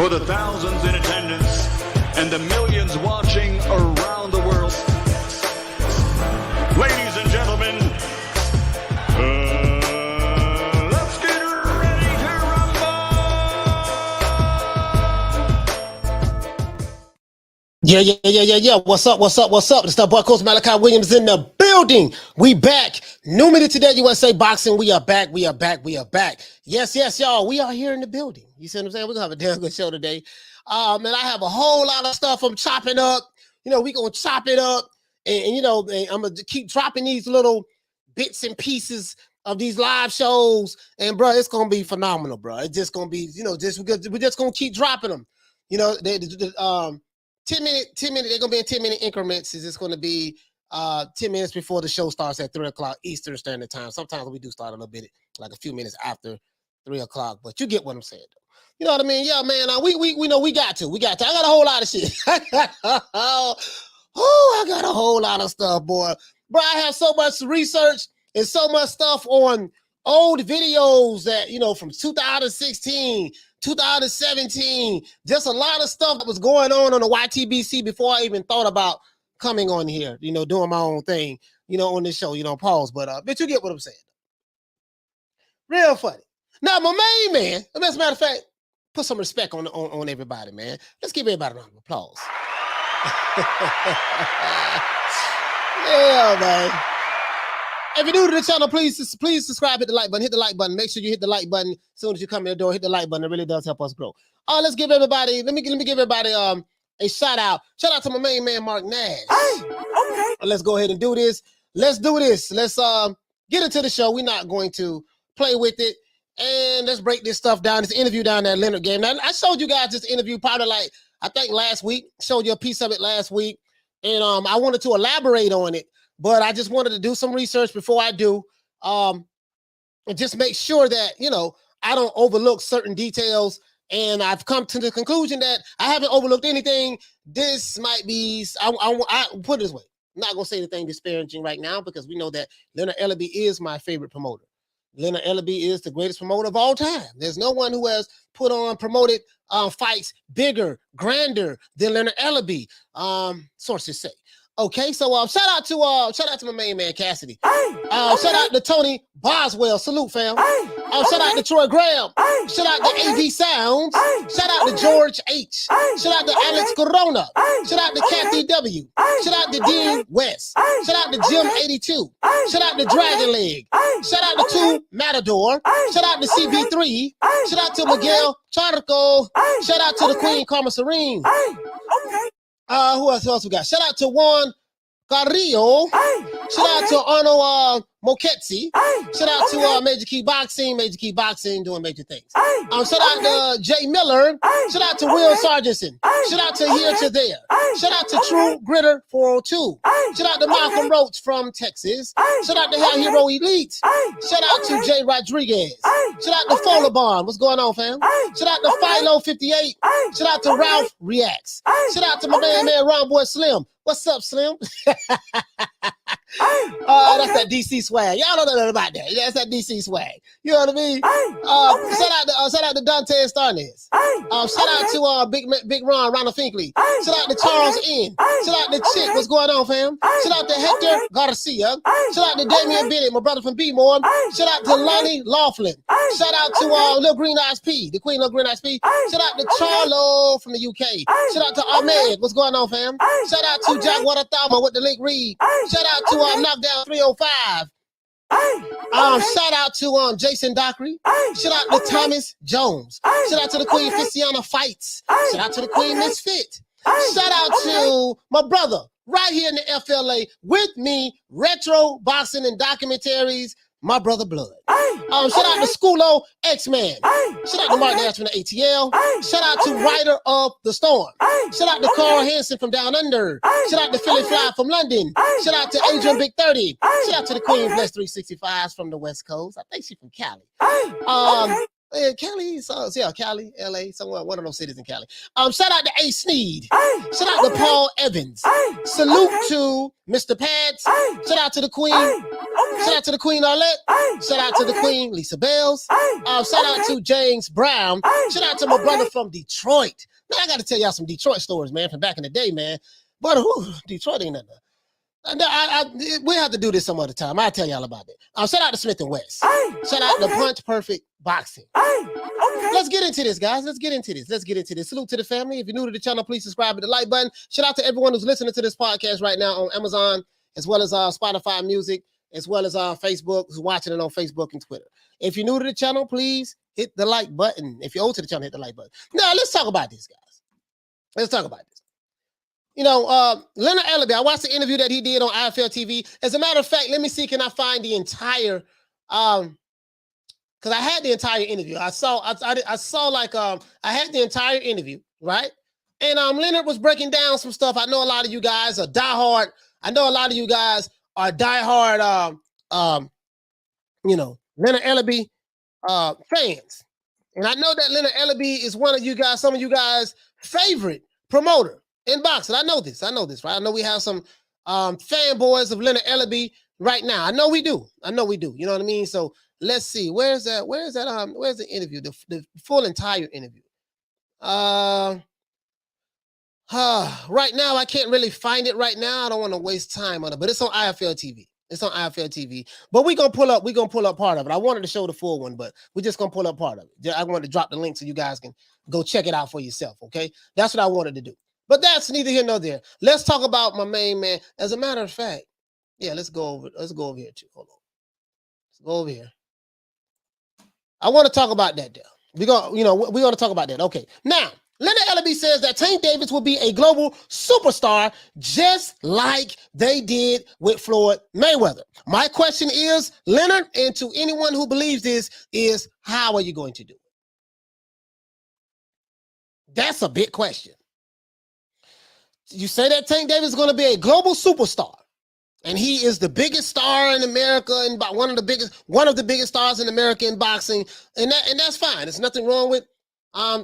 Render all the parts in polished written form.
for the thousands in attendance and the millions watching around the world. Ladies and gentlemen, let's get ready to rumble! Yeah. What's up? It's the boy Coach Malachi Williams in the building. We back. New Minute Today USA Boxing. We are back. Yes, y'all. We are here in the building. You see what I'm saying? We're going to have a damn good show today. And I have a whole lot of stuff I'm chopping up. You know, we're going to chop it up. And I'm going to keep dropping these little bits and pieces of these live shows. And, bro, it's going to be phenomenal, bro. It's just going to be, we're just going to keep dropping them. 10 minute, they're going to be in 10-minute increments. It's just going to be 10 minutes before the show starts at 3 o'clock Eastern Standard Time. Sometimes we do start a little bit, like a few minutes after 3 o'clock, but you get what I'm saying, though. You know what I mean? Yeah, man, we know we got to. I got a whole lot of shit. I got a whole lot of stuff, boy. Bro, I have so much research and so much stuff on old videos that, from 2016, 2017, just a lot of stuff that was going on the YTBC before I even thought about coming on here, doing my own thing, on this show, pause. But you get what I'm saying. Real funny. Now, my main man, as a matter of fact, put some respect on everybody, man. Let's give everybody a round of applause. Yeah, man. If you're new to the channel, please subscribe, hit the like button, Make sure you hit the like button as soon as you come in the door. Hit the like button. It really does help us grow. Let's give everybody. Let me give everybody a shout out. Shout out to my main man, Mark Nash. Hey, okay. Let's go ahead and do this. Let's do this. Let's get into the show. We're not going to play with it. And let's break this stuff down. This interview down that Leonard game. Now, I showed you guys this interview probably I think last week. Showed you a piece of it last week. And I wanted to elaborate on it. But I just wanted to do some research before I do. And just make sure that, I don't overlook certain details. And I've come to the conclusion that I haven't overlooked anything. This might be, I put it this way. I'm not going to say anything disparaging right now because we know that Leonard Ellerbe is my favorite promoter. Leonard Ellerbe is the greatest promoter of all time. There's no one who has promoted fights bigger, grander than Leonard Ellerbe. Sources say. Okay, so shout out to my main man Cassidy. Shout out to Tony Boswell. Salute, fam. Shout out to Troy Graham. Shout out to AV Sounds. Shout out to George H. Shout out to Alex Corona. Shout out to Kathy W. Shout out to Dean West. Shout out to Jim 82. Shout out to Dragon Leg. Shout out to Two Matador. Shout out to CB3. Shout out to Miguel Charco. Shout out to the Queen Karma Serene. Who else we got? Shout out to Juan Carrillo. Shout out to Arno Moketsi. Shout out to Major Key Boxing doing major things. Shout out to Jay Miller. Shout out to Will Sargentson. Shout out to Here to There. Shout out to True Gritter 402. Shout out to Malcolm Roach from Texas. Shout out to Hell Hero Elite. Shout out to Jay Rodriguez. Shout out to Folabon. What's going on, fam? Shout out to Philo 58. Shout out to Ralph Reacts. Shout out to my man Ron Boy Slim. What's up, Slim? That's that DC swag. Y'all don't know nothing about that. That's that DC swag. You know what I mean? Shout out to Dante Starnes. Shout out to Big Ronald Finkley. Shout out to Charles N. Shout out to Chick. What's going on, fam? Shout out to Hector Garcia. Shout out to Damian Bennett, my brother from B-More. Shout out to Lonnie Laughlin. Shout out to Lil Green Eyes P, the Queen of Green Eyes P. Shout out to Charlo from the UK. Shout out to Ahmed. What's going on, fam? Shout out to Jack Waterthama with the link read. Shout out to Knockdown 305. Shout out to Jason Dockery. Shout out to Thomas Jones. Shout out to the Queen Fistiana Fights. Shout out to the Queen Misfit. Shout out to my brother right here in the FLA with me, Retro Boxing and Documentaries, my brother Blood. Shout out to Schoolo X-Man. Shout out to Mark Nash from the ATL. Shout out to Rider of the Storm. Shout out to Carl Hansen from Down Under. Shout out to Philly Fly from London. Shout out to Adrian Big 30. Shout out to the Queen Bless 365s from the West Coast. I think she's from Cali. in Cali, so yeah, Cali, LA, somewhere, one of those cities in Cali. Shout out to A. Sneed. Shout out to Paul Evans. Salute to Mr. Pads. Shout out to the Queen. Shout out to the Queen Arlette. Shout out to the Queen Lisa Bells. Shout out to James Brown. Shout out to my brother from Detroit. Now I got to tell y'all some Detroit stories, man, from back in the day, man. But Detroit ain't nothing. We have to do this some other time. I'll tell y'all about it. Shout out to Smith & West. Shout out to Punch Perfect Boxing. Let's get into this, guys. Let's get into this. Salute to the family. If you're new to the channel, please subscribe with the like button. Shout out to everyone who's listening to this podcast right now on Amazon, as well as Spotify Music, as well as Facebook, who's watching it on Facebook and Twitter. If you're new to the channel, please hit the like button. If you're old to the channel, hit the like button. Now, let's talk about this, guys. Let's talk about this. You know, Leonard Ellerbe, I watched the interview that he did on IFL TV. As a matter of fact, let me see, can I find the entire, because I had the entire interview. I had the entire interview, right? And Leonard was breaking down some stuff. I know a lot of you guys are diehard. I know a lot of you guys are diehard, you know, Leonard Ellerbe fans. And I know that Leonard Ellerbe is one of you guys, some of you guys' favorite promoter in boxing. I know this, right? I know we have some fanboys of Leonard Ellerbe right now. I know we do. You know what I mean? So let's see. Where's the interview? The full entire interview. Right now, I can't really find it right now. I don't want to waste time on it, but it's on IFL TV. But we're gonna pull up part of it. I wanted to show the full one, but we're just gonna pull up part of it. I wanted to drop the link so you guys can go check it out for yourself. Okay, that's what I wanted to do. But that's neither here nor there. Let's talk about my main man. As a matter of fact, yeah, let's go over here too. Hold on. Let's go over here. I want to talk about that there. We're gonna talk about that. Okay. Now, Leonard Ellerbe says that Tank Davis will be a global superstar just like they did with Floyd Mayweather. My question is, Leonard, and to anyone who believes this, is how are you going to do it? That's a big question. You say that Tank Davis is going to be a global superstar, and he is the biggest star in America and one of the biggest stars in America in boxing, and that's fine. There's nothing wrong with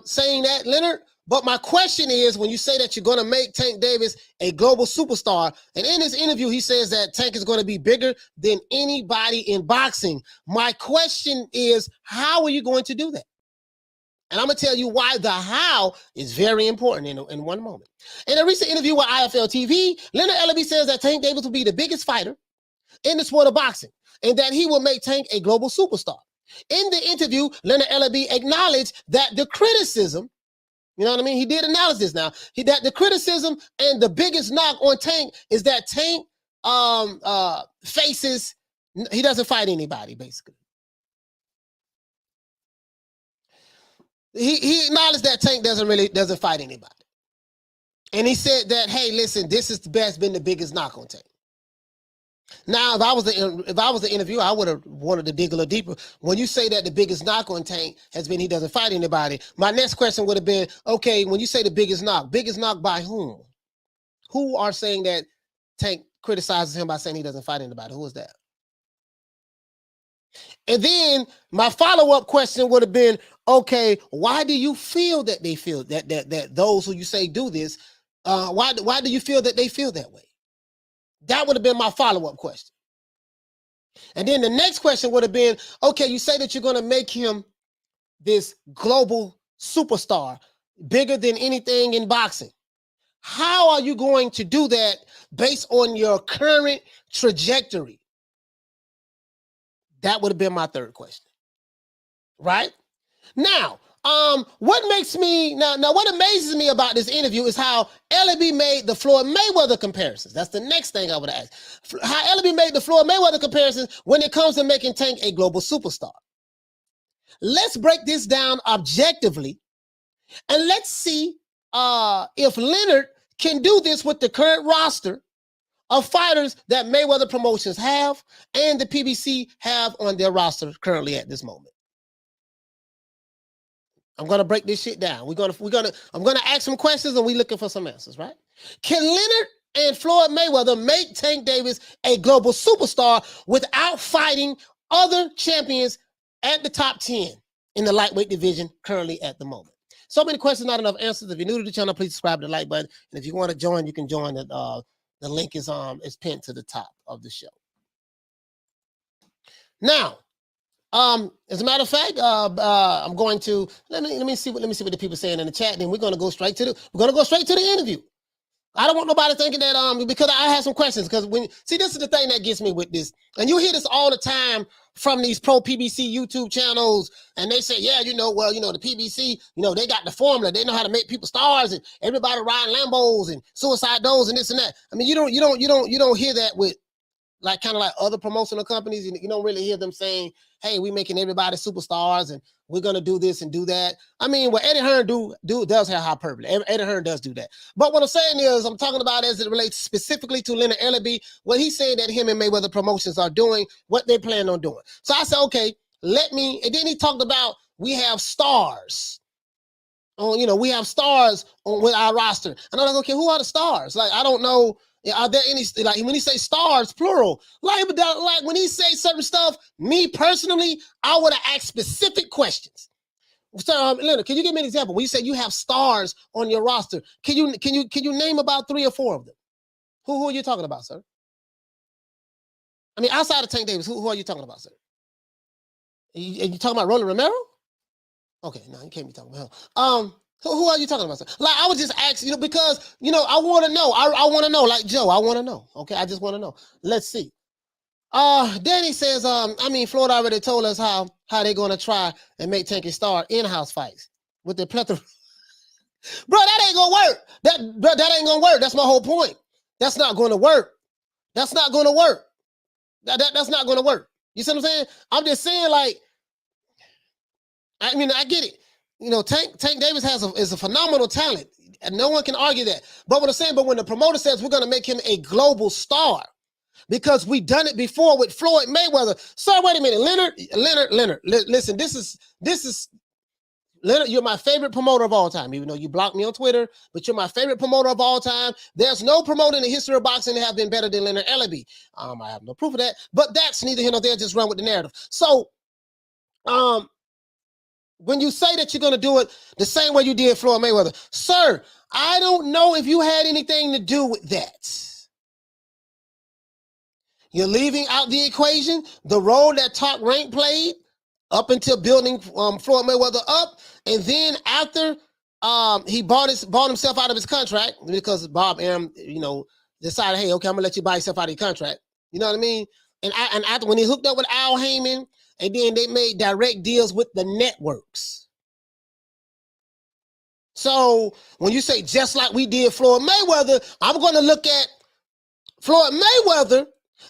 saying that, Leonard. But my question is, when you say that you're going to make Tank Davis a global superstar, and in his interview he says that Tank is going to be bigger than anybody in boxing. My question is, how are you going to do that? And I'm going to tell you why the how is very important in one moment. In a recent interview with IFL TV, Leonard Ellerbe says that Tank Davis will be the biggest fighter in the sport of boxing and that he will make Tank a global superstar. In the interview, Leonard Ellerbe acknowledged that the criticism, you know what I mean? He did acknowledge this now. That the criticism and the biggest knock on Tank is that Tank he doesn't fight anybody, basically. He acknowledged that Tank doesn't fight anybody. And he said that, hey, listen, this has been the biggest knock on Tank. Now, if I was the interviewer, I would have wanted to dig a little deeper. When you say that the biggest knock on Tank has been he doesn't fight anybody, my next question would have been, okay, when you say the biggest knock by whom? Who are saying that Tank criticizes him by saying he doesn't fight anybody? Who is that? And then my follow-up question would have been, okay, why do you feel that they feel that those who you say do this, why do you feel that they feel that way? That would have been my follow-up question. And then the next question would have been, okay, you say that you're going to make him this global superstar, bigger than anything in boxing. How are you going to do that based on your current trajectory? That would have been my third question. Right? Now, what amazes me about this interview is how Ellerbe made the Floyd Mayweather comparisons. That's the next thing I would ask. How Ellerbe made the Floyd Mayweather comparisons when it comes to making Tank a global superstar. Let's break this down objectively, and let's see if Leonard can do this with the current roster of fighters that Mayweather Promotions have and the PBC have on their roster currently at this moment. I'm gonna break this shit down. I'm gonna ask some questions and we're looking for some answers, right? Can Leonard and Floyd Mayweather make Tank Davis a global superstar without fighting other champions at the top 10 in the lightweight division currently at the moment. So many questions, not enough answers. If you're new to the channel, please subscribe to the like button. And if you want to join, you can join. The link is pinned to the top of the show. Now, as a matter of fact, I'm going to let me see what the people are saying in the chat. Then we're gonna go straight to the interview. I don't want nobody thinking that because I have some questions, because this is the thing that gets me with this, and you hear this all the time from these pro PBC YouTube channels, and they say, yeah, the PBC, they got the formula, they know how to make people stars, and everybody riding Lambos and suicide doors and this and that. I mean, you don't hear that with like kind of like other promotional companies. You don't really hear them saying, hey, we making everybody superstars and we're gonna do this and do that. I mean, what Eddie Hearn does have hyperbole. Eddie Hearn does do that. But what I'm saying is, I'm talking about as it relates specifically to Leonard Ellerbe, what he's saying that him and Mayweather Promotions are doing, what they plan on doing. So I said, okay, and then he talked about we have stars. We have stars with our roster. And I'm like, okay, who are the stars? Like, I don't know. Are there any, like, when he say stars, plural, like when he say certain stuff, me personally, I would have asked specific questions. So, Leonard, can you give me an example? When you say you have stars on your roster, can you name about 3 or 4 of them? Who are you talking about, sir? I mean, outside of Tank Davis, who are you talking about, sir? Are you talking about Rolly Romero? Okay, no, you can't be talking about him. Who are you talking about, sir? Like, I would just ask, because, I want to know. I want to know, like Joe, I want to know. Okay, I just want to know. Let's see. Danny says, Floyd already told us how they're going to try and make Tank a star in-house fights with the plethora. Bro, that ain't going to work. That ain't going to work. That's my whole point. That's not going to work. That's not going to work. That's not going to work. You see what I'm saying? I'm just saying, like, I get it. Tank Davis is a phenomenal talent, and no one can argue that. But what I'm saying, when the promoter says we're going to make him a global star, because we've done it before with Floyd Mayweather. Sir, wait a minute, Leonard. Listen, this is Leonard. You're my favorite promoter of all time, even though you blocked me on Twitter. But you're my favorite promoter of all time. There's no promoter in the history of boxing that have been better than Leonard Ellerbe. I have no proof of that, but that's neither here nor there. Just run with the narrative. So, when you say that you're going to do it the same way you did Floyd Mayweather, sir, I don't know if you had anything to do with that. You're leaving out the equation the role that Top Rank played up until building Floyd Mayweather up, and then after he bought himself out of his contract because Bob Arum, decided, hey, okay, I'm gonna let you buy yourself out of your contract. You know what I mean? And after when he hooked up with Al Haymon, and then they made direct deals with the networks. So when you say just like we did Floyd Mayweather, I'm going to look at Floyd Mayweather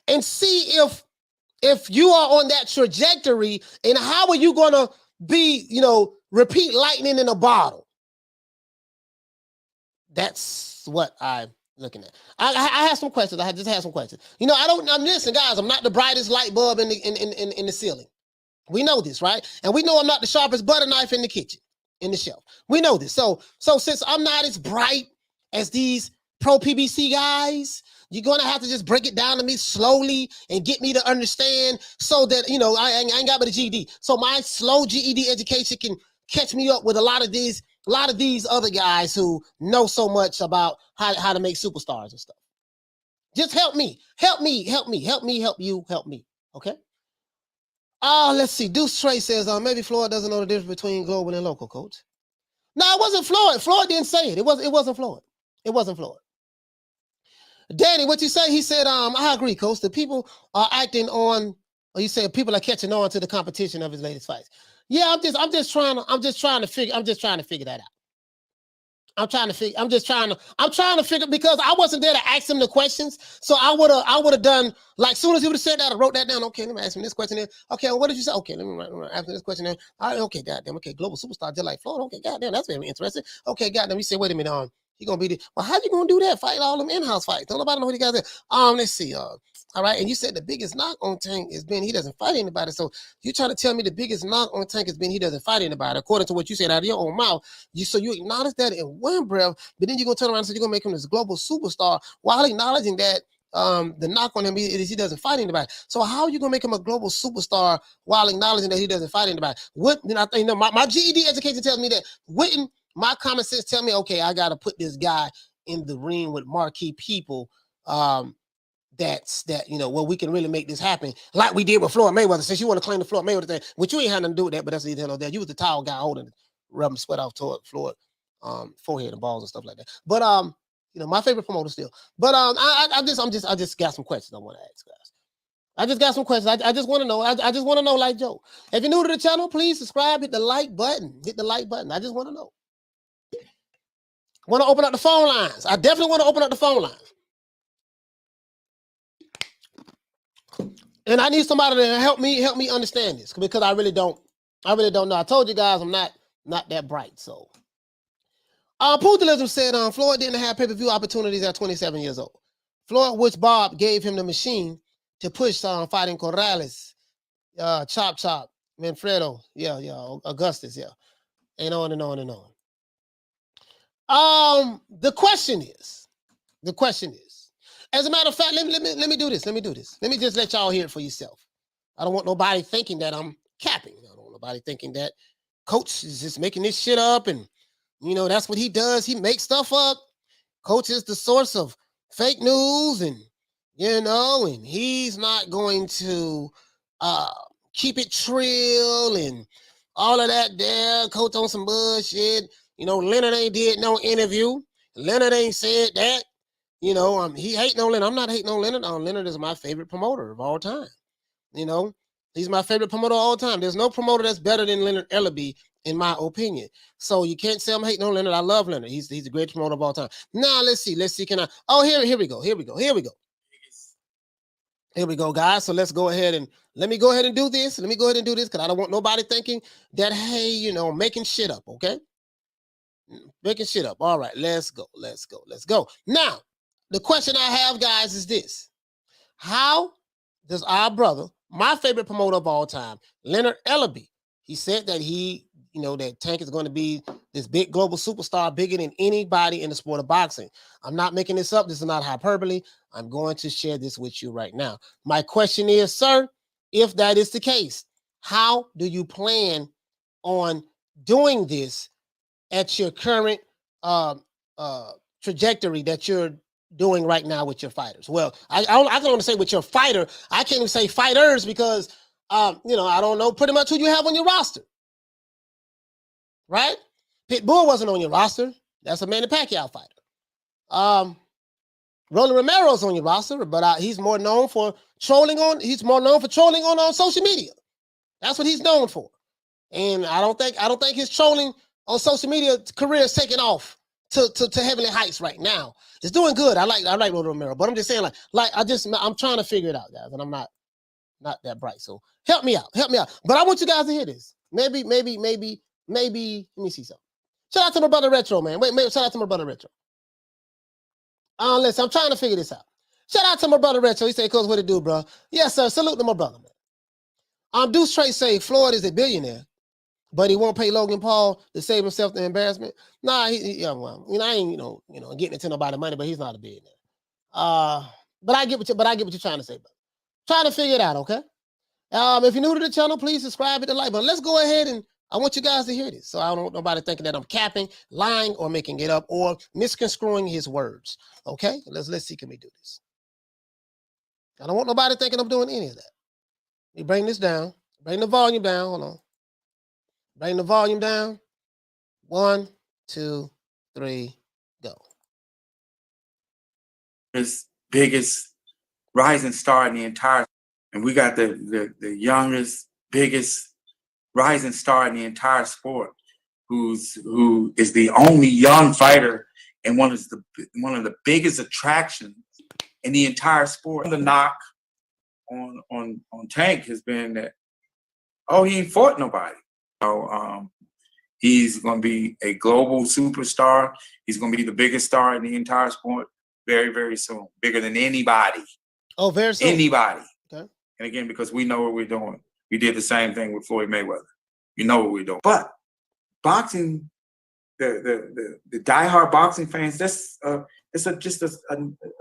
and see if you are on that trajectory, and how are you going to be, repeat lightning in a bottle. That's what I'm looking at. I have some questions. I just have some questions. Listen, guys, I'm not the brightest light bulb in the ceiling. We know this, right? And we know I'm not the sharpest butter knife in the kitchen, in the shelf. We know this. So since I'm not as bright as these pro PBC guys, you're going to have to just break it down to me slowly and get me to understand, so that, I ain't got but a GED. So my slow GED education can catch me up with a lot of these other guys who know so much about how to make superstars and stuff. Just help me. Help you. Okay? Let's see. Deuce Trey says, maybe Floyd doesn't know the difference between global and local, coach. No, it wasn't Floyd. Floyd didn't say it. It wasn't Floyd. It wasn't Floyd. Danny, what you say? He said, I agree, coach. The people are acting on, or you say people are catching on to the competition of his latest fights. Yeah, I'm just trying to figure that out. I'm trying to figure, because I wasn't there to ask him the questions. So I would have done, like, soon as he would have said that, I wrote that down. Okay, let me ask him this question then. Okay, well, what did you say? Okay, let me ask him this question then. All right, okay, goddamn. Okay, global superstar just like Floyd. Okay, goddamn, that's very interesting. Okay, goddamn. You say, wait a minute, he gonna be the, well, how you gonna do that? Fight all them in-house fights. Don't nobody know what he got there. Let's see. All right, and you said the biggest knock on Tank has been he doesn't fight anybody. So you trying to tell me the biggest knock on Tank has been he doesn't fight anybody, according to what you said out of your own mouth. So you acknowledge that in one breath, but then you're gonna turn around and say you're gonna make him this global superstar while acknowledging that the knock on him is he doesn't fight anybody. So how are you gonna make him a global superstar while acknowledging that he doesn't fight anybody? What I think, my GED education tells me that. Wouldn't my common sense tell me, okay, I got to put this guy in the ring with marquee people? Where we can really make this happen, like we did with Floyd Mayweather. Since you want to claim the Floyd Mayweather thing, which you ain't had nothing to do with that, but that's either or that. You was the tall guy holding, rubbing sweat off toward Floyd, forehead and balls and stuff like that. But my favorite promoter still. But I just got some questions I want to ask, guys. I just got some questions. I just want to know. I just want to know, like Joe. If you're new to the channel, please subscribe. Hit the like button. Hit the like button. I just want to know. Want to open up the phone lines? I definitely want to open up the phone lines. And I need somebody to help me understand this, because I really don't know. I told you guys I'm not that bright. So Pugilism said Floyd didn't have pay-per-view opportunities at 27 years old. Floyd, which Bob gave him the machine to push fighting Corrales, Chop, Manfredo, Augustus, and on and on and on. The question is, as a matter of fact, let me do this. Let me just let y'all hear it for yourself. I don't want nobody thinking that I'm capping. I don't want nobody thinking that Coach is just making this shit up and, that's what he does. He makes stuff up. Coach is the source of fake news and, and he's not going to keep it trill and all of that there. Coach on some bullshit. Leonard ain't did no interview. Leonard ain't said that. He hating on Leonard. I'm not hating on Leonard. Leonard is my favorite promoter of all time. He's my favorite promoter of all time. There's no promoter that's better than Leonard Ellerbe, in my opinion. So you can't say I'm hating on Leonard. I love Leonard. He's the greatest promoter of all time. Now let's see. Can I? Oh, here we go. Here we go, guys. So let's go ahead and let me go ahead and do this. Because I don't want nobody thinking that, hey, making shit up. Okay, making shit up. All right, let's go. Now, the question I have, guys, is this: how does our brother, my favorite promoter of all time, Leonard Ellerbe, he said that that Tank is going to be this big global superstar, bigger than anybody in the sport of boxing. I'm not making this up. This is not hyperbole. I'm going to share this with you right now. My question is, sir, if that is the case, how do you plan on doing this at your current trajectory that you're doing right now with your fighters? Well, I can only say with your fighter. I can't even say fighters because, I don't know pretty much who you have on your roster. Right? Pitbull wasn't on your roster. That's a Manny Pacquiao fighter. Rolly Romero's on your roster, but he's more known for trolling on social media. That's what he's known for. And I don't think his trolling on social media career is taking off to heavenly heights right now. It's doing good. I like Rolly Romero, but I'm just saying I'm trying to figure it out, guys, and I'm not that bright. So help me out. But I want you guys to hear this. Maybe, let me see something. Shout out to my brother Retro, man. Wait, shout out to my brother Retro. Listen, I'm trying to figure this out. Shout out to my brother Retro. He said, "Coach, what it do, bro?" Yes, sir. Salute to my brother, man. Deuce Trey say Floyd is a billionaire, but he won't pay Logan Paul to save himself the embarrassment. Nah, I ain't getting into nobody's money, but he's not a billionaire. But I get what you're trying to say, bro. Trying to figure it out, okay? If you're new to the channel, please subscribe, hit the like button. Let's go ahead and I want you guys to hear this. So I don't want nobody thinking that I'm capping, lying, or making it up, or misconstruing his words. Okay? Let's see, can we do this? I don't want nobody thinking I'm doing any of that. Let me bring this down. Bring the volume down. Hold on. Bring the volume down. 1, 2, 3, go. His biggest rising star in the entire, and we got the youngest, biggest rising star in the entire sport, who is the only young fighter and one of the biggest attractions in the entire sport. The knock on Tank has been that, he ain't fought nobody. So he's going to be a global superstar. He's going to be the biggest star in the entire sport very, very soon, bigger than anybody. Oh, very soon. Anybody. Okay. And again, because we know what we're doing. We did the same thing with Floyd Mayweather. You know what we're doing. But boxing, the diehard boxing fans, that's just a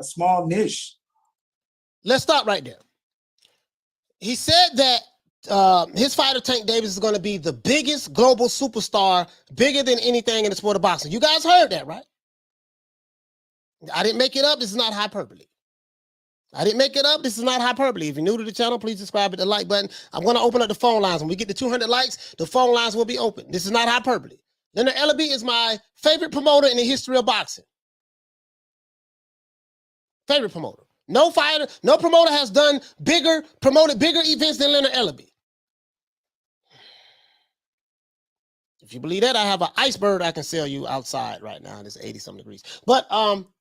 small niche. let's stop right there. He said that his fighter, Tank Davis, is going to be the biggest global superstar, bigger than anything in the sport of boxing. You guys heard that, right? I didn't make it up. This is not hyperbole. I didn't make it up. This is not hyperbole. If you're new to the channel, please subscribe with the like button. I'm going to open up the phone lines. When we get to 200 likes, the phone lines will be open. This is not hyperbole. Leonard Ellerbe is my favorite promoter in the history of boxing. Favorite promoter. No fighter, no promoter has promoted bigger events than Leonard Ellerbe. If you believe that, I have an iceberg I can sell you outside right now. It's 80-something degrees. But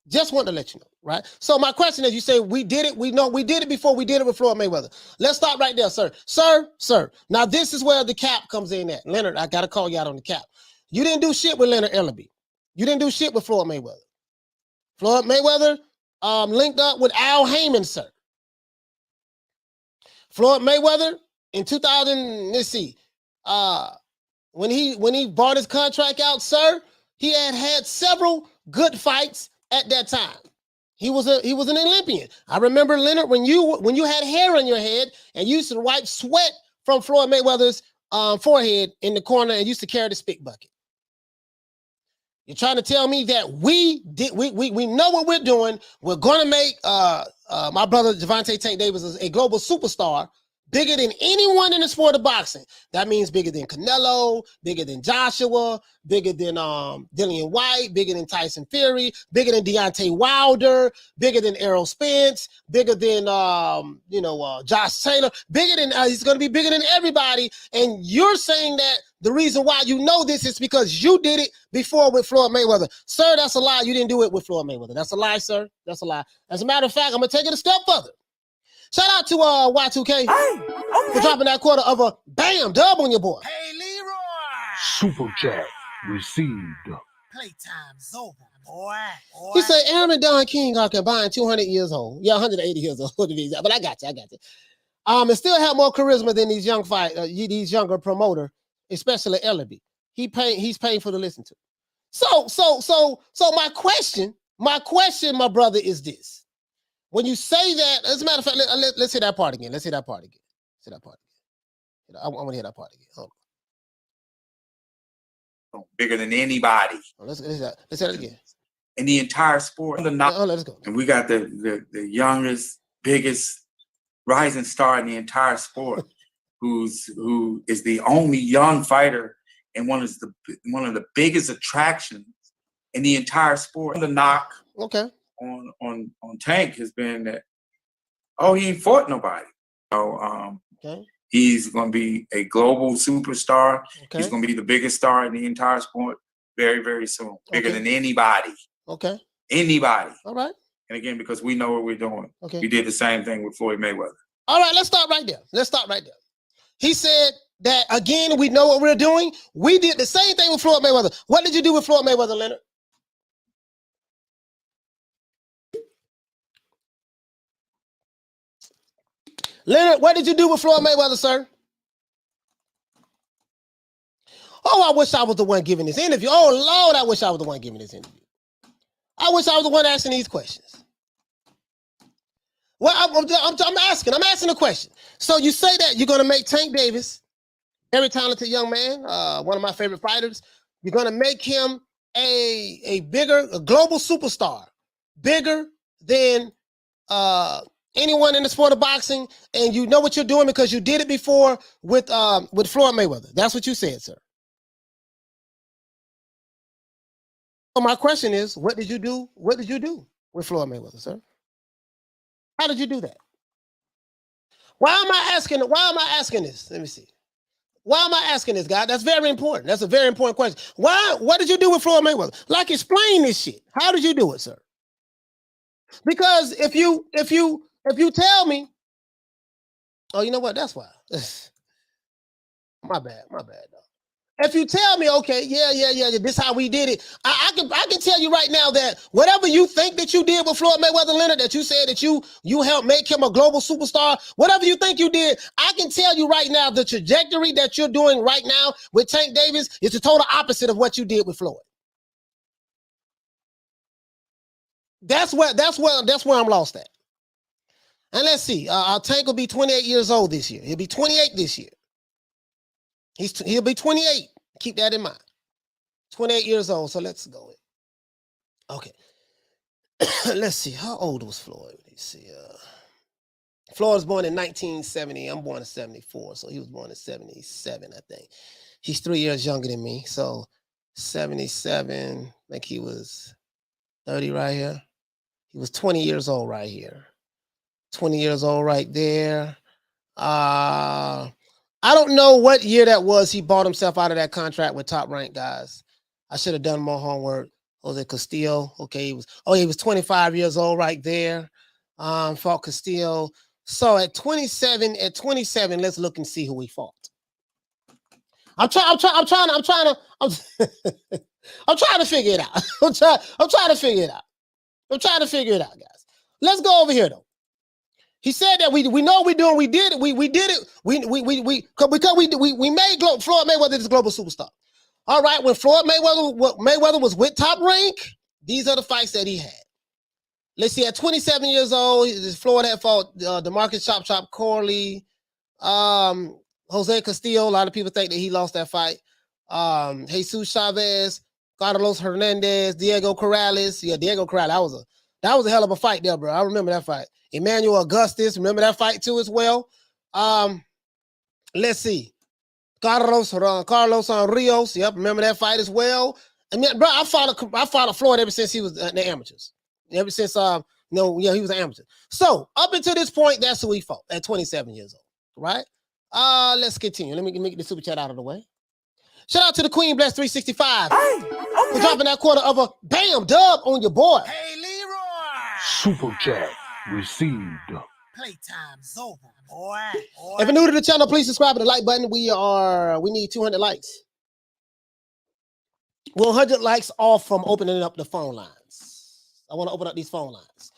just want to let you know, right? So my question is, you say we did it. We know we did it before. We did it with Floyd Mayweather. Let's stop right there, sir. Sir. Now this is where the cap comes in at. Leonard, I got to call you out on the cap. You didn't do shit with Leonard Ellerbe. You didn't do shit with Floyd Mayweather. Floyd Mayweather linked up with Al Haymon, sir. Floyd Mayweather in 2000, let's see, when he bought his contract out, sir, he had several good fights at that time. He was an Olympian. I remember, Leonard, when you had hair on your head and you used to wipe sweat from Floyd Mayweather's forehead in the corner and used to carry the spit bucket. You're trying to tell me that we know what we're doing. We're going to make my brother Gervonta Tank Davis a global superstar, bigger than anyone in the sport of boxing. That means bigger than Canelo, bigger than Joshua, bigger than Dillian White, bigger than Tyson Fury, bigger than Deontay Wilder, bigger than Errol Spence, bigger than Josh Taylor, bigger than he's going to be bigger than everybody. And you're saying that the reason why you know this is because you did it before with Floyd Mayweather. Sir, that's a lie. You didn't do it with Floyd Mayweather. That's a lie, sir. That's a lie. As a matter of fact, I'm going to take it a step further. Shout out to Y2K for dropping that quarter of a bam dub on your boy. Hey, Leroy! Super chat received. Playtime's over, boy. He said Aaron and Don King are combined 200 years old. Yeah, 180 years old to be exact. But I got you. And still have more charisma than these these younger promoter, especially Ellerbe. He's painful to listen to. So my question, my brother, is this. When you say that, as a matter of fact, let's hear that part again. I want to hear that part again. Hold Oh, bigger than anybody on. Let's hear that again. in the entire sport. Let's go. And we got the youngest, biggest rising star in the entire sport, who is the only young fighter and one of the biggest attractions in the entire sport. The knock on Tank has been that, he ain't fought nobody. So he's going to be a global superstar. He's going to be the biggest star in the entire sport very, very soon. Bigger than anybody. Anybody. All right. And again, because we know what we're doing. We did the same thing with Floyd Mayweather. All right, let's stop right there. He said that, again, we know what we're doing. We did the same thing with Floyd Mayweather. What did you do with Floyd Mayweather, Leonard? Leonard, what did you do with Floyd Mayweather, sir? Oh, I wish I was the one giving this interview. Oh, Lord, I wish I was the one giving this interview. I wish I was the one asking these questions. Well, I'm asking a question. So you say that you're going to make Tank Davis, very talented young man, one of my favorite fighters. You're going to make him a global superstar, bigger than anyone in the sport of boxing, and you know what you're doing because you did it before with Floyd Mayweather. That's what you said, sir. So my question is, what did you do? What did you do with Floyd Mayweather, sir? How did you do that? Why am I asking this? Let me see. Why am I asking this, guy? That's very important. That's a very important question. What did you do with Floyd Mayweather? Like, explain this shit. How did you do it, sir? Because if you tell me, oh, you know what? That's why. My bad, dog. If you tell me, okay, yeah, this is how we did it, I can tell you right now that whatever you think that you did with Floyd Mayweather, Leonard, that you said that you helped make him a global superstar, whatever you think you did, I can tell you right now the trajectory that you're doing right now with Tank Davis is the total opposite of what you did with Floyd. That's where I'm lost at. And let's see, Tank will be 28 years old this year. He'll be 28 this year. He'll be 28. Keep that in mind. 28 years old. So let's go. Okay. Let's see. How old was Floyd? Let's see. Floyd was born in 1970. I'm born in 74. So he was born in 77, I think. He's 3 years younger than me. So 77. I think he was 30 right here. He was 20 years old right here. 20 years old right there. I don't know what year that was he bought himself out of that contract with Top Rank, guys. I should have done more homework. Jose Castillo. Okay, he was 25 years old right there. Fought Castillo. So at 27, let's look and see who he fought. I'm trying to figure it out. I'm trying to figure it out, guys. Let's go over here though. He said that we know we doing, we did it, we did it, we made Floyd Mayweather this global superstar. All right, when Floyd Mayweather was with Top Rank, these are the fights that he had. Let's see, at 27 years old, Floyd had fought DeMarcus Chop Corley, Jose Castillo. A lot of people think that he lost that fight. Jesus Chavez, Carlos Hernandez, Diego Corrales. Yeah, Diego Corrales. That was a hell of a fight there, bro. I remember that fight. Emmanuel Augustus, remember that fight too as well. Let's see. Carlos Rios, yep, remember that fight as well. I mean, bro, I followed Floyd ever since he was in the amateurs. Ever since he was an amateur. So up until this point, that's who he fought at 27 years old, right? Let's continue. Let me get the super chat out of the way. Shout out to the Queen Bless 365 for dropping that quarter of a bam dub on your boy. Hey, Leroy. Super chat received. Playtime's over, boy. If you're new to the channel, please subscribe to the like button. We need 200 likes. We're 100 likes off from opening up the phone lines. I want to open up these phone lines.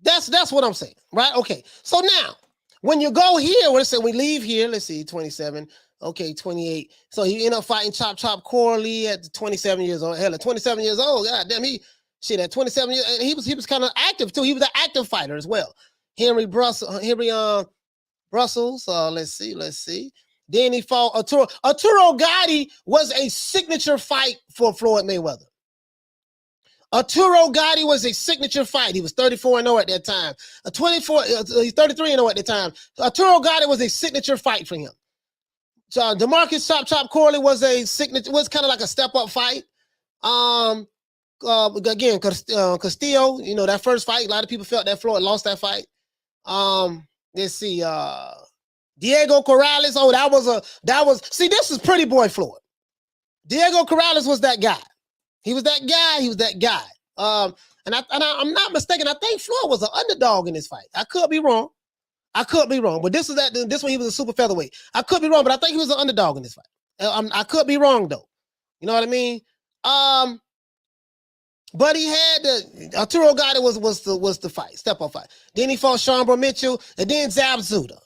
That's what I'm saying, right? Okay. So now, when you go here, we leave here. Let's see, 27. Okay, 28. So he ended up fighting Chop Corley at 27 years old. Hell, at 27 years old, god damn, at 27 years, and he was kind of active too. He was an active fighter as well. Henry Brussels. Let's see. Then he fought Arturo. Arturo Gatti was a signature fight for Floyd Mayweather. Arturo Gatti was a signature fight. He was 34-0 at that time. He's 33-0 at the time. Arturo Gatti was a signature fight for him. So DeMarcus Chop Corley was kind of like a step-up fight. Again, Castillo, that first fight, a lot of people felt that Floyd lost that fight. Let's see, Diego Corrales. Oh, see, this is Pretty Boy Floyd. Diego Corrales was that guy. He was that guy. And I'm not mistaken. I think Floyd was an underdog in this fight. I could be wrong. But this one he was a super featherweight. I could be wrong, but I think he was an underdog in this fight. I could be wrong though. You know what I mean? But he had Arturo Gatti was the fight, step-up fight. Then he fought Sean Mitchell, and then Zab Zuda.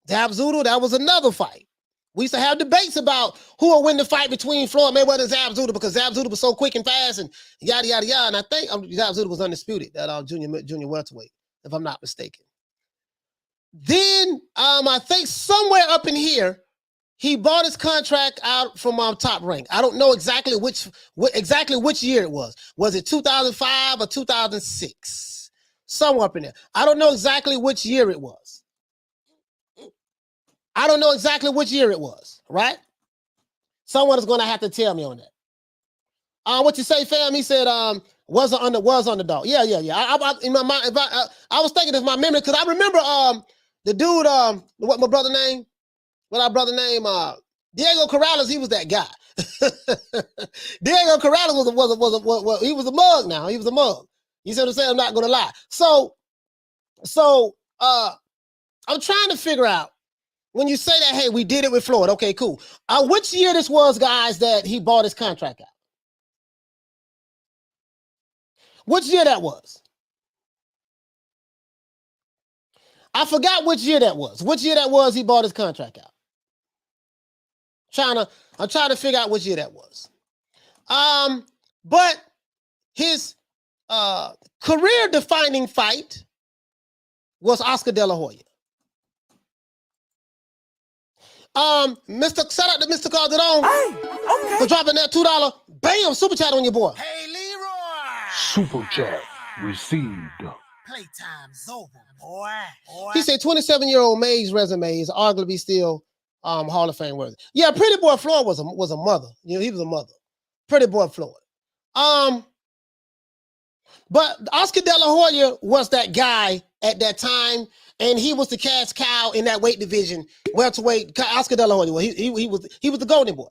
That was another fight. We used to have debates about who will win the fight between Floyd Mayweather and Zab Zuda because Zab Zuda was so quick and fast and yada, yada, yada. And I think Zab Zuda was undisputed, that junior welterweight, if I'm not mistaken. Then I think somewhere up in here, he bought his contract out from Top Rank. I don't know exactly which year it was. Was it 2005 or 2006? Somewhere up in there. I don't know exactly which year it was. Right? Someone is going to have to tell me on that. What you say, fam? He said, was underdog. Yeah. In my mind, I was thinking of my memory because I remember the dude, what our brother name? Diego Corrales. He was that guy. Diego Corrales was he was a mug. Now he was a mug. You see what I'm saying? I'm not gonna lie. So I'm trying to figure out when you say that. Hey, we did it with Floyd. Okay, cool. Which year this was, guys, that he bought his contract out? Which year that was? I forgot which year that was. Which year that was he bought his contract out? I'm trying to figure out which year that was. But his career-defining fight was Oscar De La Hoya. Shout out to Mr. Calderon for dropping that $2. Bam, super chat on your boy. Hey, Leroy. Super chat received. Playtime's over, boy. He said 27-year-old May's resume is arguably still Hall of Fame worthy. Yeah, Pretty Boy Floyd was a mother. You know, he was a mother. Pretty Boy Floyd. But Oscar De La Hoya was that guy at that time, and he was the cash cow in that weight division, welterweight. Oscar De La Hoya. Well, he was the golden boy.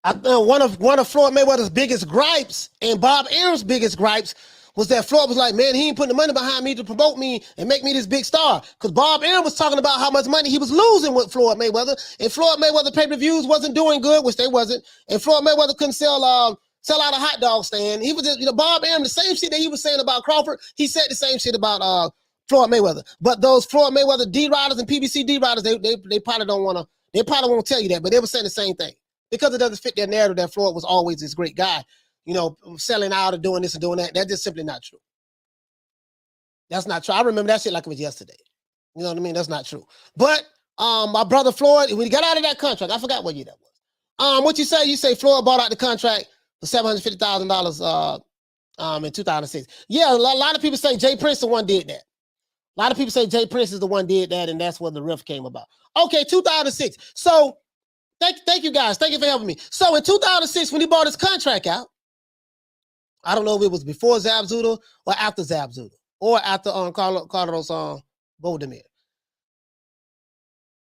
One of Floyd Mayweather's biggest gripes and Bob Arum's biggest gripes was that Floyd was like, man, he ain't putting the money behind me to promote me and make me this big star. Because Bob Arum was talking about how much money he was losing with Floyd Mayweather, and Floyd Mayweather pay-per-views wasn't doing good, which they wasn't, and Floyd Mayweather couldn't sell out a hot dog stand. He was just, Bob Arum, the same shit that he was saying about Crawford, he said the same shit about Floyd Mayweather. But those Floyd Mayweather D-Riders and PBC D-Riders, they probably don't want to, they probably won't tell you that, but they were saying the same thing. Because it doesn't fit their narrative that Floyd was always this great guy, selling out or doing this and doing that. That's just simply not true. That's not true. I remember that shit like it was yesterday. You know what I mean? That's not true. But my brother Floyd, when he got out of that contract, I forgot what year that was. What you say? You say Floyd bought out the contract for $750,000 in 2006. Yeah, a lot of people say Jay Prince the one did that. A lot of people say Jay Prince is the one did that, and that's where the riff came about. Okay, 2006. So thank you guys. Thank you for helping me. So in 2006, when he bought his contract out, I don't know if it was before Zab Zuda or after Zab Zuda or after Carlos Boldemir.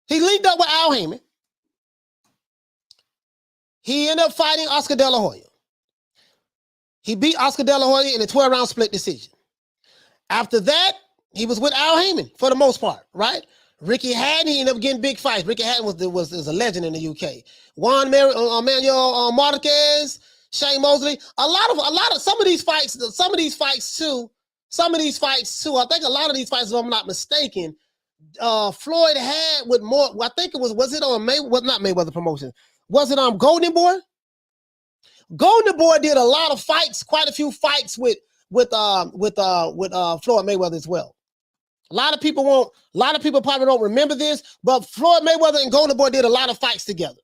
He linked up with Al Haymon. He ended up fighting Oscar De La Hoya. He beat Oscar De La Hoya in a 12-round split decision. After that, he was with Al Haymon for the most part, right? Ricky Hatton, he ended up getting big fights. Ricky Hatton was a legend in the UK. Manuel Marquez, Shane Mosley. Some of these fights too. I think a lot of these fights, if I'm not mistaken, Floyd had with more. I think it was it on not Mayweather Promotions? Was it on Golden Boy? Golden Boy did a lot of fights, quite a few fights with Floyd Mayweather as well. A lot of people probably don't remember this, but Floyd Mayweather and Golden Boy did a lot of fights together.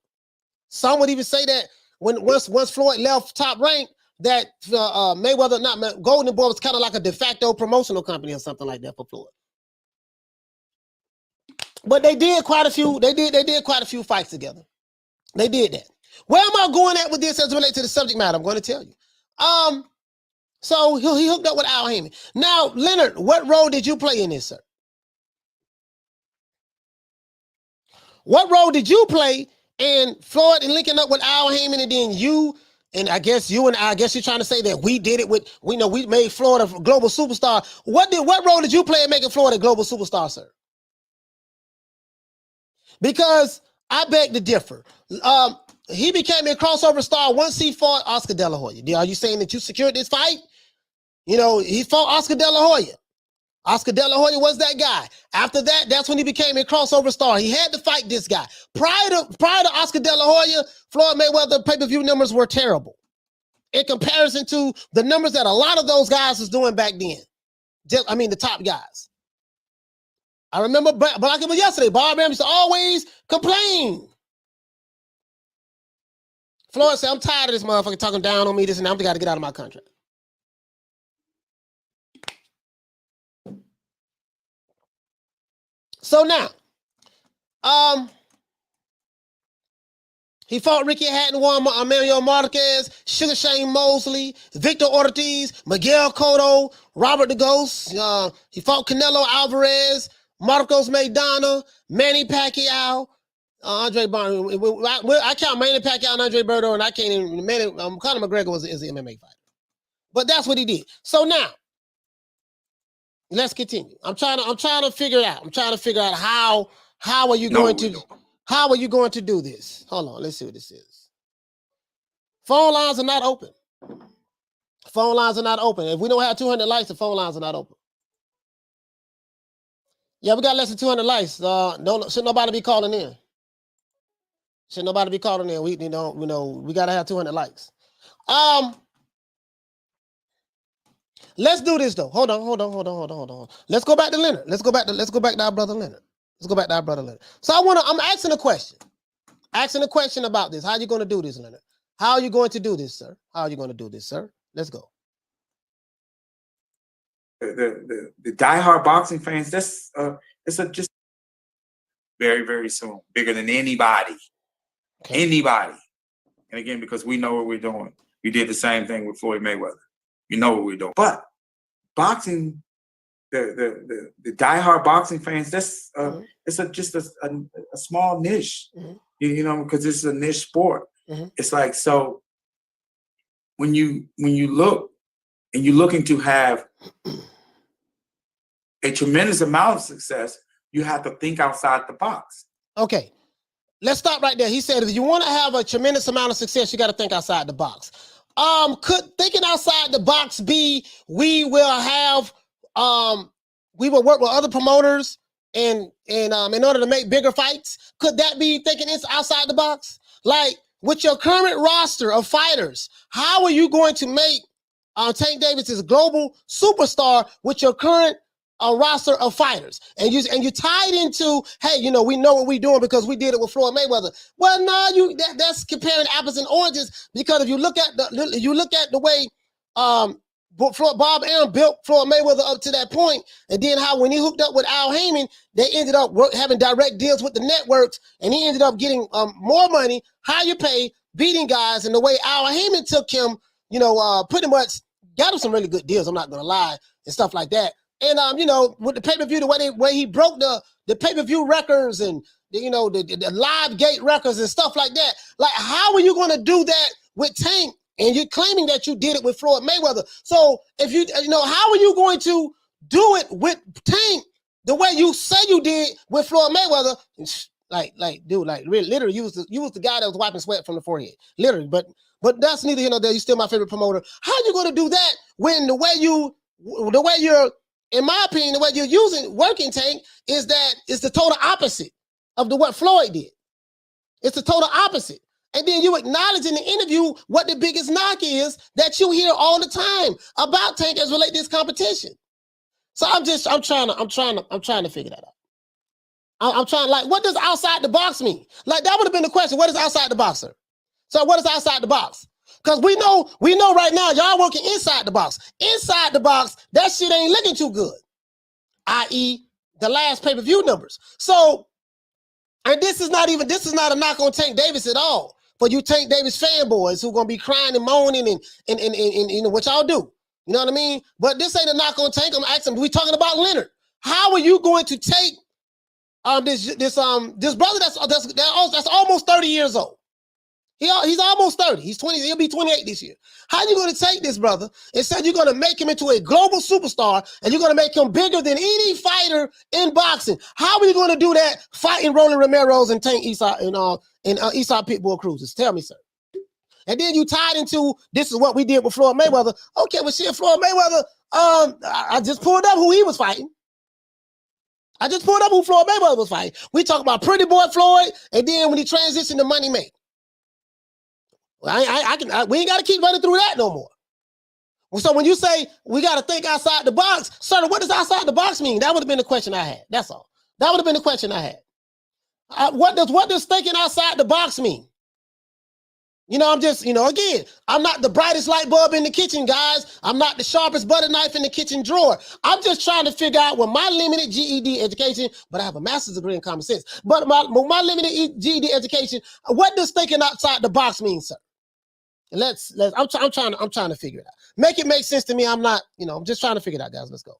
Some would even say that once Floyd left Top Rank, that Golden Boy was kind of like a de facto promotional company or something like that for Floyd. But they did quite a few. They did quite a few fights together. They did that. Where am I going at with this as it relates to the subject matter? I'm going to tell you. So he hooked up with Al Haymon. Now, Leonard, what role did you play in this, sir? What role did you play in Floyd and linking up with Al Haymon, and then you're trying to say that we did it with, we made Floyd a global superstar. What role did you play in making Floyd a global superstar, sir? Because I beg to differ. He became a crossover star once he fought Oscar De La Hoya. Are you saying that you secured this fight? He fought Oscar De La Hoya. Oscar De La Hoya was that guy. After that, that's when he became a crossover star. He had to fight this guy. Prior to Oscar De La Hoya, Floyd Mayweather pay-per-view numbers were terrible in comparison to the numbers that a lot of those guys was doing back then. The top guys. I remember, but like it was yesterday, Bob Arum used to always complain. Floyd said, I'm tired of this motherfucker talking down on me, this and that. I'm got to get out of my contract. So now, he fought Ricky Hatton, Manuel Marquez, Sugar Shane Mosley, Victor Ortiz, Miguel Cotto, Robert the Ghost. He fought Canelo Alvarez, Marcos Maidana, Manny Pacquiao, Andre Barnes. I count Manny Pacquiao and Andre Berto, and I can't even. Conor McGregor is an MMA fighter, but that's what he did. So now, let's continue. I'm trying to figure it out. I'm trying to figure out how are you going to do this? Hold on, let's see what this is. Phone lines are not open. Phone lines are not open. If we don't have 200 likes, the phone lines are not open. Yeah, we got less than 200 likes. Should nobody be calling in? Should nobody be calling in? We gotta have 200 likes. Let's do this though. Hold on. Let's go back to Leonard. Let's go back to our brother Leonard. So I'm asking a question. Asking a question about this. How are you going to do this, Leonard? How are you going to do this, sir? Let's go. The diehard boxing fans, that's just very, very soon. Bigger than anybody. Okay. Anybody. And again, because we know what we're doing. We did the same thing with Floyd Mayweather. You know what we're doing. But boxing, the diehard boxing fans, that's it's just a small niche. You know, because this is a niche sport. It's like, so when you look and you're looking to have a tremendous amount of success, you have to think outside the box. Okay. Let's stop right there. He said, if you want to have a tremendous amount of success, you got to think outside the box. Could thinking outside the box be we will work with other promoters and in order to make bigger fights? Could that be thinking it's outside the box? Like with your current roster of fighters, how are you going to make Tank Davis's global superstar with your current roster of fighters? And you tied into, hey, you know, we know what we're doing because we did it with Floyd Mayweather. Well, no, that's comparing apples and oranges, because if you look at the way Bob Arum built Floyd Mayweather up to that point, and then how when he hooked up with Al Haymon, they ended up having direct deals with the networks, and he ended up getting more money, higher pay, beating guys, and the way Al Haymon took him, you know, pretty much got him some really good deals, I'm not gonna lie, and stuff like that. And you know, with the pay-per-view, the way he broke the pay-per-view records and the live gate records and stuff like that. Like, how are you going to do that with Tank? And you're claiming that you did it with Floyd Mayweather. So if how are you going to do it with Tank the way you say you did with Floyd Mayweather? Dude, really, literally, you was the guy that was wiping sweat from the forehead, literally. But that's neither here nor there. You're still my favorite promoter. How are you going to do that when the way you're, in my opinion, the way you're using working Tank is the total opposite of what Floyd did. It's the total opposite. And then you acknowledge in the interview what the biggest knock is that you hear all the time about Tank as related to this competition. So I'm trying to figure that out. I'm trying, like, what does outside the box mean? Like, that would have been the question. What is outside the box, sir? So what is outside the box? Because we know right now y'all working inside the box. Inside the box, that shit ain't looking too good. I.e., the last pay-per-view numbers. So, and this is not a knock on Tank Davis at all. For you Tank Davis fanboys who gonna be crying and moaning and what y'all do. You know what I mean? But this ain't a knock on Tank. I'm asking, we talking about Leonard. How are you going to take this brother that's almost 30 years old? He's almost 30. He's 20. He'll be 28 this year. How are you going to take this brother and say you're going to make him into a global superstar and you're going to make him bigger than any fighter in boxing? How are you going to do that fighting Roland Romero's and Tank Esau and Esau Pitbull Cruises? Tell me, sir. And then you tied into, this is what we did with Floyd Mayweather. Okay, well, shit, Floyd Mayweather, I just pulled up who he was fighting. I just pulled up who Floyd Mayweather was fighting. We talk about Pretty Boy Floyd, and then when he transitioned to Money Make. We ain't got to keep running through that no more. So when you say we got to think outside the box, sir, what does outside the box mean? That would have been the question I had. That's all. That would have been the question I had. What does thinking outside the box mean? You know, I'm just, again, I'm not the brightest light bulb in the kitchen, guys. I'm not the sharpest butter knife in the kitchen drawer. I'm just trying to figure out with my limited GED education, but I have a master's degree in common sense. But my limited GED education, what does thinking outside the box mean, sir? I'm trying to figure it out. Make it make sense to me. I'm not, I'm just trying to figure it out, guys. Let's go.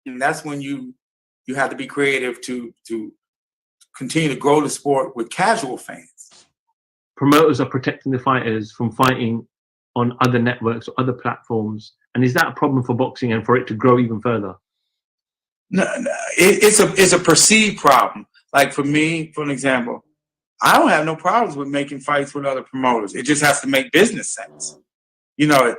And that's when you have to be creative to continue to grow the sport with casual fans. Promoters are protecting the fighters from fighting on other networks or other platforms. And is that a problem for boxing and for it to grow even further? No, it's a perceived problem. Like for me, for an example, I don't have no problems with making fights with other promoters. It just has to make business sense. I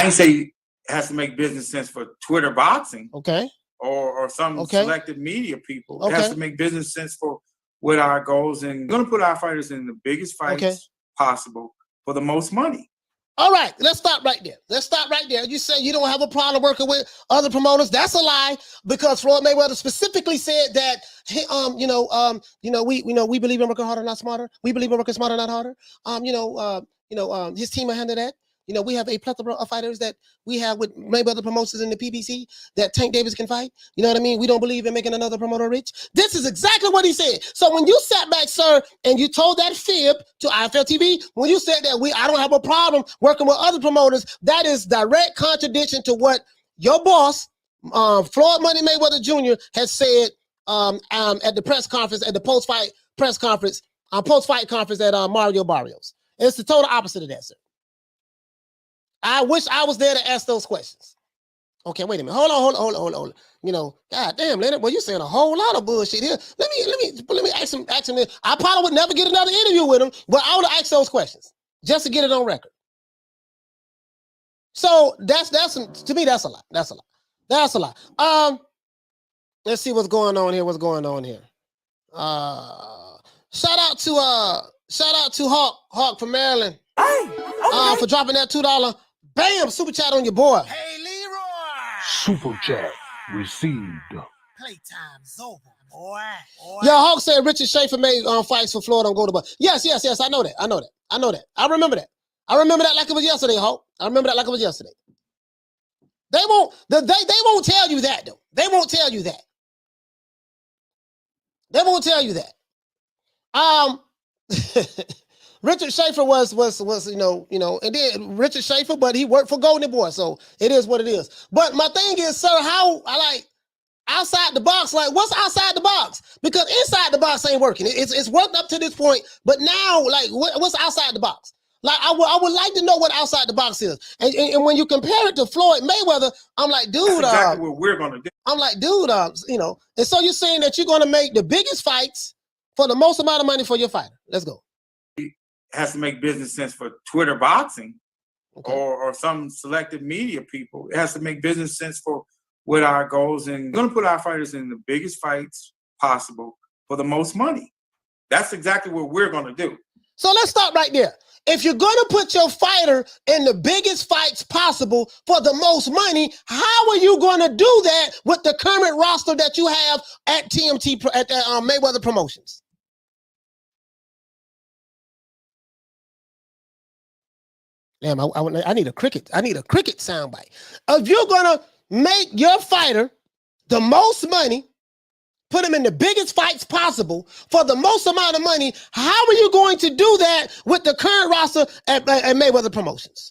ain't say it has to make business sense for Twitter boxing. Okay. Or some selected media people. It has to make business sense for what our goals, and we're going to put our fighters in the biggest fights possible for the most money. All right, let's stop right there. Let's stop right there. You say you don't have a problem working with other promoters. That's a lie, because Floyd Mayweather specifically said that we believe in working harder, not smarter. We believe in working smarter, not harder. His team will handle that. You know, we have a plethora of fighters that we have with Mayweather Promotions in the PBC that Tank Davis can fight. You know what I mean? We don't believe in making another promoter rich. This is exactly what he said. So when you sat back, sir, and you told that fib to IFL TV, when you said that I don't have a problem working with other promoters, that is direct contradiction to what your boss, Floyd Money Mayweather Jr., has said at the press conference, at the post-fight press conference, post-fight conference at Mario Barrios. It's the total opposite of that, sir. I wish I was there to ask those questions. Okay, wait a minute. Hold on. You know, God damn, Leonard, well, you're saying a whole lot of bullshit here. Let me ask him this. I probably would never get another interview with him, but I would ask those questions just to get it on record. So that's to me, that's a lot. That's a lot. Let's see what's going on here. Shout out to Hawk from Maryland. For dropping that $2. Bam! Super chat on your boy. Hey, Leroy. Super chat received. Playtime's over, boy. Yeah, Hawk said Richard Schaefer made fights for Florida on Go to Bar. Yes. I know that. I remember that. I remember that like it was yesterday, Hawk. I remember that like it was yesterday. They won't tell you that, though. They won't tell you that. Richard Schaefer was and then Richard Schaefer, but he worked for Golden Boy, so it is what it is. But my thing is, sir, how I like outside the box, like what's outside the box? Because inside the box ain't working. It's worked up to this point, but now, like, what's outside the box? Like, I would like to know what outside the box is. And when you compare it to Floyd Mayweather, I'm like, dude, that's exactly what we're gonna do. I'm like, dude, and so you're saying that you're gonna make the biggest fights for the most amount of money for your fighter. Let's go. Has to make business sense for Twitter boxing, Okay. or some selected media people. It has to make business sense for what our goals, and we're going to put our fighters in the biggest fights possible for the most money. That's exactly what we're going to do. So let's stop right there. If you're going to put your fighter in the biggest fights possible for the most money, how are you going to do that with the current roster that you have at TMT, at Mayweather Promotions? Damn, I need a cricket. I need a cricket soundbite. If you're gonna make your fighter the most money, put him in the biggest fights possible for the most amount of money, how are you going to do that with the current roster at Mayweather Promotions?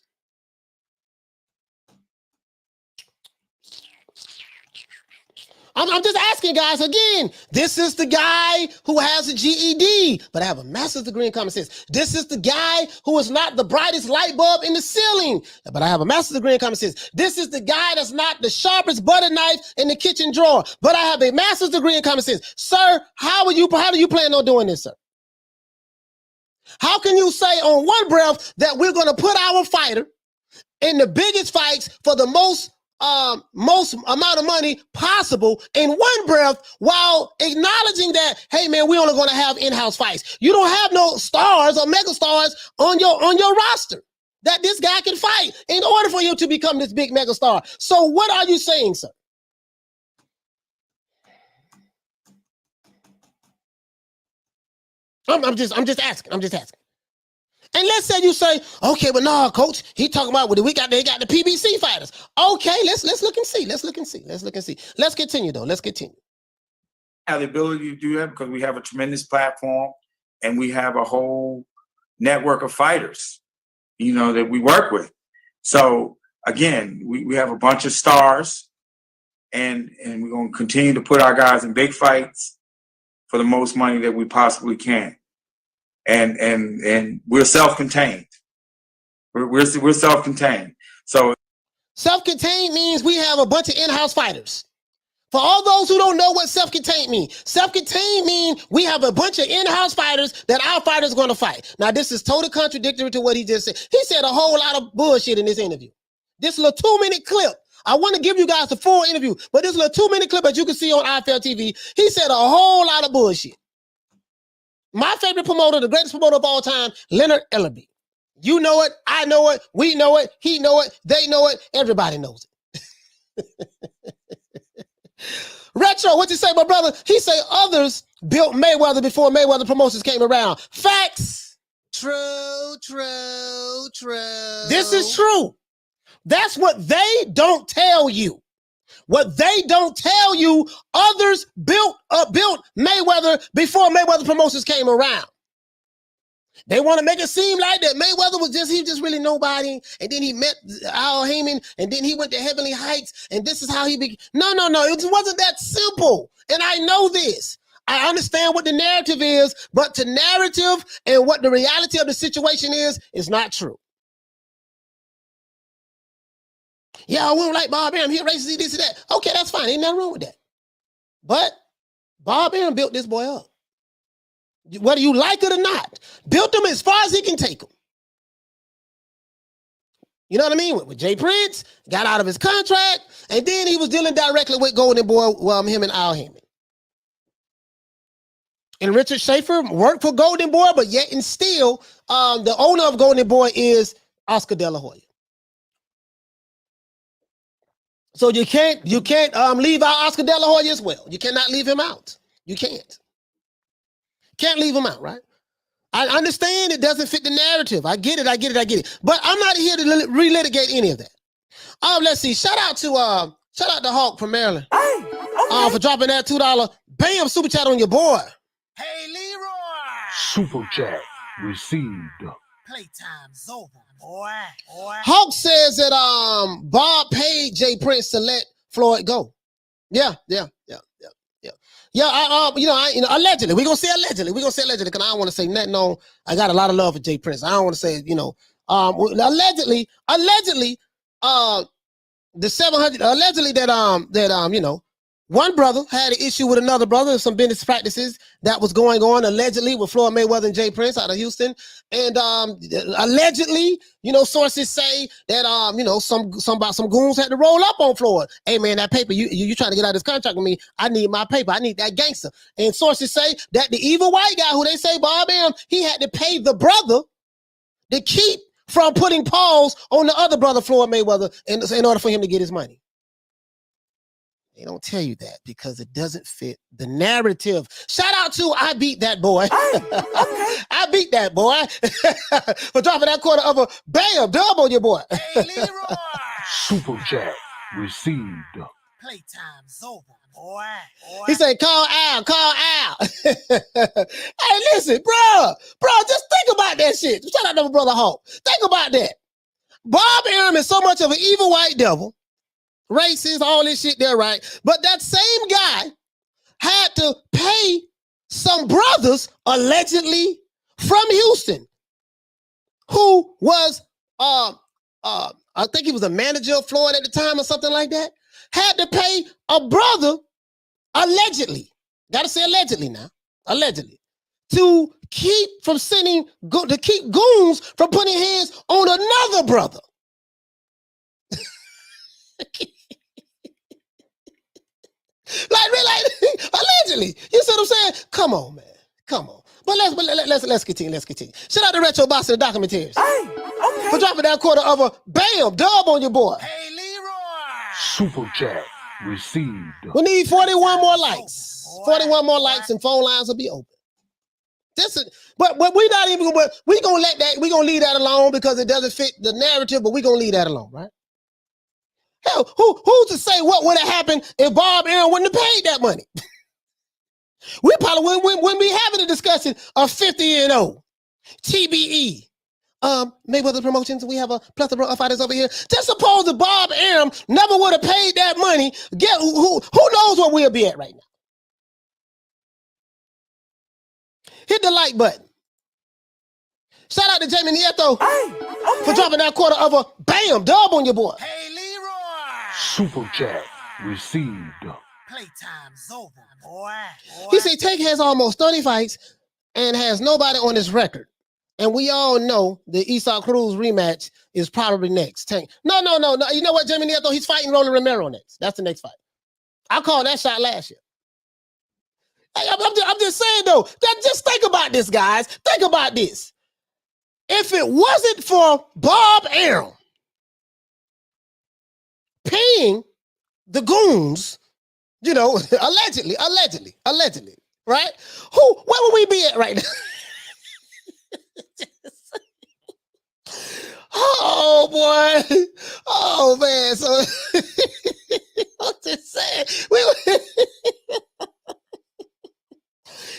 I'm just asking, guys. Again, this is the guy who has a GED, but I have a master's degree in common sense. This is the guy who is not the brightest light bulb in the ceiling, but I have a master's degree in common sense. This is the guy that's not the sharpest butter knife in the kitchen drawer, but I have a master's degree in common sense. Sir, how do you plan on doing this, sir? How can you say on one breath that we're going to put our fighter in the biggest fights for the most amount of money possible in one breath, while acknowledging that, hey man, we're only going to have in-house fights? You don't have no stars or mega stars on your roster that this guy can fight in order for you to become this big mega star. So what are you saying, sir? I'm just asking. And let's say you say, okay, but no, coach, he talking about what they got the PBC fighters. Okay, let's look and see. Let's continue though. Have the ability to do that because we have a tremendous platform and we have a whole network of fighters, that we work with. So again, we have a bunch of stars, and we're going to continue to put our guys in big fights for the most money that we possibly can. And we're self-contained. We're self-contained. So self-contained means we have a bunch of in-house fighters. For all those who don't know what self-contained means we have a bunch of in-house fighters that our fighters are going to fight. Now, this is totally contradictory to what he just said. He said a whole lot of bullshit in this interview. This little 2-minute clip. I want to give you guys the full interview, but this little 2-minute clip that you can see on IFL TV, he said a whole lot of bullshit. My favorite promoter, the greatest promoter of all time, Leonard Ellerbe. You know it. I know it. We know it. He know it. They know it. Everybody knows it. Retro, what you say, my brother? He say others built Mayweather before Mayweather Promotions came around. Facts. True, true, true. This is true. That's what they don't tell you. What they don't tell you, others built Mayweather before Mayweather Promotions came around. They want to make it seem like that Mayweather was just really nobody, and then he met Haymon, and then he went to Heavenly Heights, and this is how he became. No, it wasn't that simple. And I know this. I understand what the narrative is, but the narrative and what the reality of the situation is not true. Yeah, I won't like Bob Arum. He racist, this and that. Okay, that's fine. Ain't nothing wrong with that. But Bob Arum built this boy up. Whether you like it or not, built him as far as he can take him. You know what I mean? With Jay Prince, got out of his contract, and then he was dealing directly with Golden Boy, him and Al Haymon. And Richard Schaefer worked for Golden Boy, but yet and still, the owner of Golden Boy is Oscar De La Hoya. So you can't leave out Oscar De La Hoya as well. You cannot leave him out. You can't. Can't leave him out, right? I understand it doesn't fit the narrative. I get it. But I'm not here to relitigate any of that. Let's see. Shout out to Hawk from Maryland. Hey, okay. For dropping that $2 bam super chat on your boy. Hey, Leroy. Super chat received. Playtime's over, boy. Hawk says that Bob paid Jay Prince to let Floyd go. Yeah. Allegedly. We're gonna say allegedly. Because I don't want to say nothing on. I got a lot of love for Jay Prince. I don't want to say, allegedly, the 700 allegedly that one brother had an issue with another brother, some business practices that was going on allegedly with Floyd Mayweather and Jay Prince out of Houston. And allegedly, sources say that some goons had to roll up on Floyd. Hey man, that paper, you trying to get out of this contract with me? I need my paper. I need that gangster. And sources say that the evil white guy who they say Bob Arum, he had to pay the brother to keep from putting pause on the other brother, Floyd Mayweather, in order for him to get his money. They don't tell you that because it doesn't fit the narrative. Shout out to I Beat That Boy. Hey, okay. I beat that boy for dropping that quarter of a bam dub on your boy. Hey, Leroy. Super chat received. Playtime's over, boy. He said, call Al. Hey, listen, bro, just think about that shit. Shout out to my brother Hawk. Think about that. Bob Arum is so much of an evil white devil. Racist, all this shit there, right? But that same guy had to pay some brothers, allegedly, from Houston, who was, I think he was a manager of Floyd at the time or something like that, had to pay a brother, allegedly, gotta say allegedly now, allegedly, to keep goons from putting hands on another brother. like allegedly. You see what I'm saying? Come on, man. Come on. But let's continue. Shout out to Retro Boss and the Documentaries. Hey, okay. For dropping that quarter of a bam dub on your boy. Hey, Leroy. Super chat received. We need 41 more likes. 41 more likes and phone lines will be open. But we're not even gonna leave that alone because it doesn't fit the narrative, but we're gonna leave that alone, right? Hell, who's to say what would have happened if Bob Arum wouldn't have paid that money? We probably wouldn't be having a discussion of 50-0. TBE. Mayweather Promotions, we have a plethora of fighters over here. Just suppose that Bob Arum never would have paid that money. Who knows where we'll be at right now? Hit the like button. Shout out to Jamie Nieto for dropping that quarter of a bam dub on your boy. Hey, Leroy. Super chat received. Playtime's over, boy. He said Tank has almost 30 fights and has nobody on his record. And we all know the Esau Cruz rematch is probably next. Tank. No. You know what, Jamie Nieto? He's fighting Roland Romero next. That's the next fight. I called that shot last year. I'm just saying, though, just think about this, guys. Think about this. if it wasn't for Bob Arum paying the goons, you know, allegedly, right? Where would we be at right now? Oh boy. Oh man. So I'm just saying.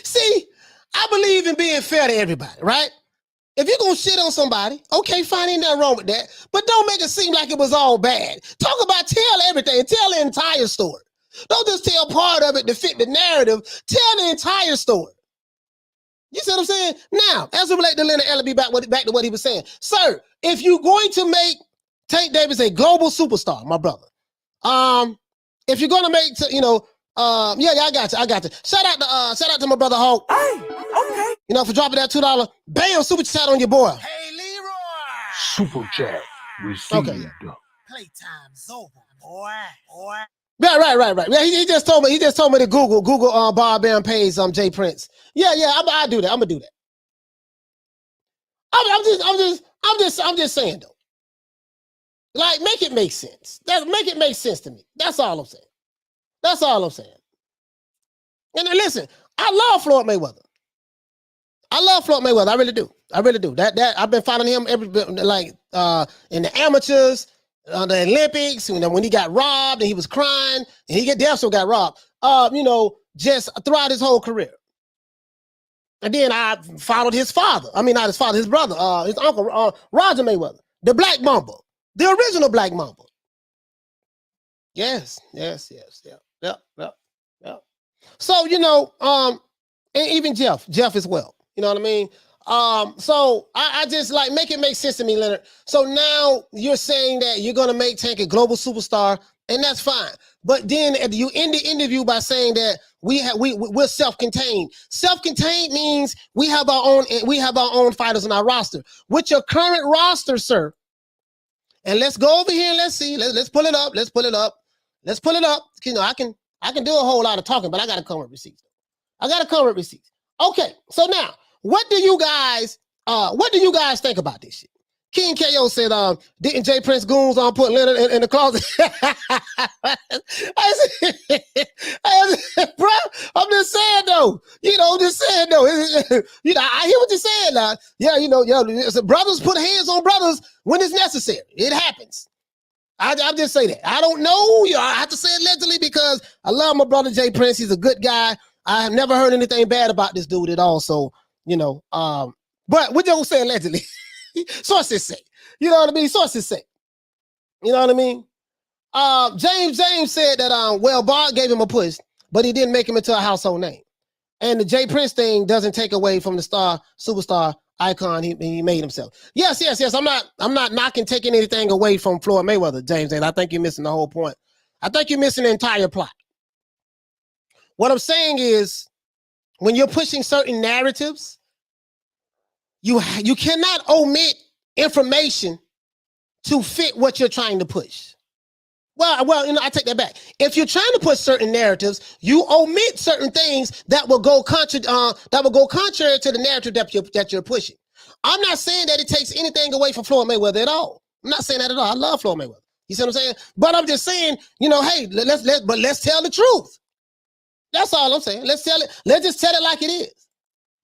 See, I believe in being fair to everybody, right? If you're gonna shit on somebody, okay, fine, ain't nothing wrong with that. But don't make it seem like it was all bad. Tell everything, tell the entire story. Don't just tell part of it to fit the narrative. Tell the entire story. You see what I'm saying? Now, as it relates to Leonard Ellerbe, back to what he was saying. Sir, if you're going to make Tank Davis a global superstar, my brother, if you're gonna make, I got you. Shout out to my brother Hulk. Hey, okay. You know, for dropping that $2, bam, super chat on your boy. Hey, Leroy. Super chat received. Okay. Playtime's over, boy. Right. Yeah, he just told me to Google Bob Bam pays Jay Prince. Yeah, I do that. I'm gonna do that. I'm just saying though. Like, make it make sense. Make it make sense to me. That's all I'm saying. And then listen, I love Floyd Mayweather. I really do. That I've been following him in the amateurs, the Olympics, when he got robbed and he was crying, and he definitely got robbed. Just throughout his whole career. And then I followed his father. I mean, not his father, his brother, his uncle, Roger Mayweather, the Black Mamba, the original Black Mamba. Yes. Yeah. So, and even Jeff as well. You know what I mean? So I just like make it make sense to me, Leonard. So now you're saying that you're gonna make Tank a global superstar, and that's fine. But then you end the interview by saying that we're self-contained. Self-contained means we have our own fighters on our roster. With your current roster, sir. And let's go over here and let's see. Let's pull it up. You know, I can do a whole lot of talking, but I gotta come with receipts. Okay, so now what do you guys think about this shit? King KO said, didn't Jay Prince goons put Leonard in the closet? I said, bro, I'm just saying though. I hear what you're saying now. Yeah, brothers put hands on brothers when it's necessary. It happens. I'll just say that. I don't know. I have to say allegedly because I love my brother Jay Prince. He's a good guy. I have never heard anything bad about this dude at all. So, but we're just gonna say allegedly. Sources say. You know what I mean? Sources say. You know what I mean? James said that Bob gave him a push, but he didn't make him into a household name. And the Jay Prince thing doesn't take away from the superstar icon he made himself. Yes. I'm not taking anything away from Floyd Mayweather, James, and I think you're missing the whole point. I think you're missing the entire plot. What I'm saying is, when you're pushing certain narratives, you cannot omit information to fit what you're trying to push. Well, I take that back. If you're trying to push certain narratives, you omit certain things that will go contrary to the narrative that you're pushing. I'm not saying that it takes anything away from Floyd Mayweather at all. I'm not saying that at all. I love Floyd Mayweather. You see what I'm saying? But I'm just saying, hey, let's tell the truth. That's all I'm saying. Let's just tell it like it is.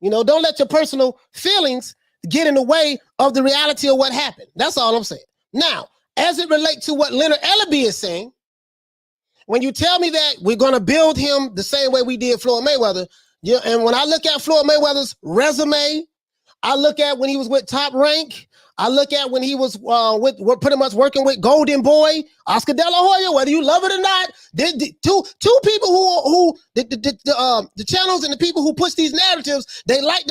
Don't let your personal feelings get in the way of the reality of what happened. That's all I'm saying. Now, as it relates to what Leonard Ellerbe is saying, when you tell me that we're going to build him the same way we did Floyd Mayweather, and when I look at Floyd Mayweather's resume, I look at when he was with Top Rank, I look at when he was pretty much working with Golden Boy, Oscar De La Hoya, whether you love it or not, two people who the channels and the people who push these narratives, they like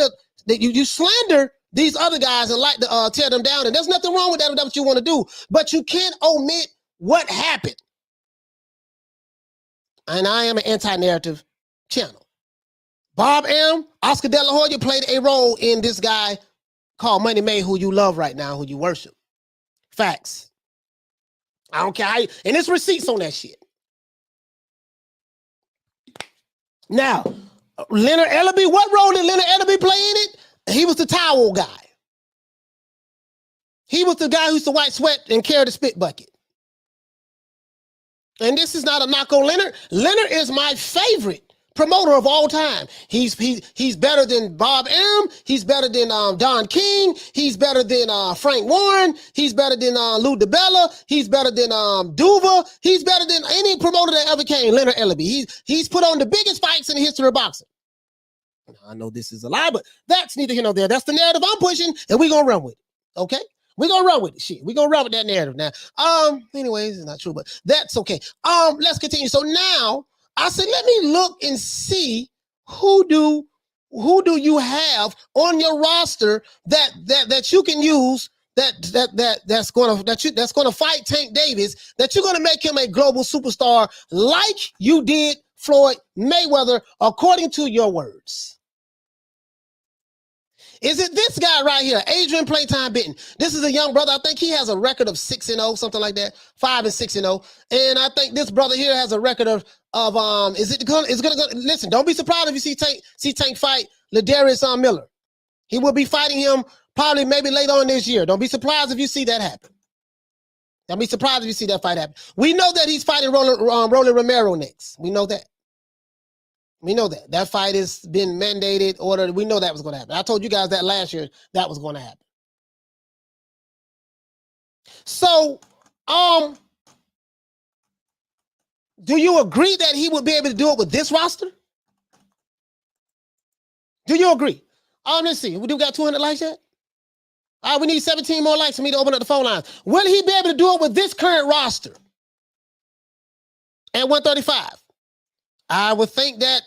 you slander these other guys and like to tear them down, and there's nothing wrong with that if that's what you want to do, but you can't omit what happened. And I am an anti-narrative channel. Bob M, Oscar De La Hoya played a role in this guy called Money May, who you love right now, who you worship. Facts. I don't care how and it's receipts on that shit. Now, Leonard Ellerbe, what role did Leonard Ellerbe play in it? He was the towel guy. He was the guy who used to wipe sweat and carry the spit bucket. And this is not a knock on Leonard. Leonard is my favorite promoter of all time. He's better than Bob Arum. He's better than Don King. He's better than Frank Warren. He's better than Lou DiBella. He's better than Duva. He's better than any promoter that ever came. Leonard Ellerbe. He's put on the biggest fights in the history of boxing. I know this is a lie, but that's neither here nor there. That's the narrative I'm pushing, and we're gonna run with it. Okay? We're gonna run with it. Shit. We're gonna run with that narrative now. Anyways, it's not true, but that's okay. Let's continue. So now I said, let me look and see who do you have on your roster that you can use that's gonna fight Tank Davis, that you're gonna make him a global superstar like you did Floyd Mayweather, according to your words. Is it this guy right here, Adrian Playtime Benton? This is a young brother. I think he has a record of 6-0, something like that, 5-6-0. And I think this brother here has a record of listen, don't be surprised if you see Tank fight Ladarius Miller. He will be fighting him probably maybe later on this year. Don't be surprised if you see that happen. Don't be surprised if you see that fight happen. We know that he's fighting Roland Romero next. We know that. We know that. That fight has been mandated, ordered. We know that was going to happen. I told you guys that last year that was going to happen. So, do you agree that he would be able to do it with this roster? Do you agree? Let's see. We do got 200 likes yet? We need 17 more likes for me to open up the phone lines. Will he be able to do it with this current roster at 135? I would think that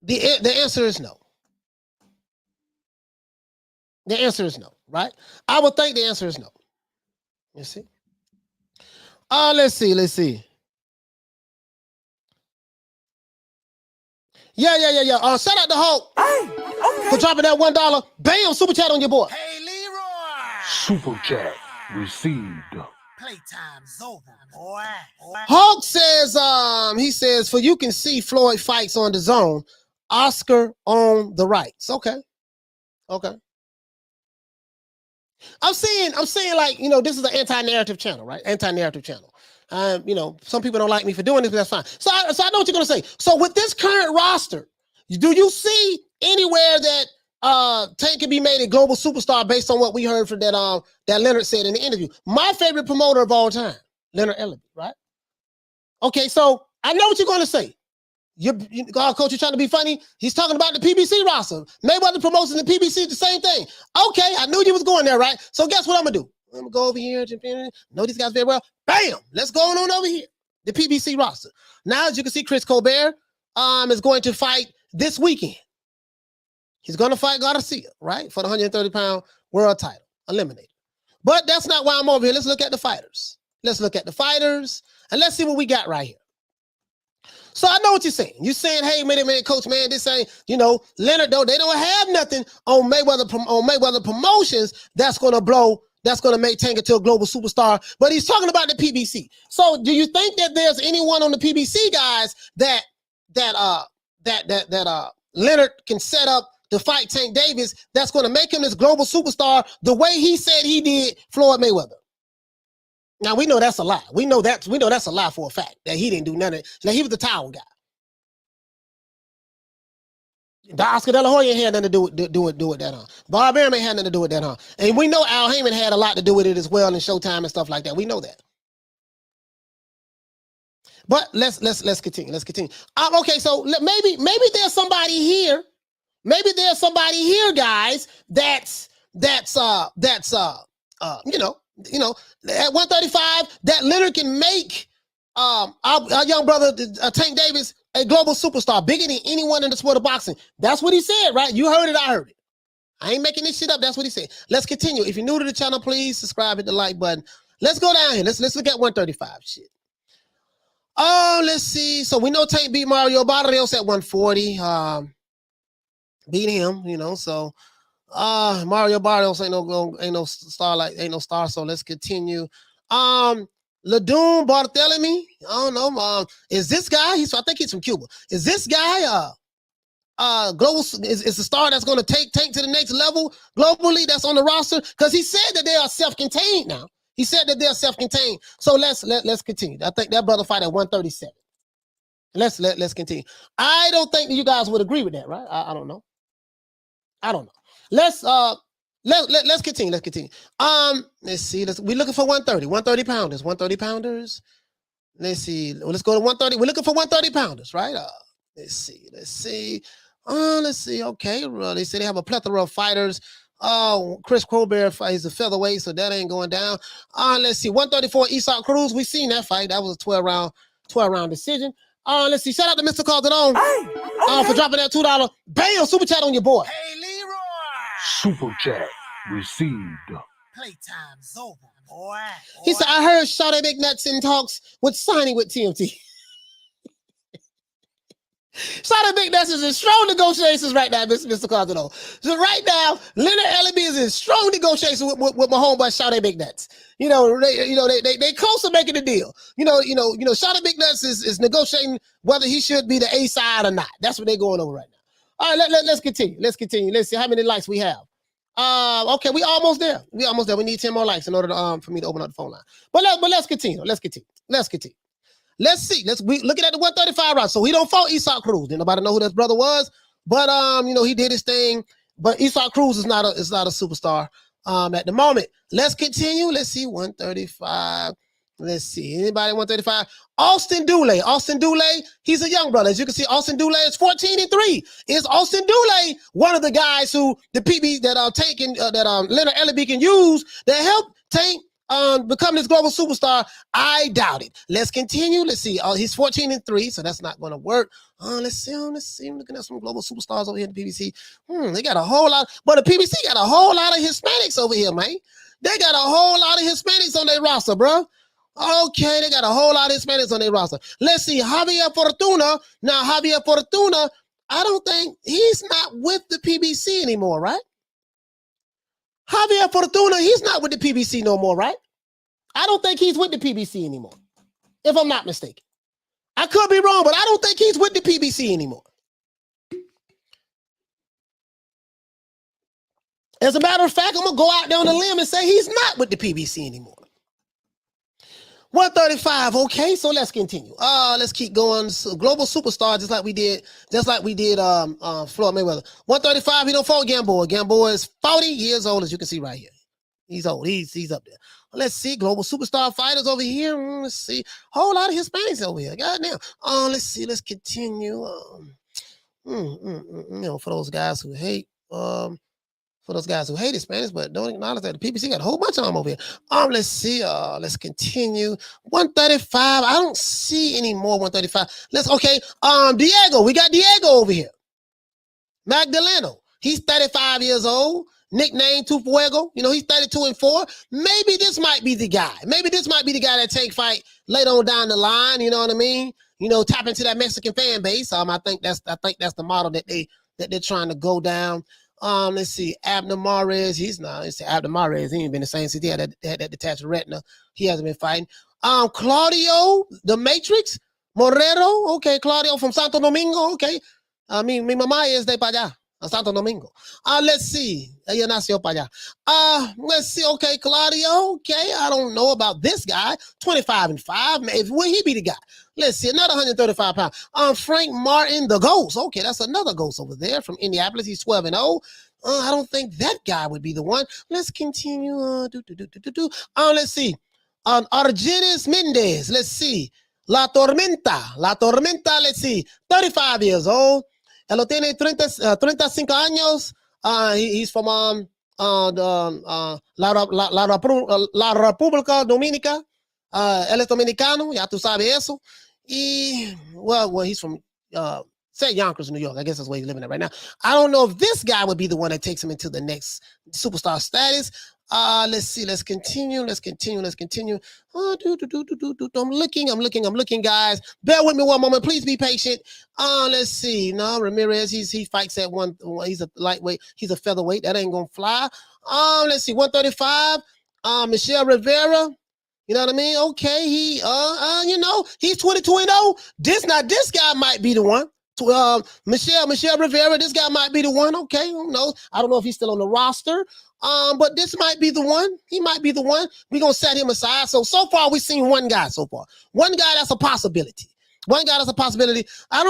the answer is no. The answer is no, right? I would think the answer is no. Let's see. Let's see. Yeah. Shout out to Hulk for dropping that $1. Bam, super chat on your board. Hey, Leroy. Super chat received. Playtime's over, boy. Hulk says, he says, for you can see Floyd fights on the zone, Oscar on the rights. Okay. I'm saying like, this is an anti-narrative channel, right? Anti-narrative channel. Some people don't like me for doing this, but that's fine. So I know what you're going to say. So with this current roster, do you see anywhere that Tank can be made a global superstar based on what we heard from that Leonard said in the interview? My favorite promoter of all time, Leonard Ellerbe, right? Okay, so I know what you're going to say. Coach, you're trying to be funny. He's talking about the PBC roster. Mayweather Promotions the PBC, the same thing. Okay, I knew you was going there, right? So guess what I'm going to do? I'm going to go over here. Know these guys very well. Bam! Let's go on over here. The PBC roster. Now, as you can see, Chris Colbert is going to fight this weekend. He's going to fight Garcia, right? For the 130-pound world title. Eliminated. But that's not why I'm over here. Let's look at the fighters. And let's see what we got right here. So I know what you're saying. You're saying, hey, man, coach, man, this ain't, Leonard, though, they don't have nothing on Mayweather Promotions that's going to blow, that's going to make Tank into a global superstar. But he's talking about the PBC. So do you think that there's anyone on the PBC, guys, that Leonard can set up to fight Tank Davis that's going to make him this global superstar the way he said he did Floyd Mayweather? Now we know that's a lie. We know that's a lie for a fact that he didn't do nothing. Like he was the towel guy. Oscar De La Hoya had nothing to do with that, Bob Arum had nothing to do with that, And we know Al Haymon had a lot to do with it as well in Showtime and stuff like that. We know that. But let's continue. Okay, so maybe there's somebody here. Maybe there's somebody here, guys. That's at 135, that Leonard can make our young brother Tank Davis a global superstar, bigger than anyone in the sport of boxing. That's what he said, right? You heard it, I heard it. I ain't making this shit up. That's what he said. Let's continue. If you're new to the channel, please subscribe, hit the like button. Let's go down here. Let's look at 135 shit. Oh, let's see. So we know Tank beat Mario Barrios at 140. Beat him, so Mario Barrios ain't no star, so let's continue. Ladun Barthelemy, I don't know. Is this guy? I think he's from Cuba. Is this guy global is a star that's going to take to the next level globally. That's on the roster because he said that they are self-contained now. He said that they're self-contained. So let's continue. I think that brother fight at 137. Let's continue. I don't think that you guys would agree with that, right? I don't know. I don't know. Let's continue. Let's continue. Let's see. We're looking for 130 pounders. 130 pounders. Let's see. Let's go to 130. We're looking for 130 pounders, right? Let's see. Let's see. Okay. They say they have a plethora of fighters. Chris Colbert is a featherweight, so that ain't going down. Let's see. 134 Isak Cruz. We seen that fight. That was a 12 round decision. Let's see. Shout out to Mr. Calderon for dropping that $2. Bam! Super chat on your boy. Hey, Leroy. Super chat received. Playtime's over, boy. He said, I heard Shawty McNuts in talks with signing with TMT. Shawty McNuts is in strong negotiations right now, Mr. Calderon. So right now, Leonard Ellerbe is in strong negotiations with my homeboy Shawty McNuts. They close to making a deal. Shawty McNuts is negotiating whether he should be the A side or not. That's what they're going over right now. All right, let's continue. Let's see how many likes we have. Okay, we almost there. We need 10 more likes in order to for me to open up the phone line. But let's continue. Let's see. We looking at the 135 round. So he don't fault Isak Cruz. Didn't nobody know who that brother was, but he did his thing. But Isak Cruz is not a superstar at the moment. Let's continue. Let's see 135. Let's see anybody 135. Austin Dule. He's a young brother. As you can see, Austin Dule is 14-3. Is Austin Dule one of the guys who the PB that are taking that Leonard Ellerbe can use to help Tank become this global superstar? I doubt it. Let's continue. Let's see. He's 14-3, so that's not going to work. Let's see. I'm looking at some global superstars over here in the PBC. They got a whole lot, but the PBC got a whole lot of Hispanics over here, man. They got a whole lot of Hispanics on their roster, bro. Okay, they got a whole lot of Hispanics on their roster. Let's see. Javier Fortuna. Now, Javier Fortuna, I don't think he's not with the PBC anymore, right? Javier Fortuna, he's not with the PBC no more, right? I don't think he's with the PBC anymore, if I'm not mistaken. I could be wrong, but I don't think he's with the PBC anymore. As a matter of fact, I'm going to go out there on a limb and say he's not with the PBC anymore. 135, okay, so let's continue. Let's keep going. So global superstar, just like we did Floyd Mayweather. 135, he don't fault Gamboa. Gamboa is 40 years old, as you can see right here. He's old. He's up there. Let's see, global superstar fighters over here. Let's see, whole lot of Hispanics over here. Goddamn. Let's see. Let's continue. For those guys who hate. For those guys who hate Hispanics but don't acknowledge that the PBC got a whole bunch of them over here. Let's see. Let's continue. 135. I don't see any more 135. Diego. We got Diego over here. Magdaleno. He's 35 years old. Nickname Tu Fuego. He's 32-4. Maybe this might be the guy. Maybe this might be the guy that Tank fight later on down the line. You know what I mean? Tap into that Mexican fan base. I think that's the model that they're trying to go down. Let's see, Abner Mares. Abner Mares. He ain't been the same since he had that detached retina. He hasn't been fighting. Claudio, the Matrix, Morero. Okay, Claudio from Santo Domingo. Okay. Mi mamá es de para allá, Santo Domingo. Let's see. Ella nació para allá. Let's see. Okay, Claudio. Okay, I don't know about this guy. 25-5. Maybe will he be the guy? Let's see, another 135 pounds. Frank Martin, the Ghost. Okay, that's another Ghost over there from Indianapolis. He's 12-0. I don't think that guy would be the one. Let's continue. Let's see. Argenis Mendez. Let's see. La Tormenta. Let's see. 35 years old. Él tiene 35 años. He's from La República Dominicana. Él es dominicano. Ya tú sabes eso. Well, he's from Yonkers, New York. I guess that's where he's living at right now. I don't know if this guy would be the one that takes him into the next superstar status. Let's see. Let's continue. I'm looking, guys. Bear with me one moment. Please be patient. Let's see. No, Ramirez, he fights at one. He's a lightweight. He's a featherweight. That ain't gonna fly. Let's see. 135. Michelle Rivera. You know what I mean? Okay, he's 22-0. This guy might be the one. Michelle Rivera, this guy might be the one. Okay, who knows? I don't know if he's still on the roster. But this might be the one. He might be the one. We're gonna set him aside. So far we've seen one guy so far. One guy that's a possibility. One guy that's a possibility. I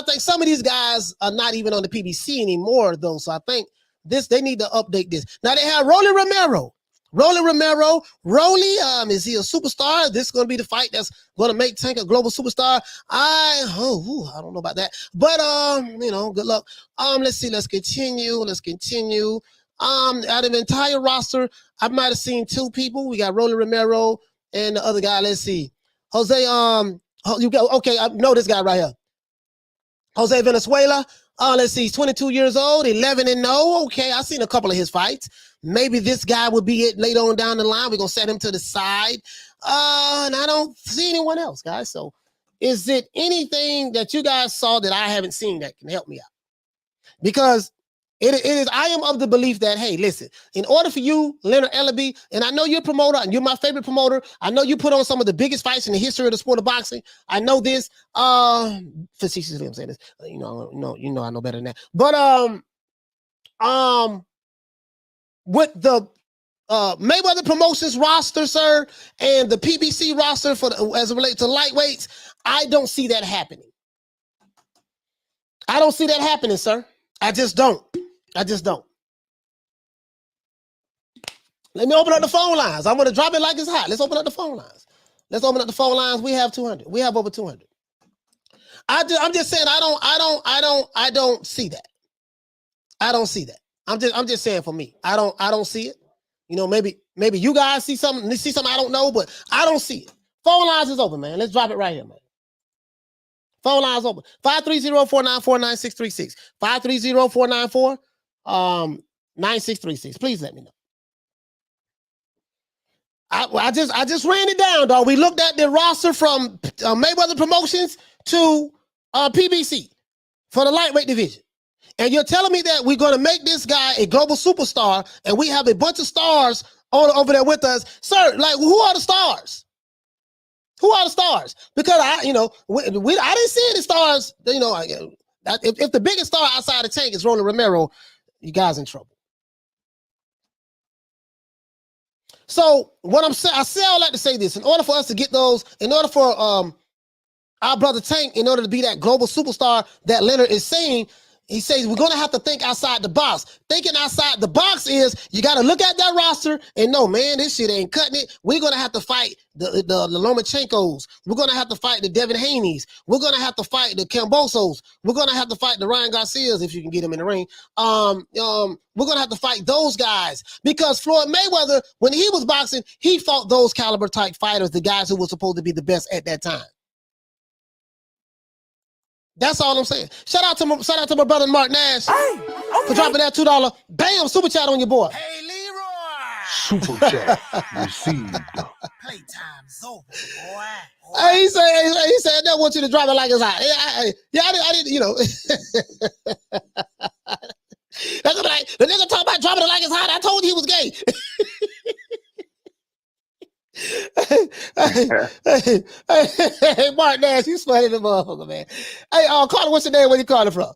think some of these guys are not even on the PBC anymore, though. So I think they need to update this. Now they have Rolly Romero. Rolly, is he a superstar? This is going to be the fight that's going to make Tank a global superstar. I don't know about that. But, good luck. Let's see. Let's continue. Out of the entire roster, I might have seen two people. We got Rolly Romero and the other guy. Let's see. Jose, I know this guy right here. Jose Venezuela. Let's see, he's 22 years old, 11-0. Okay, I've seen a couple of his fights. Maybe this guy would be it later on down the line. We're going to set him to the side. And I don't see anyone else, guys. So is it anything that you guys saw that I haven't seen that can help me out? Because I am of the belief that, hey, listen, in order for you, Leonard Ellerbe, and I know you're a promoter and you're my favorite promoter. I know you put on some of the biggest fights in the history of the sport of boxing. I know this. Facetiously, I'm saying this. I know better than that. But with the Mayweather Promotions roster, sir, and the PBC roster as it relates to lightweights, I don't see that happening. I don't see that happening, sir. I just don't. Let me open up the phone lines. I'm going to drop it like it's hot. Let's open up the phone lines. We have 200. We have over 200. I'm just saying I don't see that. I don't see that. I'm just saying for me. I don't see it. Maybe you guys see something I don't know, but I don't see it. Phone lines is open, man. Let's drop it right here, man. Phone lines open. 530-494-9636. 530-494-9636. Please let me know. I just ran it down, dog. We looked at the roster from Mayweather Promotions to PBC for the lightweight division. And you're telling me that we're going to make this guy a global superstar and we have a bunch of stars over there with us. Sir, like, who are the stars? Who are the stars? Because I didn't see any stars. If the biggest star outside the Tank is Rolly Romero, you guys in trouble. So what I'm saying, I like to say this: in order for us to get those, in order for our brother Tank, in order to be that global superstar that Leonard is saying. He says we're going to have to think outside the box. Thinking outside the box is you got to look at that roster and know, man, this shit ain't cutting it. We're going to have to fight the Lomachenkos. We're going to have to fight the Devin Haney's. We're going to have to fight the Cambosos. We're going to have to fight the Ryan Garcias if you can get him in the ring. We're going to have to fight those guys because Floyd Mayweather, when he was boxing, he fought those caliber type fighters, the guys who were supposed to be the best at that time. That's all I'm saying. Shout out to my brother Mark Nash for dropping that $2. Bam, super chat on your boy. Hey, Leroy. Super chat received. Playtime's over, boy. Hey, he said, I don't want you to drop it like it's hot. I didn't, That's what the nigga talk about dropping it like it's hot. I told you he was gay. Hey, Mark Nash, you funny the motherfucker, man. Hey, Carter, what's your name? Where you calling from?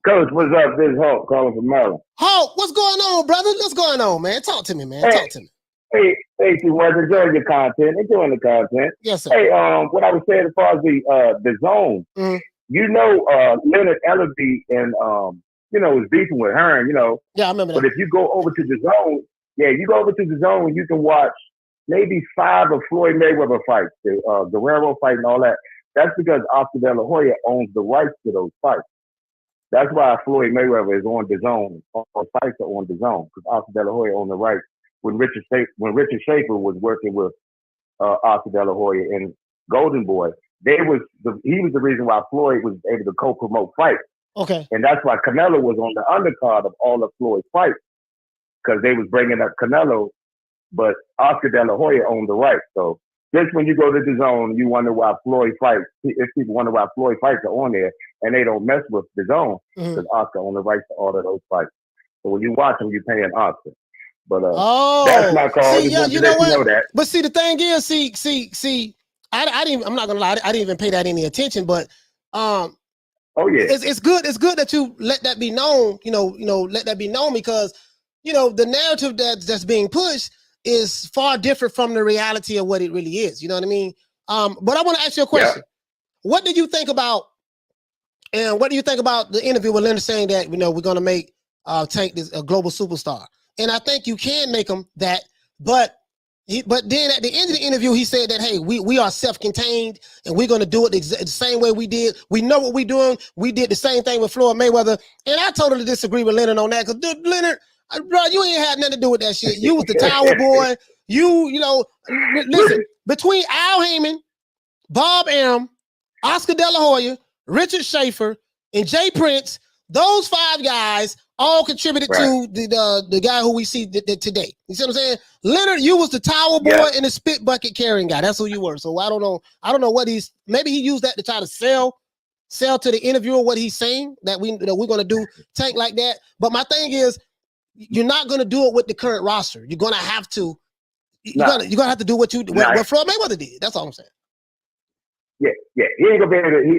Coach, what's up? This is Hulk calling from Maryland. Hulk, what's going on, brother? What's going on, man? Talk to me, man. Talk to me. Hey, was enjoying your content. Enjoying the content. Yes, sir. Hey, what I was saying as far as the zone, Leonard Ellerbe and was beefing with Hearn, Yeah, I remember that. But if you go over to the zone, you can watch maybe 5 of Floyd Mayweather fights, the Guerrero fight and all that. That's because Oscar De La Hoya owns the rights to those fights. That's why Floyd Mayweather is on the zone. All fights are on the zone because Oscar De La Hoya owned the rights. When Richard Schaefer was working with Oscar De La Hoya and Golden Boy, he was the reason why Floyd was able to co-promote fights. Okay. And that's why Canelo was on the undercard of all of Floyd's fights. Because they was bringing up Canelo, but Oscar De La Hoya owned the rights. So just when you go to the zone, you wonder why Floyd fights. If people wonder why Floyd fights are on there, and they don't mess with the zone because Oscar owned the rights to all of those fights. So when you watch them, you're paying Oscar. But that's my call. See, you know what? But see, the thing is, see, I'm not gonna lie, I didn't even pay that any attention. But Oh yeah. It's good that you let that be known. Let that be known because the narrative that's being pushed is far different from the reality of what it really is. You know what I mean? But I want to ask you a question. Yeah. What did you think about? And what do you think about the interview with Leonard saying that we're going to make Tank this a global superstar? And I think you can make him that, but then at the end of the interview, he said that, hey, we are self-contained and we're going to do it the same way we did. We know what we're doing. We did the same thing with Floyd Mayweather. And I totally disagree with Leonard on that because, Leonard, bro, you ain't had nothing to do with that shit. You was the Tower Boy. Listen, between Al Haymon, Bob Arum, Oscar De La Hoya, Richard Schaefer, and Jay Prince, those 5 guys all contributed to the guy who we see today. You see what I'm saying? Leonard, you was the Tower Boy and the spit bucket carrying guy. That's who you were. So I don't know what maybe he used that to try to sell to the interviewer what he's saying, that we're going to do Tank like that. But my thing is, you're not going to do it with the current roster. You're going to have to. You're going to have to do what Floyd Mayweather did. That's all I'm saying. Yeah. He ain't gonna be able to. He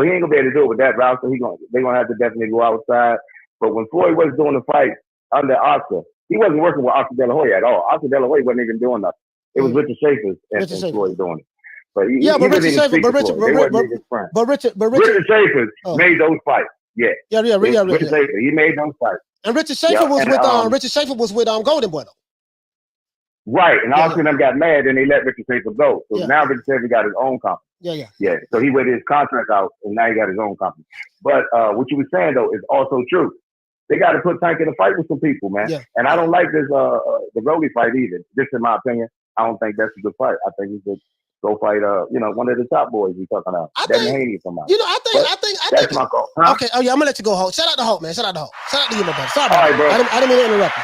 ain't gonna be able to do it with that roster. They're gonna have to definitely go outside. But when Floyd was doing the fight under Oscar, he wasn't working with Oscar De La Hoya at all. Oscar De La Hoya wasn't even doing nothing. It was Richard Schaefer and Floyd doing it. But Richard Schaefer made those fights. Richard Schaefer, he made those fights. And Richard Schaefer was with Golden Boy though. Right, and Oscar and them got mad and they let Richard Schaefer go. So now Richard Schaefer got his own company. Yeah. So he waited his contract out and now he got his own company. But what you were saying though is also true. They got to put Tank in a fight with some people, man. Yeah. And I don't like this the Rolly fight either. Just in my opinion, I don't think that's a good fight. I think he should go fight one of the top boys we talking about. Devin Haney or somebody. I think that's my call. Huh? Okay. Oh yeah, I'm gonna let you go, Hulk. Shout out to Hulk, man. Shout out to Hulk. Shout out to you, my brother. Sorry about that. Bro. I didn't mean to interrupt you.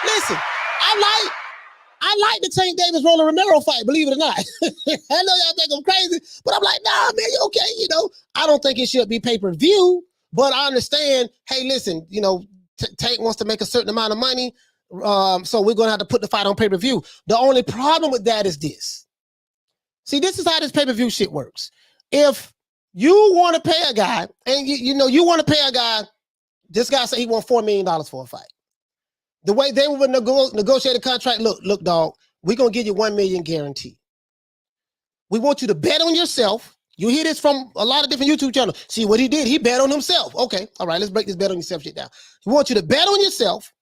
Listen, I like the Tank Davis Roland Romero fight, believe it or not. I know y'all think I'm crazy, but I'm like, nah, man, you okay? I don't think it should be pay-per-view, but I understand, hey, listen, Tank wants to make a certain amount of money, so we're going to have to put the fight on pay-per-view. The only problem with that is this. See, this is how this pay-per-view shit works. If you want to pay a guy, and you want to pay a guy, this guy said he won $4 million for a fight. The way they would negotiate a contract, look, dog, we're going to give you $1 million guarantee. We want you to bet on yourself. You hear this from a lot of different YouTube channels. See what he did? He bet on himself. Okay, all right, let's break this bet on yourself shit down. We want you to bet on yourself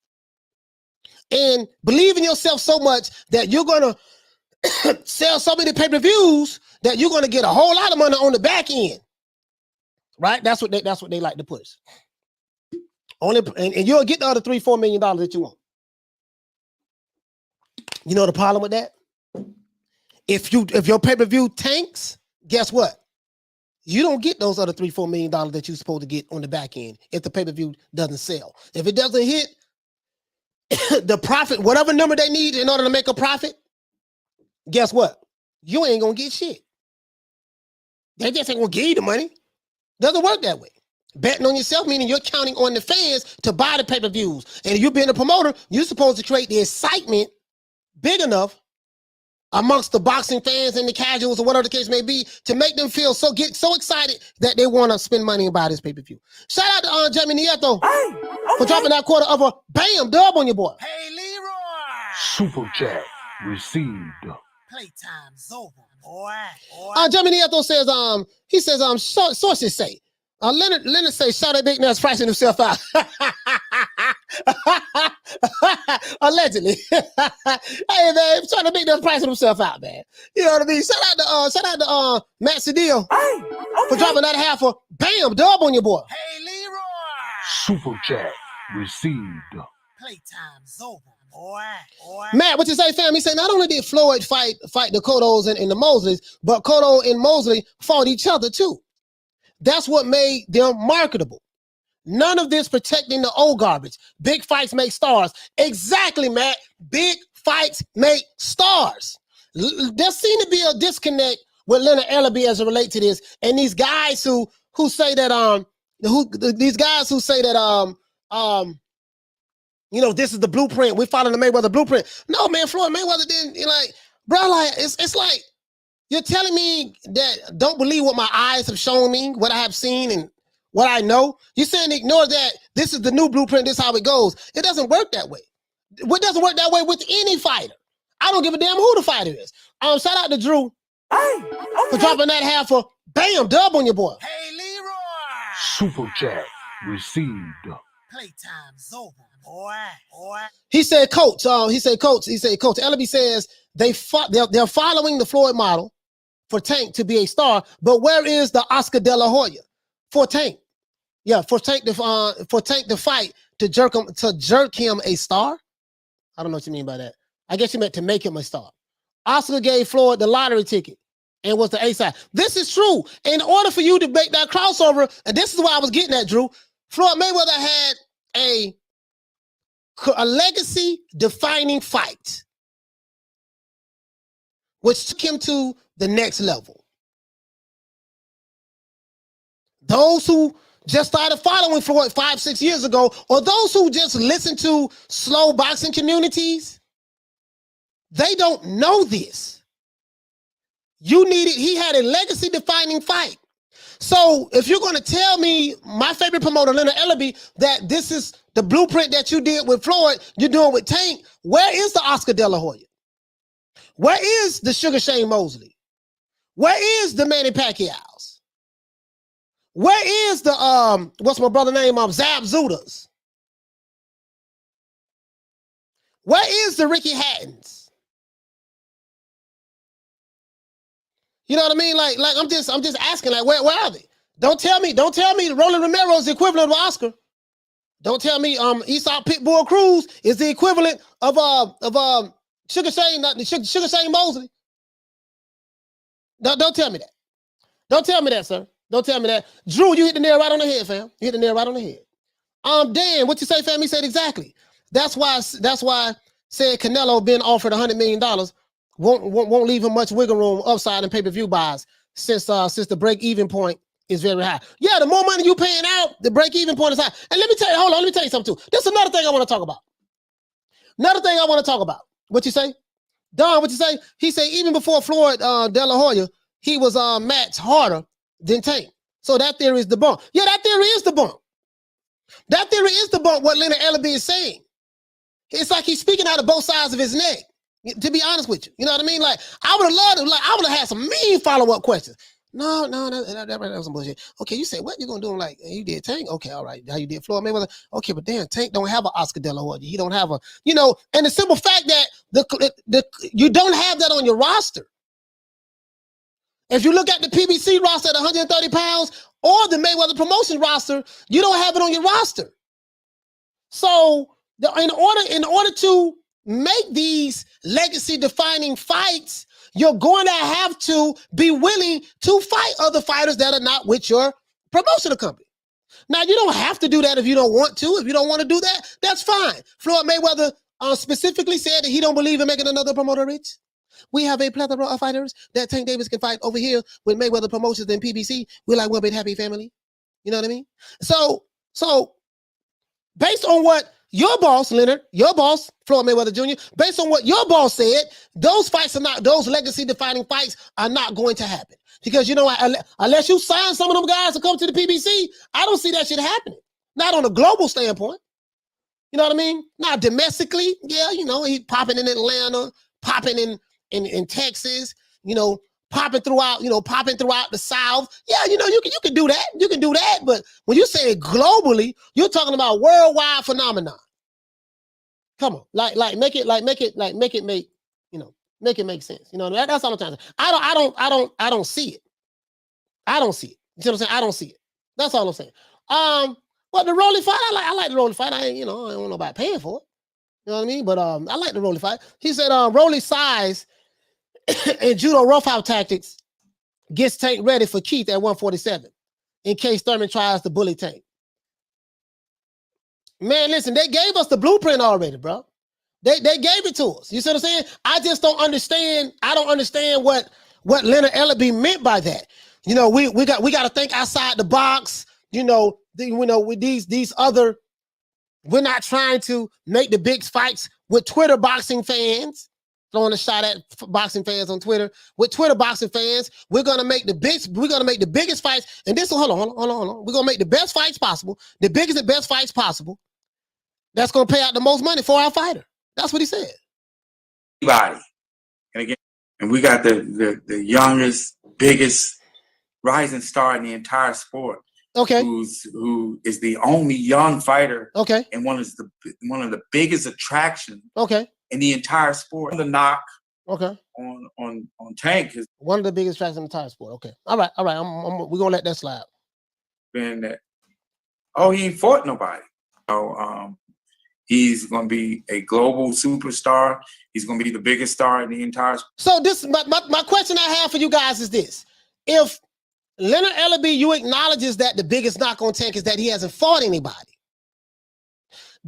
and believe in yourself so much that you're going to sell so many pay-per-views that you're going to get a whole lot of money on the back end. Right? That's what they like to push. And you'll get the other $3-4 million that you want. You know the problem with that? If your pay-per-view tanks, guess what? You don't get those other $3-4 million that you're supposed to get on the back end if the pay-per-view doesn't sell. If it doesn't hit the profit, whatever number they need in order to make a profit, guess what? You ain't gonna get shit. They just ain't gonna give you the money. Doesn't work that way. Betting on yourself, meaning you're counting on the fans to buy the pay-per-views. And you being a promoter, you're supposed to create the excitement big enough amongst the boxing fans and the casuals or whatever the case may be to make them get so excited that they want to spend money and buy this pay-per-view. Shout out to Jamie Nieto for dropping that quarter of a bam dub on your boy. Hey, Leroy. Super chat received. Playtime's over, boy. Jamie Nieto says, sources say, Leonard say, shout out Big Nuts pricing himself out. Allegedly. Hey man, trying to Big Nuts pricing himself out, man. You know what I mean? Shout out to Matt Cedillo for dropping that half a bam dub on your boy. Hey Leroy. Super chat received. Playtime's over, boy. Matt, what you say, fam? He said not only did Floyd fight the Cottos and the Mosleys, but Cotto and Mosley fought each other too. That's what made them marketable. None of this protecting the old garbage. Big fights make stars. Exactly, Matt. Big fights make stars. There seems to be a disconnect with Leonard Ellerbe as it relates to this. And these guys who say that this is the blueprint. We're following the Mayweather blueprint. No, man, Floyd Mayweather didn't it's like You're telling me that don't believe what my eyes have shown me, what I have seen and what I know? You're saying ignore that this is the new blueprint, this is how it goes. It doesn't work that way. It doesn't work that way with any fighter. I don't give a damn who the fighter is. Shout out to Drew for dropping that half for bam, dub on your boy. Hey, Leroy. Super chat received. Playtime's over, boy. He said, Coach. Coach Ellerbe says they're following the Floyd model for Tank to be a star, but where is the Oscar De La Hoya for Tank? Yeah, for Tank to fight to jerk him a star. I don't know what you mean by that. I guess you meant to make him a star. Oscar gave Floyd the lottery ticket and was the A side. This is true. In order for you to make that crossover, and this is why I was getting at, Drew, Floyd Mayweather had a legacy-defining fight, which took him to the next level. Those who just started following Floyd 5-6 years ago, or those who just listen to slow boxing communities, they don't know this. He had a legacy-defining fight. So if you're going to tell me, my favorite promoter, Leonard Ellerbe, that this is the blueprint that you did with Floyd, you're doing with Tank, where is the Oscar De La Hoya? Where is the Sugar Shane Mosley? Where is the Manny Pacquiao's? Where is the, what's my brother name? Zab Zudas? Where is the Ricky Hattons? You know what I mean? Like I'm just asking, like, where are they? Don't tell me Roland Romero is the equivalent of Oscar. Don't tell me Esau Pitbull Cruz is the equivalent of Sugar Shane Mosley. Don't tell me that. Don't tell me that, sir. Don't tell me that. Drew, you hit the nail right on the head, fam. You hit the nail right on the head. Dan, what you say, fam? He said exactly. That's why said Canelo been offered $100 million. Won't leave him much wiggle room upside in pay-per-view buys since the break-even point is very high. Yeah, the more money you paying out, the break-even point is high. And let me tell you something too. This is another thing I want to talk about. What you say? Don, what you say? He said even before Floyd De La Hoya, he was matched harder than Tank. So that theory is debunked. Yeah, that theory is debunked. That theory is debunked, what Leonard Ellerbe is saying. It's like he's speaking out of both sides of his neck, to be honest with you. You know what I mean? Like, I would have loved it. Like, I would have had some mean follow-up questions. No, that was some bullshit. Okay, you say, what you gonna do? Like, you did Tank? Okay, all right. How you did Floyd Mayweather? Okay, but damn, Tank don't have an Oscar De La Hoya. He don't have a, and the simple fact that you don't have that on your roster. If you look at the PBC roster at 130 pounds or the Mayweather Promotions roster, you don't have it on your roster. So in order to make these legacy-defining fights, you're going to have to be willing to fight other fighters that are not with your promotional company. Now, you don't have to do that if you don't want to. If you don't want to do that, that's fine. Floyd Mayweather specifically said that he don't believe in making another promoter rich. We have a plethora of fighters that Tank Davis can fight over here with Mayweather Promotions and PBC. We're like one big happy family. You know what I mean? So based on what your boss, Leonard, your boss, Floyd Mayweather Jr., based on what your boss said, those legacy-defining fights are not going to happen. Because, unless you sign some of them guys to come to the PBC, I don't see that shit happening. Not on a global standpoint. You know what I mean? Not domestically. Yeah, he popping in Atlanta, popping in Texas, popping throughout the South. Yeah, you can do that. You can do that. But when you say it globally, you're talking about worldwide phenomenon. Come on, make it make sense. That's all I'm trying to say. I don't see it. I don't see it. You see what I'm saying? I don't see it. That's all I'm saying. But the Rolly fight, I like the Rolly fight. I don't want nobody paying for it. You know what I mean? But I like the Rolly fight. He said Rolly's size and judo roughhouse tactics gets Tank ready for Keith at 147 in case Thurman tries to bully Tank. Man, listen, they gave us the blueprint already, bro. They gave it to us. You see what I'm saying? I just don't understand. I don't understand what Leonard Ellerbe meant by that. We got to think outside the box. With these other, we're not trying to make the big fights with Twitter boxing fans. throwing a shot at boxing fans on Twitter. With Twitter boxing fans, we're gonna make the biggest fights. And this, hold on. We're gonna make the best fights possible, the biggest and best fights possible. That's gonna pay out the most money for our fighter. That's what he said. Anybody. And again, and we got the youngest, biggest rising star in the entire sport. Okay. Who is the only young fighter. Okay. And one of the biggest attractions. Okay. In the entire sport. The knock. Okay. On Tank is one of the biggest attractions in the entire sport. Okay. All right. We're gonna let that slide. Been that. Oh, he ain't fought nobody. So he's gonna be a global superstar. He's gonna be the biggest star in the entire sport. So this my question I have for you guys is this: if Leonard Ellerbe, you acknowledges that the biggest knock on Tank is that he hasn't fought anybody.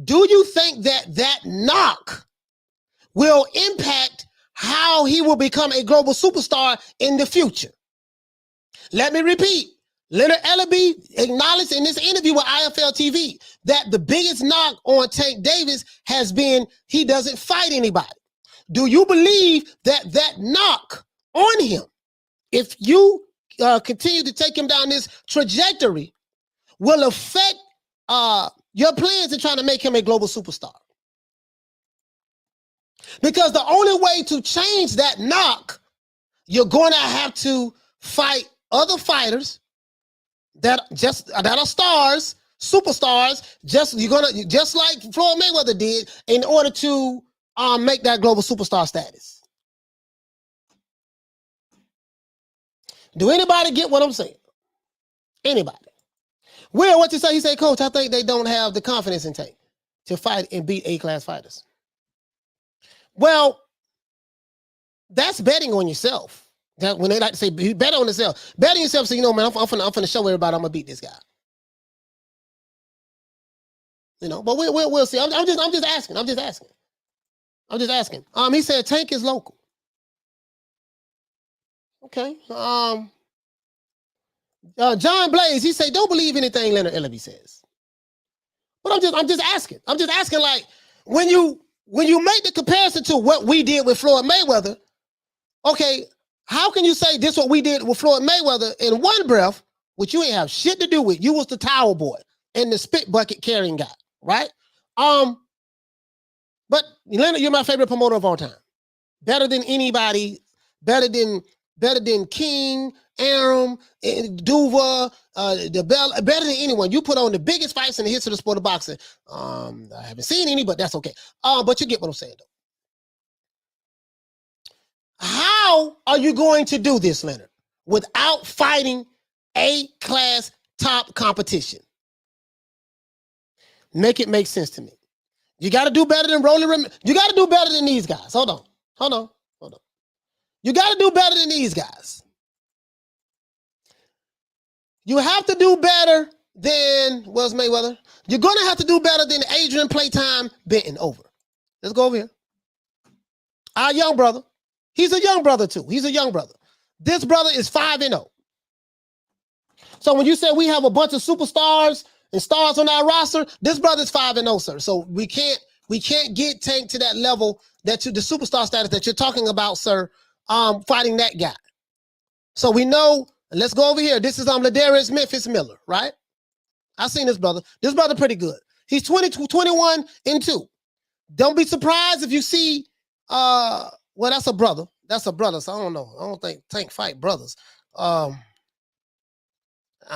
Do you think that knock will impact how he will become a global superstar in the future? Let me repeat. Leonard Ellerbe acknowledged in this interview with IFL TV that the biggest knock on Tank Davis has been he doesn't fight anybody. Do you believe that knock on him, if you continue to take him down this trajectory, will affect your plans in trying to make him a global superstar? Because the only way to change that knock, you're going to have to fight other fighters that are stars, superstars. Just like Floyd Mayweather did, in order to make that global superstar status. Do anybody get what I'm saying? Anybody? Will, what you say? He said, Coach, I think they don't have the confidence in Tank to fight and beat A-class fighters. Well, that's betting on yourself. That when they like to say bet on yourself, bet on yourself. So you know, man, I'm finna show everybody I'm gonna beat this guy. You know, but we'll see. I'm just asking. He said Tank is local. Okay. John Blaze, he said, don't believe anything Leonard Ellerbe says. But I'm just asking. Like, when you make the comparison to what we did with Floyd Mayweather, okay, how can you say this what we did with Floyd Mayweather in one breath, which you ain't have shit to do with? You was the towel boy and the spit bucket carrying guy, right? But Leonard, you're my favorite promoter of all time. Better than anybody, better than King, Arum, Duva, better than anyone. You put on the biggest fights in the history of the sport of boxing. I haven't seen any, but that's okay. But you get what I'm saying, though. How are you going to do this, Leonard, without fighting A-class top competition? Make it make sense to me. You got to do better than Rolling. You got to do better than these guys. Hold on. You got to do better than these guys. You have to do better than, what's Mayweather? You're going to have to do better than Adrian Playtime Benton over. Let's go over here. Our young brother. He's a young brother too. This brother is 5-0. So when you say we have a bunch of superstars and stars on our roster, this brother's 5-0, sir. So we can't get Tank to that level, the superstar status that you're talking about, sir, fighting that guy. So we know, let's go over here. This is Ladarius Memphis Miller, right? I've seen this brother. This brother pretty good. He's 21-2. Don't be surprised if you see, well, that's a brother. So I don't know. I don't think Tank fight brothers. I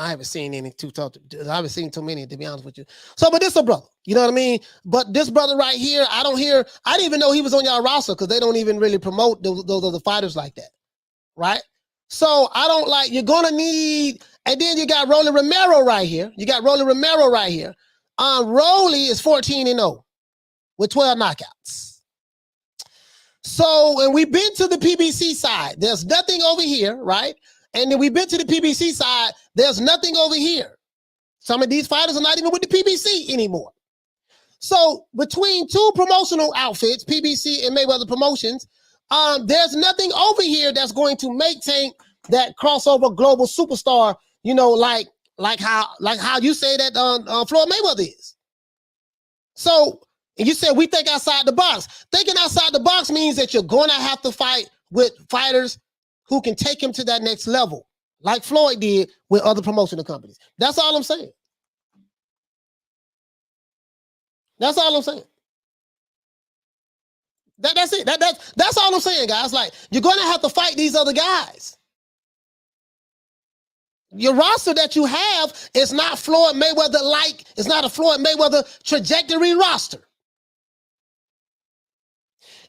haven't seen any I haven't seen too many, to be honest with you. So, but this a brother. You know what I mean? But this brother right here, I didn't even know he was on y'all roster because they don't even really promote those other fighters like that. Right? So I don't like, you're gonna need, and then you got Rolly Romero right here. Rolly is 14-0 with 12 knockouts. So, and we've been to the PBC side. There's nothing over here, right? And then we've been to the PBC side. There's nothing over here. Some of these fighters are not even with the PBC anymore. So between two promotional outfits, PBC and Mayweather Promotions, there's nothing over here that's going to make Tank that crossover global superstar, you know, like how you say that Floyd Mayweather is. So And you said we think outside the box. Thinking outside the box means that you're going to have to fight with fighters who can take him to that next level, like Floyd did with other promotional companies. That's all I'm saying. That's all I'm saying. That's it. That's all I'm saying, guys. Like, you're going to have to fight these other guys. Your roster that you have is not Floyd Mayweather-like. It's not a Floyd Mayweather trajectory roster.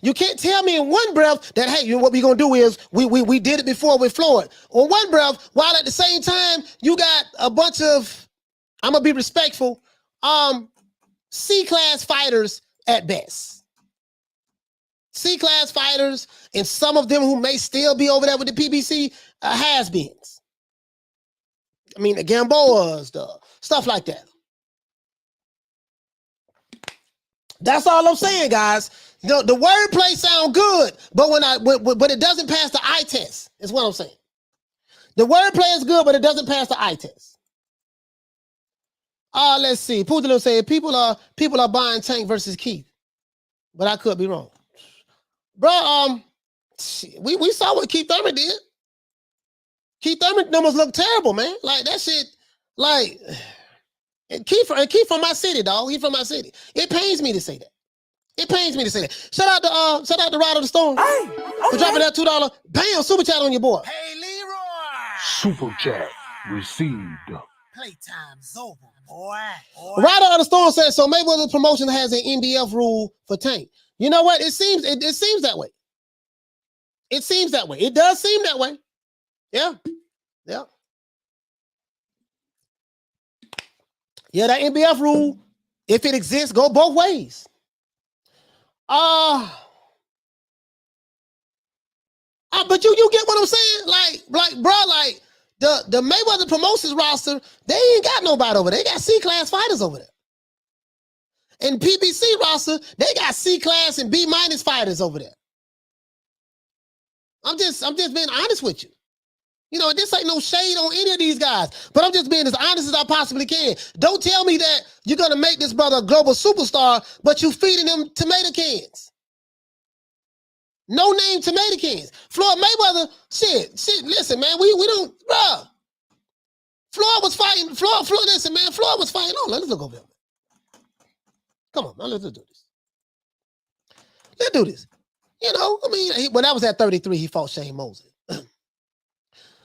You can't tell me in one breath that, hey, what we're going to do is we did it before with Floyd. On one breath, while at the same time, you got a bunch of, I'm going to be respectful, C-class fighters at best. C-class fighters, and some of them who may still be over there with the PBC has-beens. I mean, the Gamboas, the stuff like that. That's all I'm saying, guys. The wordplay sound good, but but it doesn't pass the eye test, is what I'm saying. The wordplay is good, but it doesn't pass the eye test. Let's see. Poodle saying people are buying Tank versus Keith, but I could be wrong. Bro, we saw what Keith Thurman did. Keith Thurman numbers look terrible, man. Like that shit, like Keith from my city, dog. He from my city. It pains me to say that. It pains me to say that. Shout out to Ride of the Storm. Hey, for dropping that $2. Bam, super chat on your boy. Hey, Leroy. Super chat received. Playtime's over, boy. Rider of the Storm says, so Mayweather Promotions has an NBF rule for Tank. You know what? It seems that way. It seems that way. It does seem that way. Yeah. Yeah. Yeah, that NBF rule, if it exists, go both ways. But you get what I'm saying? Like, bro, like the Mayweather Promotions roster, they ain't got nobody over there. They got C-class fighters over there. And PBC roster, they got C-class and B- fighters over there. I'm just being honest with you. You know, this ain't no shade on any of these guys, but I'm just being as honest as I possibly can. Don't tell me that you're gonna make this brother a global superstar, but you feeding him tomato cans. No name tomato cans. Floyd Mayweather, shit, listen, man, we don't, bruh. Floyd was fighting, listen, man, Floyd was fighting. Oh, let's look over here. Come on, now let's do this. Let's do this. You know, I mean, when I was at 33, he fought Shane Mosley.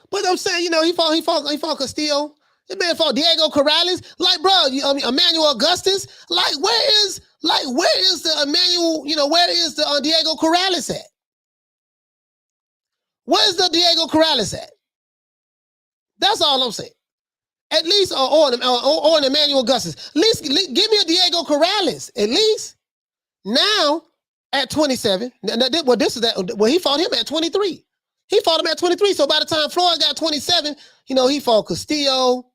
But I'm saying, you know, he fought Castillo. This man fought Diego Corrales. Like, bro, Emmanuel Augustus. Like, where is the Emmanuel? You know, where is the Diego Corrales at? Where's the Diego Corrales at? That's all I'm saying. At least, or an Emmanuel Augustus. At least give me a Diego Corrales. At least now at 27. Well, this is that. Well, he fought him at 23. He fought him at 23. So by the time Floyd got 27, you know, he fought Castillo.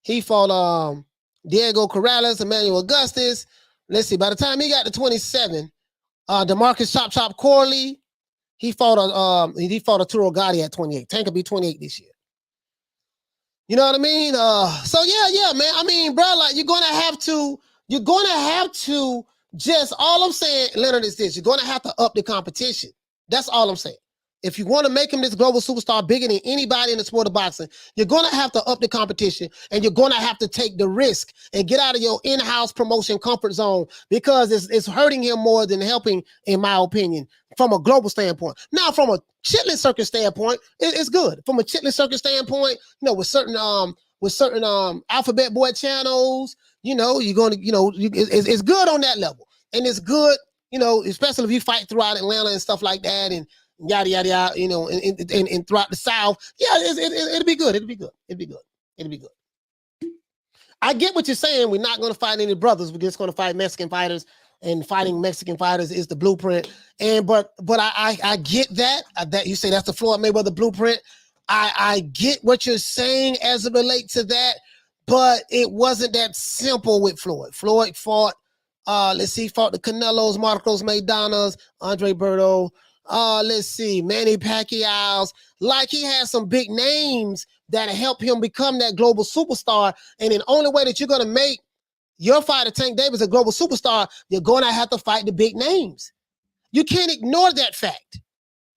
He fought Diego Corrales, Emmanuel Augustus. Let's see. By the time he got to 27, DeMarcus Chop Corley. He fought Arturo Gotti at 28. Tank will be 28 this year. You know what I mean? So yeah, man. I mean, bro, like you're gonna have to just, all I'm saying, Leonard, is this: you're gonna have to up the competition. That's all I'm saying. If you want to make him this global superstar bigger than anybody in the sport of boxing, you're going to have to up the competition, and you're going to have to take the risk and get out of your in-house promotion comfort zone, because it's hurting him more than helping, in my opinion, from a global standpoint. Now, from a Chitlin Circuit standpoint, it's good. From a Chitlin Circuit standpoint, you know, with certain Alphabet Boy channels, you know, you're going to, you know, it's good on that level. And it's good, you know, especially if you fight throughout Atlanta and stuff like that, and yada yada yada, you know, and throughout the South. Yeah, it'll be good. It'll be good. I get what you're saying. We're not going to fight any brothers. We're just going to fight Mexican fighters, and fighting Mexican fighters is the blueprint. And but I get that you say that's the Floyd Mayweather blueprint. I get what you're saying as it relates to that, but it wasn't that simple with Floyd. Floyd fought. He fought the Canelos, Marcos Maidanas, Andre Berto. Manny Pacquiao's. Like, he has some big names that help him become that global superstar. And the only way that you're going to make Your fighter, Tank Davis, a global superstar, you're going to have to fight the big names. You can't ignore that fact.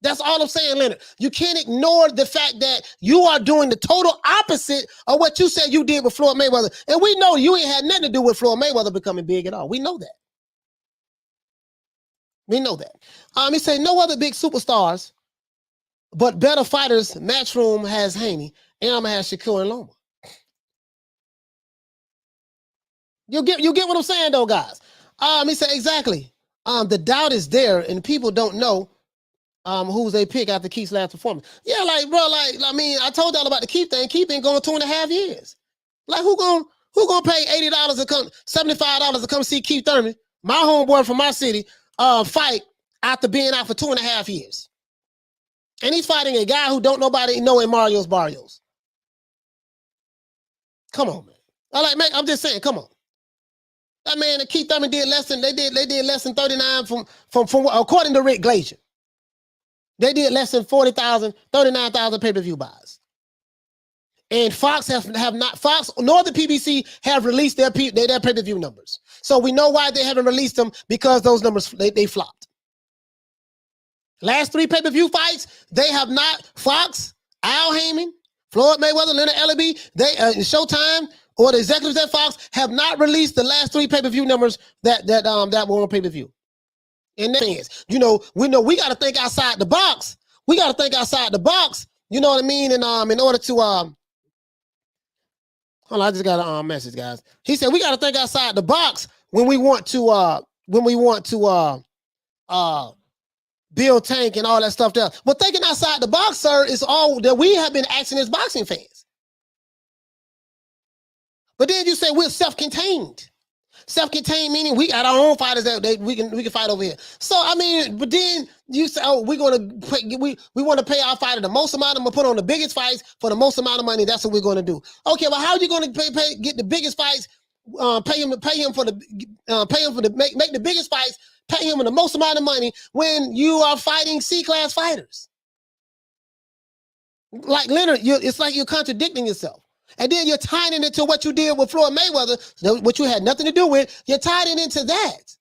That's all I'm saying, Leonard. You can't ignore the fact that you are doing the total opposite of what you said you did with Floyd Mayweather. And we know you ain't had nothing to do with Floyd Mayweather becoming big at all. We know that. We know that. He said no other big superstars, but better fighters. Matchroom has Haney, and I'm gonna have Shakur and Loma. You get what I'm saying, though, guys. He said exactly. The doubt is there, and people don't know who's they pick after Keith's last performance. Yeah, like bro, like I mean, I told y'all about the Keith thing. Keith been going 2.5 years. Like who gonna pay $80 to come, $75 to come see Keith Thurman, my homeboy from my city, fight after being out for 2.5 years, and he's fighting a guy who don't nobody know in Mario's Barrios. Come on, man. I'm just saying, come on. That man, Keith Thurman did less than they did less than 39 from according to Rick Glazier. They did less than 40,000, 39,000 pay-per-view buys. And Fox Fox nor the PBC have released their pay-per-view numbers. So we know why they haven't released them, because those numbers they flopped. Last 3 pay-per-view fights, they have not. Fox, Al Haymon, Floyd Mayweather, Leonard Ellerbe, Showtime, or the executives at Fox have not released the last 3 pay-per-view numbers that were on pay-per-view. And that is, we know we got to think outside the box. We got to think outside the box. You know what I mean? And in order to hold on, I just got a message, guys. He said we got to think outside the box when we want to build Tank and all that stuff there. But thinking outside the box, sir, is all that we have been asking as boxing fans. But then you say we're self-contained. Self-contained meaning we got our own fighters that we can fight over here. So I mean, but then you say, oh, we want to pay our fighter the most amount of money, put on the biggest fights for the most amount of money. That's what we're going to do. Okay, well, how are you going to get the biggest fights? Pay him for the make the biggest fights. Pay him the most amount of money when you are fighting C-class fighters. Like Leonard, it's like you're contradicting yourself. And then you're tying it into what you did with Floyd Mayweather, which you had nothing to do with. You're tying it into that.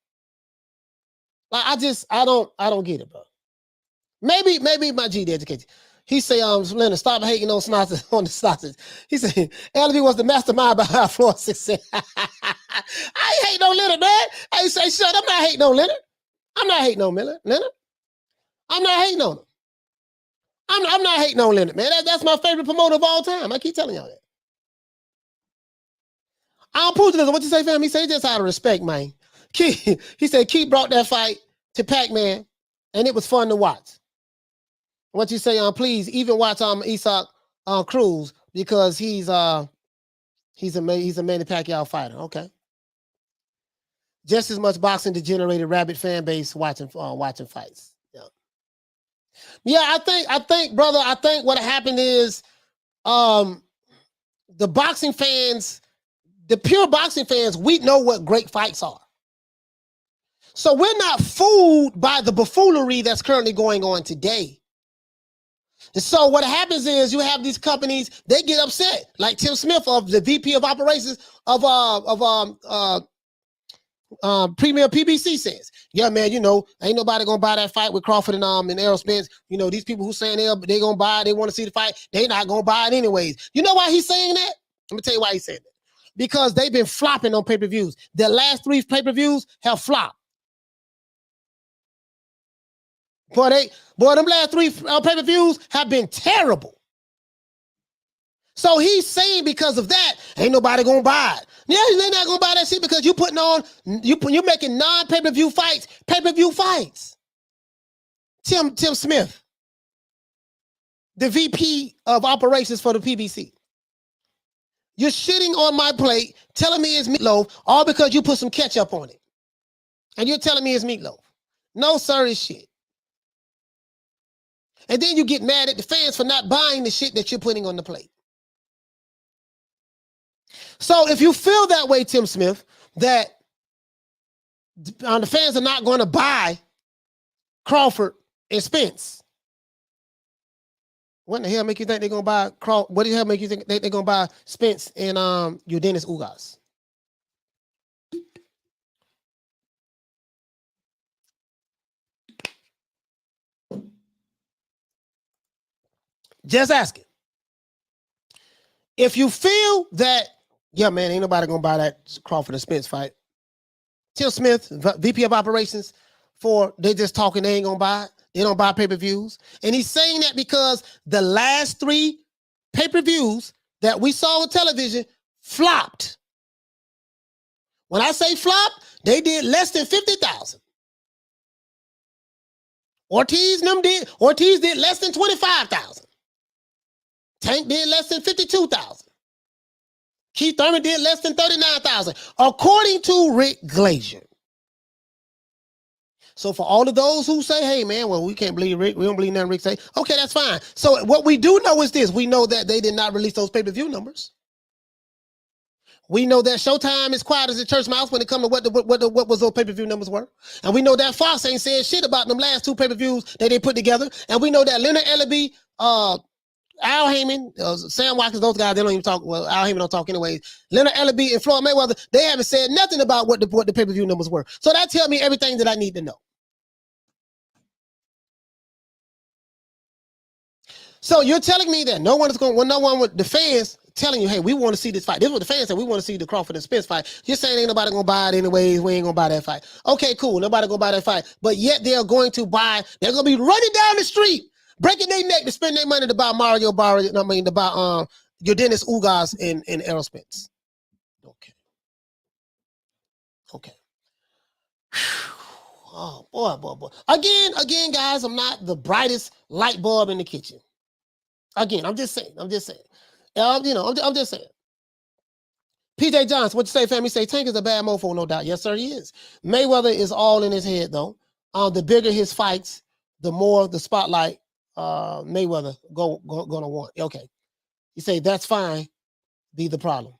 Like I don't get it, bro. Maybe my G did educate you. He say, Leonard, stop hating on the sausage. He said, LB was the mastermind behind Floyd's success. I ain't hating on Leonard, man. I say, shut up, I'm not hating on Leonard. I'm not hating on Leonard. I'm not hating on him. I'm not hating on Leonard, man. That's my favorite promoter of all time. I keep telling y'all that. I'll prove this. What you say, fam? He said just out of respect, man. He said Keith brought that fight to Pac-Man, and it was fun to watch. What you say? Please even watch Isak Cruz, because he's a Manny Pacquiao fighter. Okay. Just as much boxing degenerated rabid fan base watching fights. Yeah. I think, brother. I think what happened is, the boxing fans. The pure boxing fans, we know what great fights are. So we're not fooled by the buffoonery that's currently going on today. And so what happens is you have these companies, they get upset. Like Tim Smith, of the VP of operations of Premier PBC, says, yeah, man, ain't nobody gonna buy that fight with Crawford and Errol Spence. These people who saying they gonna buy it, they want to see the fight, they not gonna buy it anyways. You know why he's saying that? Let me tell you why he's saying that. Because they've been flopping on pay-per-views. The last 3 pay-per-views have flopped. Boy, them last 3 pay-per-views have been terrible. So he's saying because of that, ain't nobody gonna buy it. Yeah, they're not gonna buy that shit because you're making non-pay-per-view fights, pay-per-view fights. Tim Smith, the VP of operations for the PBC. You're shitting on my plate, telling me it's meatloaf, all because you put some ketchup on it. And you're telling me it's meatloaf. No, sir, it's shit. And then you get mad at the fans for not buying the shit that you're putting on the plate. So if you feel that way, Tim Smith, that the fans are not going to buy Crawford and Spence, what in the hell make you think they're gonna buy What the hell make you think they're gonna buy Spence and Dennis Ugas? Just asking. If you feel that, yeah, man, ain't nobody gonna buy that Crawford and Spence fight. Tim Smith, VP of Operations, they just talking, they ain't gonna buy it. They don't buy pay-per-views. And he's saying that because the last 3 pay-per-views that we saw on television flopped. When I say flop, they did less than 50,000. Ortiz did less than 25,000. Tank did less than 52,000. Keith Thurman did less than 39,000, according to Rick Glazier. So for all of those who say, hey, man, well, we can't believe Rick, we don't believe nothing Rick say, okay, that's fine. So what we do know is this. We know that they did not release those pay-per-view numbers. We know that Showtime is quiet as a church mouse when it comes to what was those pay-per-view numbers were. And we know that Fox ain't saying shit about them last 2 pay-per-views that they put together. And we know that Leonard Ellerbe, Al Haymon, Sam Watkins, those guys, they don't even talk. Well, Al Haymon don't talk anyways. Leonard Ellerbe and Floyd Mayweather, they haven't said nothing about what the pay-per-view numbers were. So that tells me everything that I need to know. So you're telling me that no one with the fans telling you, hey, we want to see this fight. This is what the fans said. We want to see the Crawford and Spence fight. You're saying ain't nobody gonna buy it anyways. We ain't gonna buy that fight. Okay, cool. Nobody gonna buy that fight. But yet they're going to buy. They're gonna be running down the street, breaking their neck to spend their money to buy to buy your Dennis Ugas and Errol Spence. Okay. Oh boy. Again, guys, I'm not the brightest light bulb in the kitchen. Again, I'm just saying. I'm just saying. PJ Johnson, what you say, fam? He say Tank is a bad mofo, no doubt. Yes, sir, he is. Mayweather is all in his head, though. The bigger his fights, the more the spotlight Mayweather gonna want. Okay. You say that's fine. Be the problem.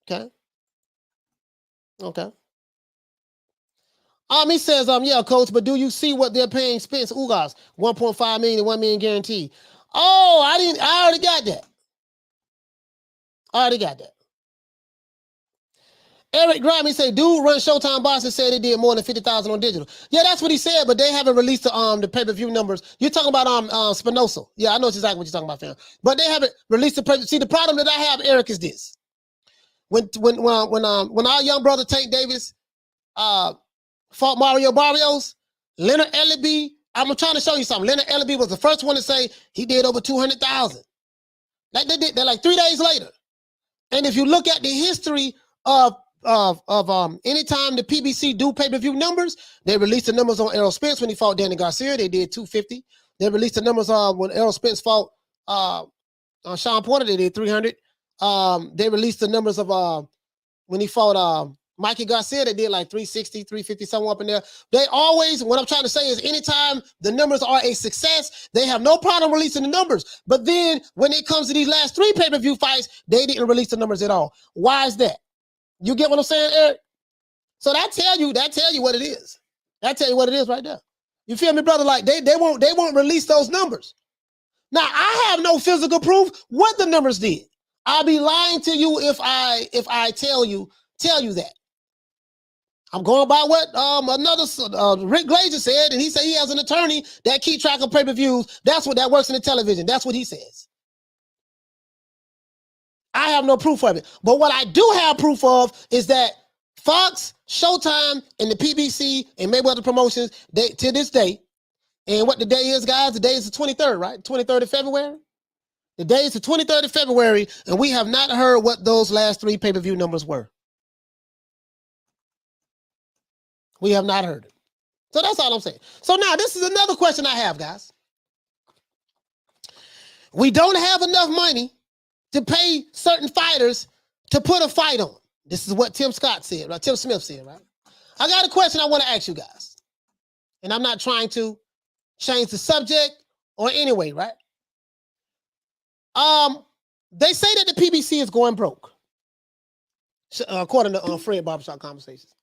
Okay. He says, yeah, coach, but do you see what they're paying Spence Ugas? 1.5 million and 1 million guaranteed. Oh, I already got that. Eric Grammy say, dude run Showtime Boston said they did more than 50,000 on digital. Yeah, that's what he said, but they haven't released the pay-per-view numbers. You're talking about Spinoza. Yeah, I know exactly what you're talking about, fam. But they haven't released the pay-per-view. See, the problem that I have, Eric, is this. When our young brother Tank Davis fought Mario Barrios, Leonard Ellerbe, I'm trying to show you something. Leonard Ellerbe was the first one to say he did over 200,000. Like they did, they're like 3 days later. And if you look at the history of anytime the PBC do pay-per-view numbers, they released the numbers on Errol Spence when he fought Danny Garcia. They did 250. They released the numbers when Errol Spence fought Sean Porter. They did 300. They released the numbers of when he fought Mikey Garcia. They did like 360, 350, somewhere up in there. They always, what I'm trying to say is anytime the numbers are a success, they have no problem releasing the numbers. But then when it comes to these last 3 pay-per-view fights, they didn't release the numbers at all. Why is that? You get what I'm saying, Eric? So that tell you what it is. That tell you what it is right there. You feel me, brother? Like they won't release those numbers. Now I have no physical proof what the numbers did. I'll be lying to you if I tell you that. I'm going by what another Rick Glazier said, and he said he has an attorney that keep track of pay-per-views. That works in the television. That's what he says. I have no proof of it. But what I do have proof of is that Fox, Showtime, and the PBC and Mayweather Promotions, to this day, and what the day is, guys, the day is the 23rd, right? 23rd of February? The day is the 23rd of February, and we have not heard what those last 3 pay-per-view numbers were. We have not heard it. So that's all I'm saying. So now this is another question I have, guys. We don't have enough money to pay certain fighters to put a fight on. This is what Tim Scott said, right? Tim Smith said, right? I got a question I want to ask you guys. And I'm not trying to change the subject or anyway, right? They say that the PBC is going broke. According to Fred Barbershop Conversations.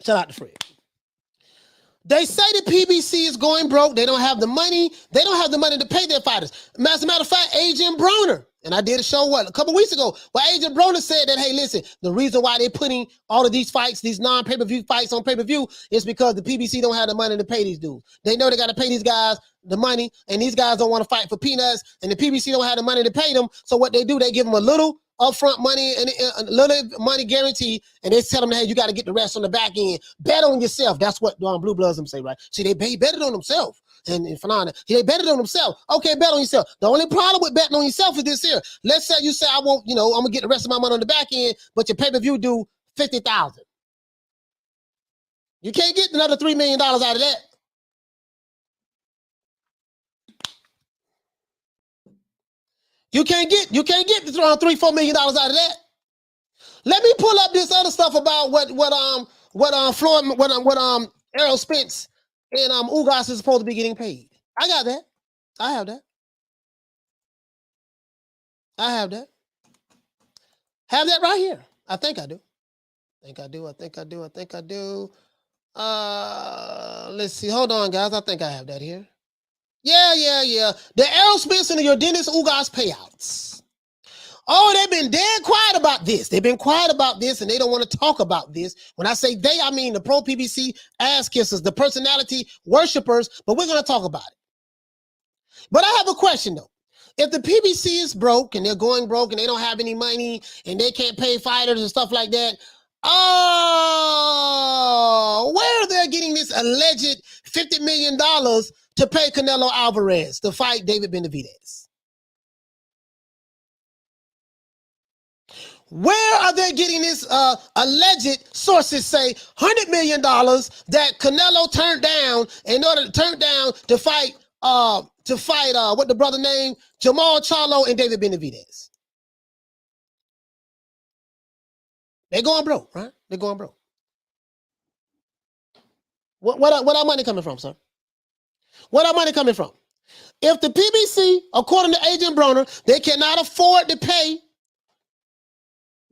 Shout out to Fred. They say the PBC is going broke. They don't have the money. They don't have the money to pay their fighters. As a matter of fact, Adrian Broner And I did a show, a couple weeks ago, where Agent Broner said that, hey, listen, the reason why they're putting all of these fights, these non-pay-per-view fights on pay-per-view is because the PBC don't have the money to pay these dudes. They know they got to pay these guys the money, and these guys don't want to fight for peanuts, and the PBC don't have the money to pay them. So what they do, they give them a little upfront money and a little money guarantee, and they tell them, hey, you got to get the rest on the back end. Bet on yourself. That's what Blue Bloods them say, right? See, they betted on themselves. And they betted on themselves. Okay, bet on yourself. The only problem with betting on yourself is this here. Let's say you say, I won't, I'm gonna get the rest of my money on the back end, but your pay-per-view do $50,000. You can't get another $3 million out of that. You can't get the $3-4 million out of that. Let me pull up this other stuff about what Errol Spence and Ugas is supposed to be getting paid. I got that. I have that. Have that right here. I think I do. Let's see. Hold on, guys. I think I have that here. Yeah. The Errol Spence and your Dennis Ugas payouts. Oh, they've been dead quiet about this. They've been quiet about this, and they don't want to talk about this. When I say they, I mean the pro PBC ass kissers, the personality worshipers, but we're going to talk about it. But I have a question, though. If the PBC is broke, and they're going broke, and they don't have any money, and they can't pay fighters and stuff like that, where are they getting this alleged $50 million to pay Canelo Alvarez to fight David Benavidez? Where are they getting this alleged sources say $100 million that Canelo turned down in order to fight what the brother named Jamal-Charlo and David Benavidez? They're going broke, right? They're going broke. What our money coming from, sir? What our money coming from? If the PBC, according to Agent Broner, they cannot afford to pay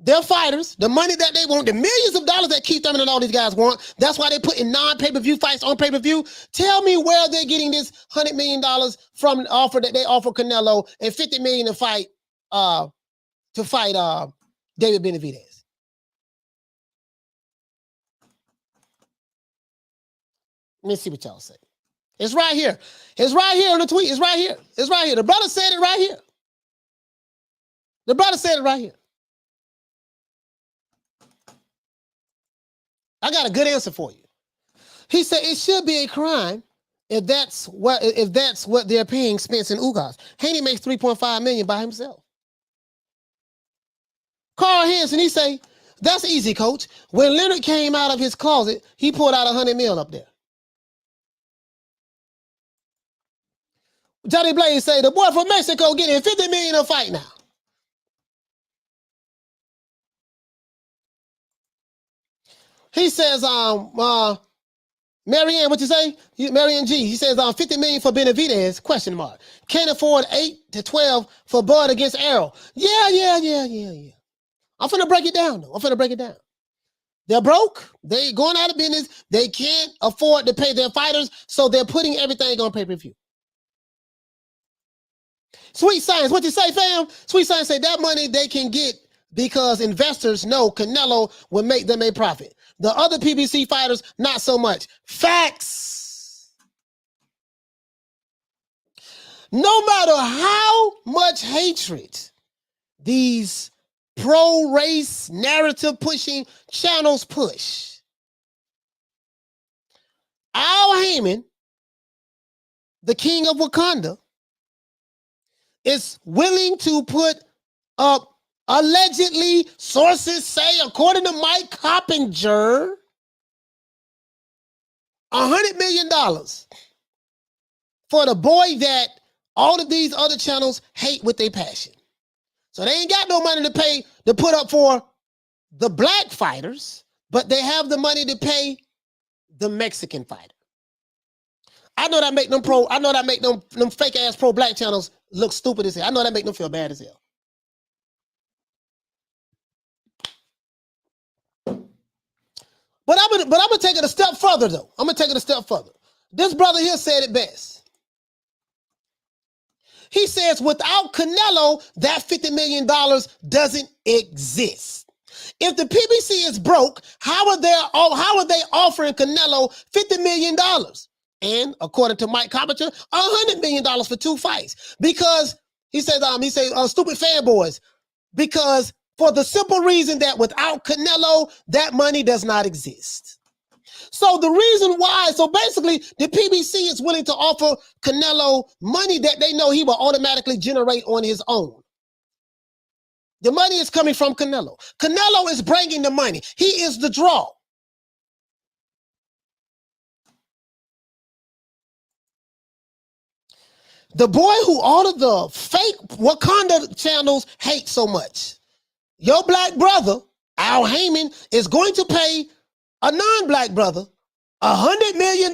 their fighters the money that they want, the millions of dollars that Keith Thurman and all these guys want. That's why they're putting non-pay-per-view fights on pay-per-view. Tell me where they're getting this $100 million from the offer that they offer Canelo and $50 million to fight David Benavidez. Let me see what y'all say. It's right here. It's right here on the tweet. It's right here. It's right here. The brother said it right here. The brother said it right here. I got a good answer for you. He said it should be a crime if that's what they're paying Spence and Ugas. Haney makes $3.5 million by himself. Carl Hansen, he say, that's easy, coach. When Leonard came out of his closet, he pulled out $100 million up there. Johnny Blaze say, the boy from Mexico getting $50 million a fight now. He says, Marianne, what you say? Marianne G. He says, $50 million for Benavidez, question mark. Can't afford 8 to 12 for Bud against Errol. Yeah. I'm finna break it down, though. They're broke. They going out of business. They can't afford to pay their fighters, so they're putting everything on pay-per-view. Sweet Science, what you say, fam? Sweet Science say that money they can get because investors know Canelo will make them a profit. The other PBC fighters, not so much. Facts. No matter how much hatred these pro-race narrative pushing channels push, Al Haymon, the king of Wakanda, is willing to put up, allegedly, sources say, according to Mike Coppinger, $100 million for the boy that all of these other channels hate with their passion. So they ain't got no money to put up for the black fighters, but they have the money to pay the Mexican fighter. I know that make them fake ass pro black channels look stupid as hell. I know that make them feel bad as hell. But I'm gonna take it a step further, though. I'm gonna take it a step further. This brother here said it best. He says without Canelo, that $50 million doesn't exist. If the PBC is broke, how are they offering Canelo $50 million? And according to Mike Carpenter, $100 million for 2 fights. Because he says, stupid fanboys. Because for the simple reason that without Canelo, that money does not exist. So the reason why, so basically the PBC is willing to offer Canelo money that they know he will automatically generate on his own. The money is coming from Canelo. Canelo is bringing the money. He is the draw. The boy who all of the fake Wakanda channels hate so much. Your black brother, Al Haymon, is going to pay a non-black brother $100 million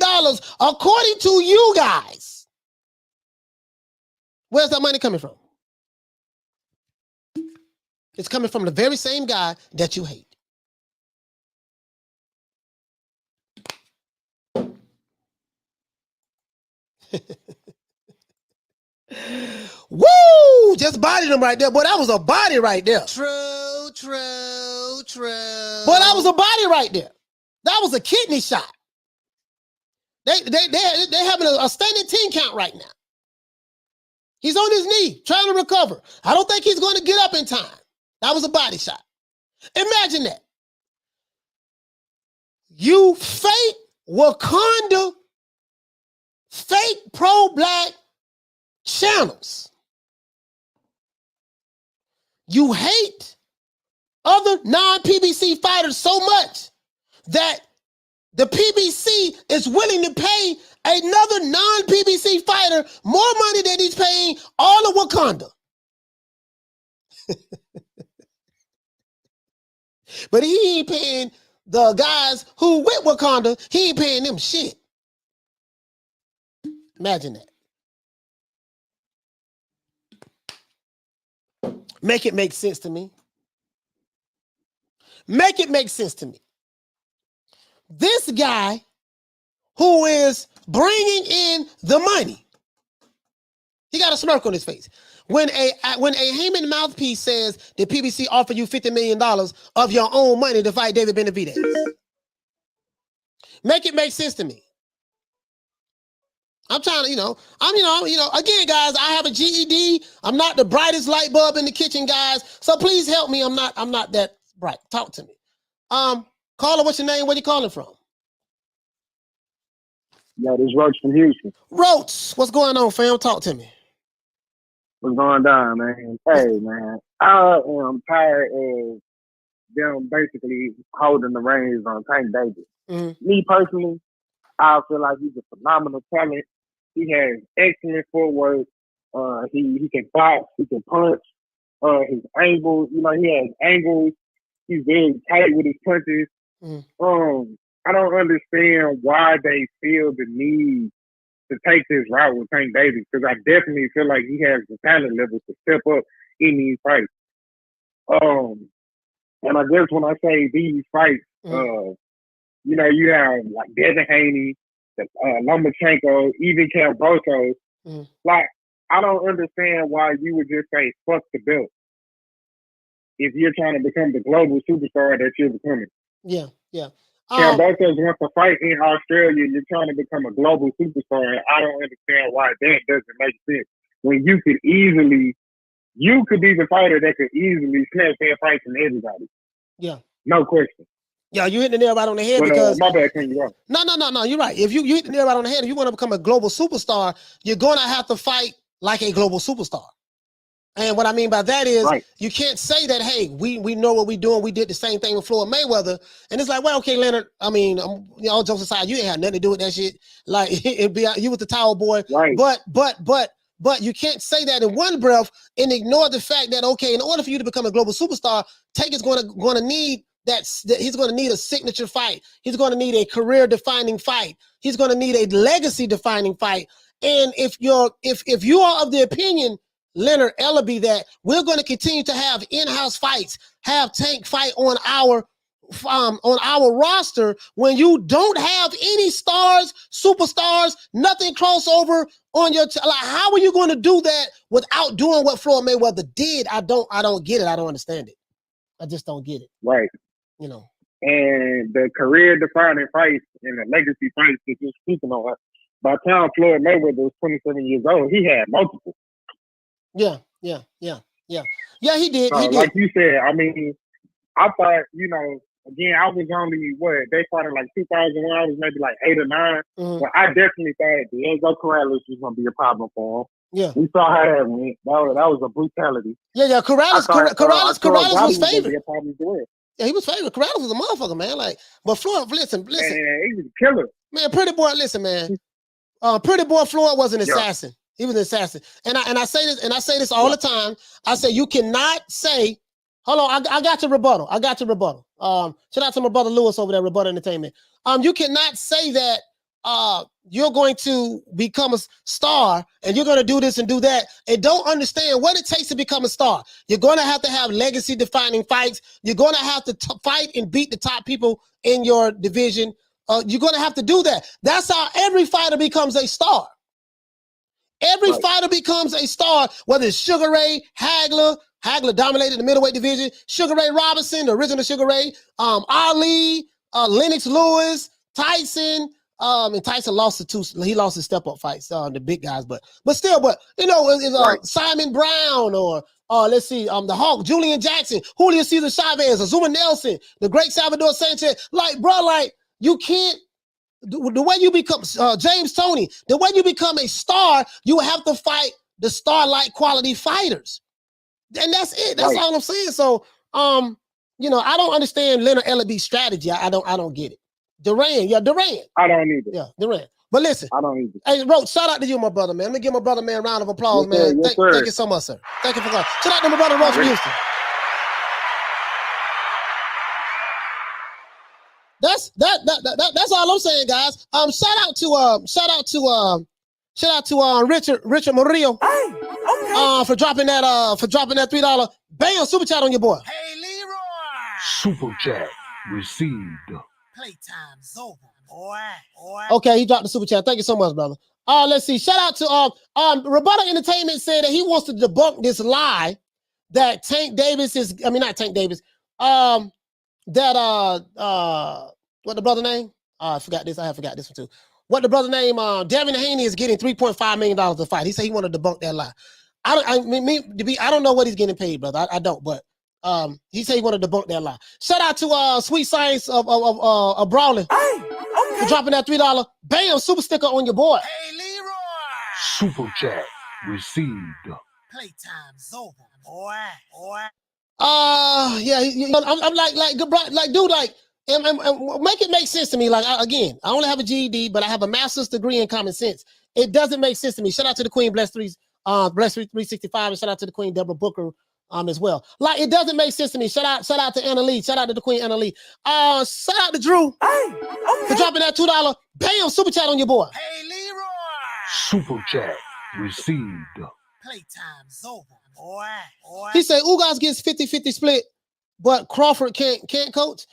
according to you guys. Where's that money coming from? It's coming from the very same guy that you hate. Woo! Just bodied him right there. Boy, that was a body right there. True, true, true. Boy, that was a body right there. That was a kidney shot. They having a standing 10 count right now. He's on his knee, trying to recover. I don't think he's going to get up in time. That was a body shot. Imagine that. You fake Wakanda, fake pro-black channels. You hate other non-PBC fighters so much that the PBC is willing to pay another non-PBC fighter more money than he's paying all of Wakanda. But he ain't paying the guys who with Wakanda, he ain't paying them shit. Imagine that. Make it make sense to me. Make it make sense to me. This guy who is bringing in the money, he got a smirk on his face. When a Haymon mouthpiece says the PBC offer you $50 million of your own money to fight David Benavidez. Make it make sense to me. I'm trying to, again, guys, I have a GED. I'm not the brightest light bulb in the kitchen, guys. So please help me. I'm not that bright. Talk to me. Caller, what's your name? Where you calling from? Yo, this is Roach from Houston. Roach, what's going on, fam? Talk to me. What's going on, man? Hey, man. I am tired of them basically holding the reins on Tank Davis. Mm-hmm. Me personally, I feel like he's a phenomenal talent. He has excellent footwork. He can box. He can punch. His angles, he has angles. He's very tight with his punches. Mm-hmm. I don't understand why they feel the need to take this route with Tank Davis, because I definitely feel like he has the talent level to step up in these fights. And I guess when I say these fights, you have like Devin Haney, Lomachenko, even Cambosos. Like, I don't understand why you would just say fuck the belt if you're trying to become the global superstar that you're becoming. Yeah. Cambosos wants to fight in Australia. You're trying to become a global superstar. And I don't understand why that doesn't make sense. When you could be the fighter that could easily snatch that fight from everybody. Yeah. No question. Yeah, you hit the nail right on the head, but, because my bad, can you go? No, you're right. If you hit the nail right on the head, if you want to become a global superstar, you're gonna have to fight like a global superstar. And what I mean by that is, You can't say that, hey, we know what we're doing. We did the same thing with Floyd Mayweather. And it's like, well, okay, Leonard, I mean, all jokes aside, you ain't had nothing to do with that shit. Like, you was the towel boy. Right. But you can't say that in one breath and ignore the fact that, okay, in order for you to become a global superstar, Tank is going to need he's going to need a signature fight. He's going to need a career-defining fight. He's going to need a legacy-defining fight. And if you are of the opinion, Leonard Ellerbe, that we're going to continue to have in-house fights, have Tank fight on our on our roster when you don't have any stars, superstars, nothing crossover on your like how are you going to do that without doing what Floyd Mayweather did? I don't get it. I don't understand it. I just don't get it. Right. You know. And the career-defining fights and the legacy fights that you're speaking on, by the time Floyd Mayweather was 27 years old, he had multiple. Yeah, he did. So, He did. like you said, I mean, I thought, you know, again, I was only, they fought in like 2001, I was maybe like 8 or 9. Mhm. But I definitely thought Diego Corrales was going to be a problem for him. Yeah. We saw how that went. That was a brutality. Yeah. Corrales was favored. Well. Yeah, he was favored. Corrales was a motherfucker, man. Like, but Floyd, listen. Man, he was a killer. Man, Pretty Boy, listen, man. Pretty Boy Floyd was an assassin. He was an assassin. And I say this all the time. I say you cannot say, hold on, I got your rebuttal. Shout out to my brother Lewis over there, Rebuttal Entertainment. You cannot say that you're going to become a star and you're going to do this and do that and don't understand what it takes to become a star. You're going to have legacy defining fights. You're going to have to fight and beat the top people in your division. You're going to have to do that. That's how every fighter becomes a star. Every fighter becomes a star, whether it's Sugar Ray, Hagler dominated the middleweight division, Sugar Ray Robinson, the original Sugar Ray, Ali, Lennox Lewis, Tyson, and Tyson lost his step-up fights, the big guys, but you know, Simon Brown or let's see, the Hawk, Julian Jackson, Julio Cesar Chavez, Azuma Nelson, the great Salvador Sanchez. Like, bro, like you can't. The way you become James Toney, the way you become a star, you have to fight the star-like quality fighters, and that's it. That's all I'm saying. So, you know, I don't understand Leonard Ellerbe's strategy. I don't get it. Duran. I don't either. Yeah, Duran. But listen, I don't either. Hey, Roach, shout out to you, my brother, man. Let me give my brother, man, a round of applause, Yes, man. sir. Thank you so much, sir. Thank you for coming. Shout out to my brother, Roach from Houston. That's all I'm saying, guys. Shout out to Richard Murillo for dropping that $3 bam super chat on your boy. Hey, Leroy. Super chat received. Playtime's over, boy. Okay, he dropped the super chat. Thank you so much, brother. Let's see. Shout out to Rebuttal Entertainment said that he wants to debunk this lie that Tank Davis is. I mean, not Tank Davis. What the brother name? I forgot this. I have forgot this one too. What the brother name? Devin Haney is getting $3.5 million to fight. He said he wanted to debunk that lie. I don't know what he's getting paid, brother. I don't, but he said he wanted to debunk that lie. Shout out to Sweet Science of Brawling for dropping that $3 bam super sticker on your boy. Hey, Leroy. Super chat received. Playtime's over, boy. Yeah, I'm like good, bro, like dude, like. And make it make sense to me. Like, again, I only have a GED, but I have a master's degree in common sense. It doesn't make sense to me. Shout out to the Queen Bless 365, and shout out to the Queen Deborah Booker as well. Like, it doesn't make sense to me. Shout out to Anna Lee. Shout out to the Queen Anna Lee. Shout out to Drew for dropping that $2 bam super chat on your boy. Hey, Leroy. Super chat received. Playtime's over, boy. He said Ugas gets 50-50 split, but Crawford can't coach.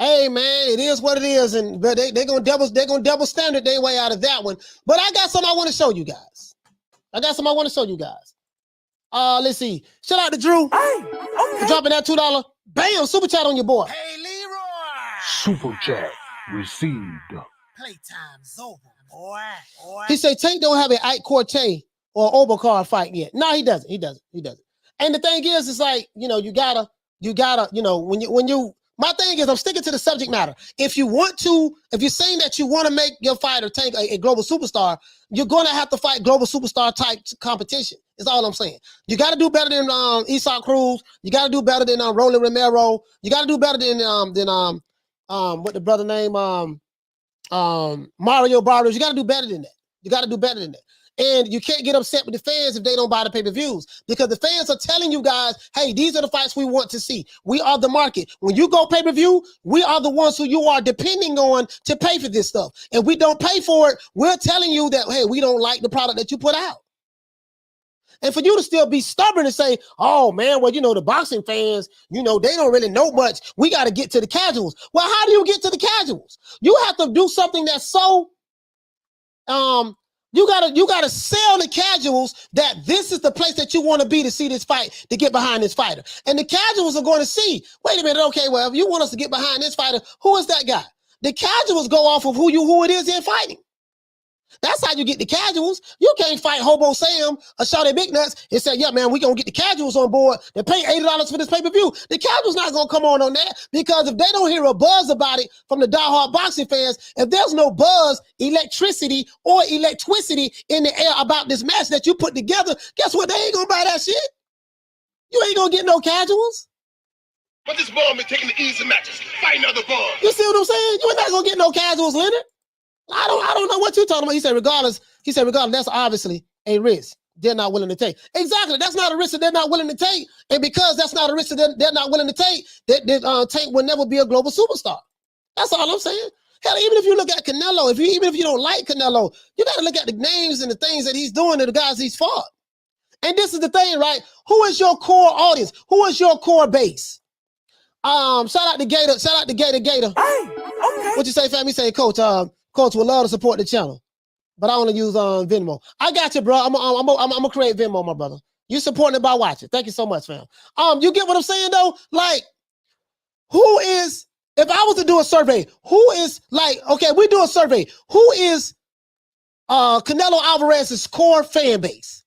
Hey man, it is what it is, and but they're gonna double standard their way out of that one. But I got something I want to show you guys. Let's see. Shout out to Drew for dropping that $2 bam super chat on your boy. Hey, Leroy. Super chat received. Playtime's over, boy. He said Tank don't have an Ike Cortez or Oberkar fight yet. No, he doesn't. And the thing is, it's like, you know, you gotta, you know, when you, my thing is, I'm sticking to the subject matter. If you're saying that you want to make your fighter Tank a global superstar, you're going to have to fight global superstar type competition. Is all I'm saying. You got to do better than Isak Cruz. You got to do better than Roland Romero. You got to do better than what the brother name, Mario Barrios. You got to do better than that. And you can't get upset with the fans if they don't buy the pay-per-views, because the fans are telling you guys, hey, these are the fights we want to see. We are the market. When you go pay-per-view, we are the ones who you are depending on to pay for this stuff. And we don't pay for it. We're telling you that, hey, we don't like the product that you put out. And for you to still be stubborn and say, oh man, well, the boxing fans, they don't really know much. We got to get to the casuals. Well, how do you get to the casuals? You have to do something that's so, you gotta sell the casuals that this is the place that you want to be to see this fight, to get behind this fighter. And the casuals are going to see, wait a minute, okay, well, if you want us to get behind this fighter, who is that guy? The casuals go off of who it is they're fighting. That's how you get the casuals. You can't fight Hobo Sam or Shawty Big Nuts and say, yeah, man, we're going to get the casuals on board. They pay $80 for this pay-per-view. The casuals not going to come on that, because if they don't hear a buzz about it from the diehard boxing fans, if there's no buzz, electricity, or electricity in the air about this match that you put together, guess what? They ain't going to buy that shit. You ain't going to get no casuals. But this bum is taking the easy matches, fighting other bums. You see what I'm saying? You're not going to get no casuals, Leonard. I don't know what you're talking about. He said, regardless, that's obviously a risk they're not willing to take. Exactly. That's not a risk that they're not willing to take. And because that's not a risk that they're not willing to take, that Tank will never be a global superstar. That's all I'm saying. Hell, even if you look at Canelo, even if you don't like Canelo, you got to look at the names and the things that he's doing to the guys he's fought. And this is the thing, right? Who is your core audience? Who is your core base? Shout out to Gator. Shout out to Gator. Hey, okay. What you say, fam? He say, Coach would love to support the channel, but I want to use Venmo. I got you, bro. I'm gonna create Venmo, my brother. You supporting it by watching. Thank you so much, fam. You get what I'm saying though? Like, who is? If I was to do a survey, who is like? Okay, we do a survey. Who is Canelo Alvarez's core fan base?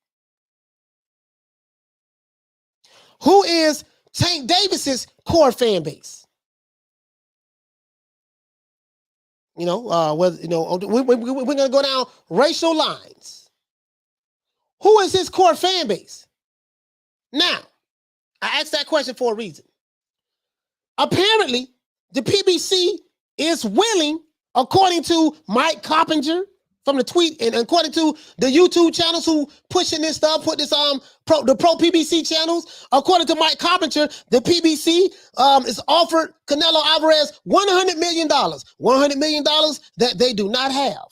Who is Tank Davis's core fan base? We're gonna go down racial lines. Who is his core fan base? Now, I asked that question for a reason. Apparently, the PBC is willing, according to Mike Coppinger from the tweet, and according to the YouTube channels who pushing this stuff, put this the pro PBC channels. According to Mike Coppinger, the PBC is offered Canelo Alvarez $100 million. $100 million that they do not have.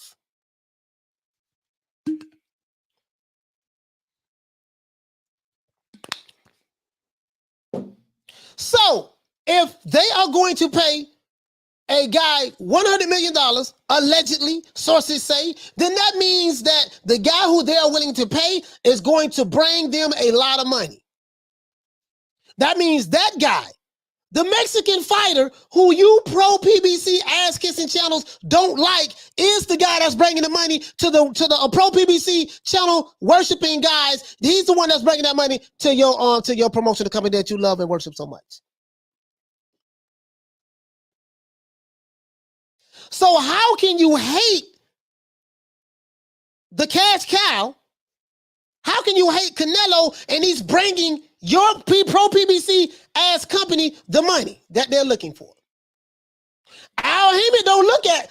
So if they are going to pay a guy $100 million, allegedly, sources say, then that means that the guy who they are willing to pay is going to bring them a lot of money. That means that guy, the Mexican fighter who you pro PBC ass kissing channels don't like, is the guy that's bringing the money to the pro PBC channel worshiping guys. He's the one that's bringing that money to your promotion, the company that you love and worship so much. So how can you hate the cash cow? How can you hate Canelo and he's bringing your pro PBC ass company the money that they're looking for? Al Haymon don't look at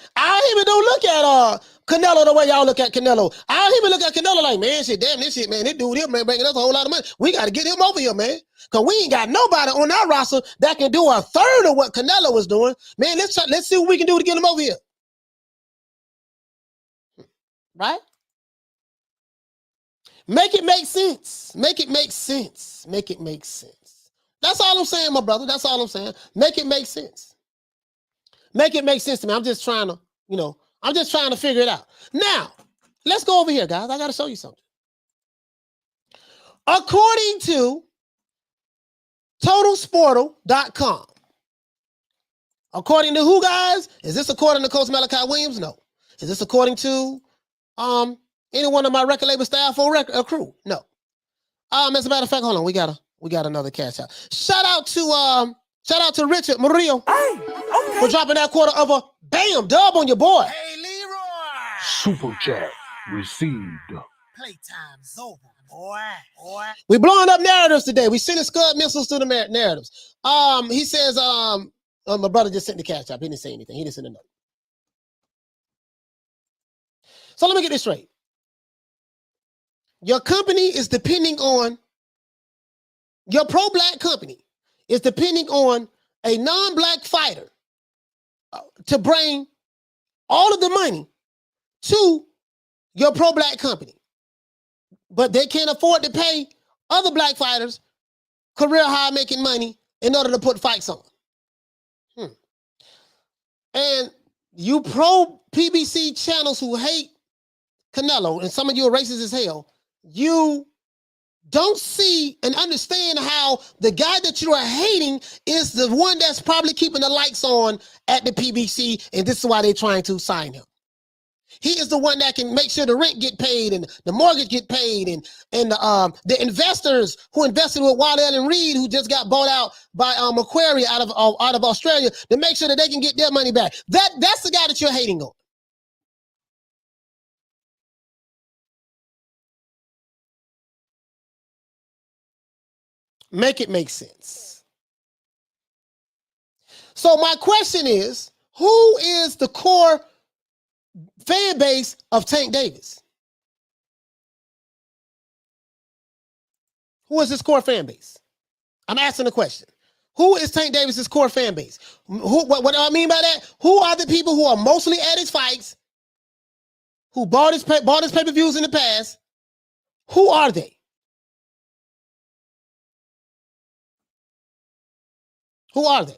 Canelo the way y'all look at Canelo. Al Haymon look at Canelo like, man, shit, damn this shit, man. This dude here, man, bringing us a whole lot of money. We got to get him over here, man. Because we ain't got nobody on our roster that can do a third of what Canelo was doing. Man, let's see what we can do to get him over here. Right? Make it make sense. Make it make sense. Make it make sense. That's all I'm saying, my brother. That's all I'm saying. Make it make sense. Make it make sense to me. I'm just trying to, I'm just trying to figure it out. Now, let's go over here, guys. I got to show you something. According to TotalSportal.com. According to who, guys? Is this according to Coach Malachi Williams? No. Is this according to any one of my record label staff or crew? No. As a matter of fact, hold on. We got another cash out. Shout out to Richard Murillo for dropping that quarter of a bam dub on your boy. Hey, Leroy! Super chat received. Playtime's over, boy. We blowing up narratives today. We sending Scud missiles to the narratives. He says, my brother just sent the cash out. He didn't say anything. He didn't send a note. So let me get this straight. Your company is depending on, your pro-black company is depending on a non-black fighter to bring all of the money to your pro-black company. but they can't afford to pay other black fighters career high making money in order to put fights on. And you pro PBC channels who hate Canelo, and some of you are racist as hell, you don't see and understand how the guy that you are hating is the one that's probably keeping the lights on at the PBC, and this is why they're trying to sign him. He is the one that can make sure the rent get paid and the mortgage get paid, and the investors who invested with Waddell and Reed, who just got bought out by Macquarie out of Australia, to make sure that they can get their money back. That's the guy that you're hating on. Make it make sense. So my question is, who is the core fan base of Tank Davis? Who is his core fan base? I'm asking the question. Who is Tank Davis's core fan base? What do I mean by that? Who are the people who are mostly at his fights, who bought his pay-per-views in the past? Who are they? Who are they?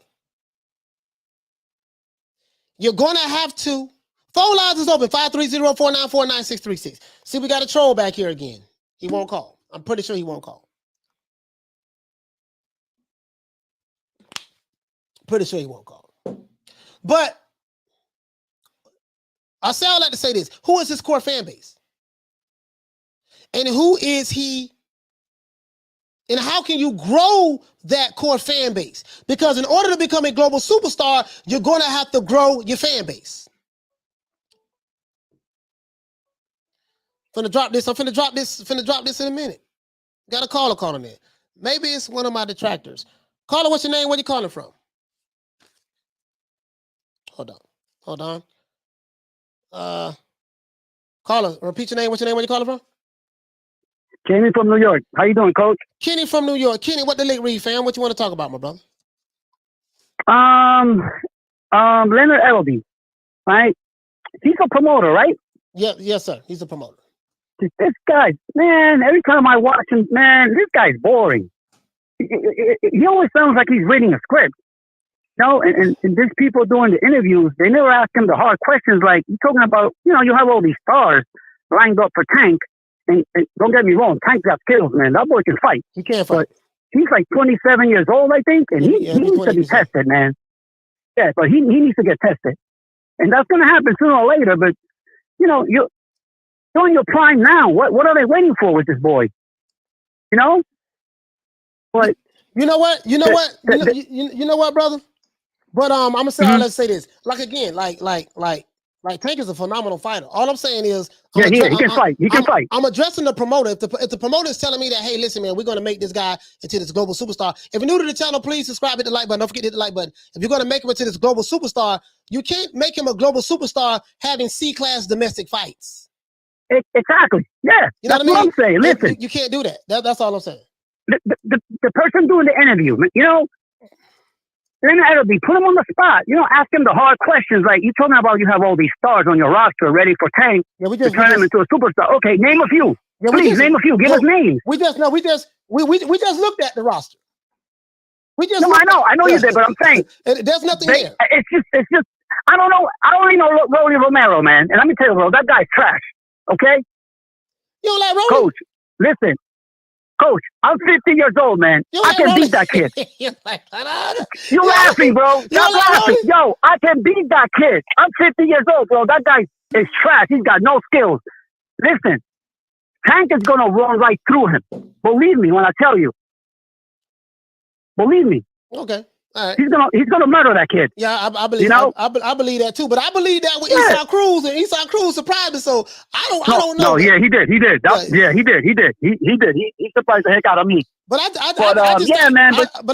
You're going to have to. Phone lines is open, 530-494-9636. See, we got a troll back here again. He won't call. I'm pretty sure he won't call. Pretty sure he won't call. But I say all that to say this. Who is his core fan base? And who is he? And how can you grow that core fan base? Because in order to become a global superstar, you're going to have to grow your fan base. I'm finna drop this in a minute. Got a caller calling in. Maybe it's one of my detractors. Caller, what's your name? Where you calling from? Hold on. Caller, repeat your name. What's your name? Where you calling from? Kenny from New York. How you doing, Coach? Kenny from New York. Kenny, what the link read, fam? What you want to talk about, my brother? Leonard Ellerbe, right? He's a promoter, right? Yeah, yes, sir. He's a promoter. This guy, man, every time I watch him, man, this guy's boring. He always sounds like he's reading a script. You know, and there's people doing the interviews, they never ask him the hard questions like, you're talking about, you know, you have all these stars lined up for Tank. And don't get me wrong, Tank got skills, man. That boy can fight. He can't fight. But he's like 27 years old, I think, and he needs to be tested, man. Yeah, but he needs to get tested. And that's going to happen sooner or later, but, you know, you're in your prime now. What are they waiting for with this boy? You know? But you know what? You know what, brother? But I'm gonna say, let's say this. Like again, like Tank is a phenomenal fighter. All I'm saying is, he can fight. He can fight. I'm addressing the promoter. If the promoter is telling me that, hey, listen, man, we're gonna make this guy into this global superstar. If you're new to the channel, please subscribe, hit the like button. Don't forget to hit the like button. If you're gonna make him into this global superstar, you can't make him a global superstar having C-class domestic fights. Exactly. Yeah, you know that's what I'm saying. Listen, you can't do that. That's all I'm saying. The person doing the interview, you know. Leonard Ellerbe, put him on the spot. You know, ask him the hard questions. Like, you're talking about you have all these stars on your roster ready for Tank to turn him into a superstar. Okay, name a few. Yeah, please, name a few. Give us names. We just looked at the roster. I know you did, but I'm saying there's nothing there. It's just. I don't know. I don't really know Rolly Romero, man. And let me tell you, bro, that guy's trash. Okay. You don't like Rolly? Coach, listen. Coach, I'm 50 years old, man. I can beat that kid. You're laughing, bro. Stop laughing. Yo, I can beat that kid. I'm 50 years old, bro. That guy is trash. He's got no skills. Listen, Tank is going to run right through him. Believe me when I tell you. Believe me. Okay. All right. He's gonna murder that kid. Yeah, I believe. You know? I believe that too. But I believe that with Esau Cruz, and Esau Cruz surprised me. So I don't know. No, yeah, he did. He did. He surprised the heck out of me. But I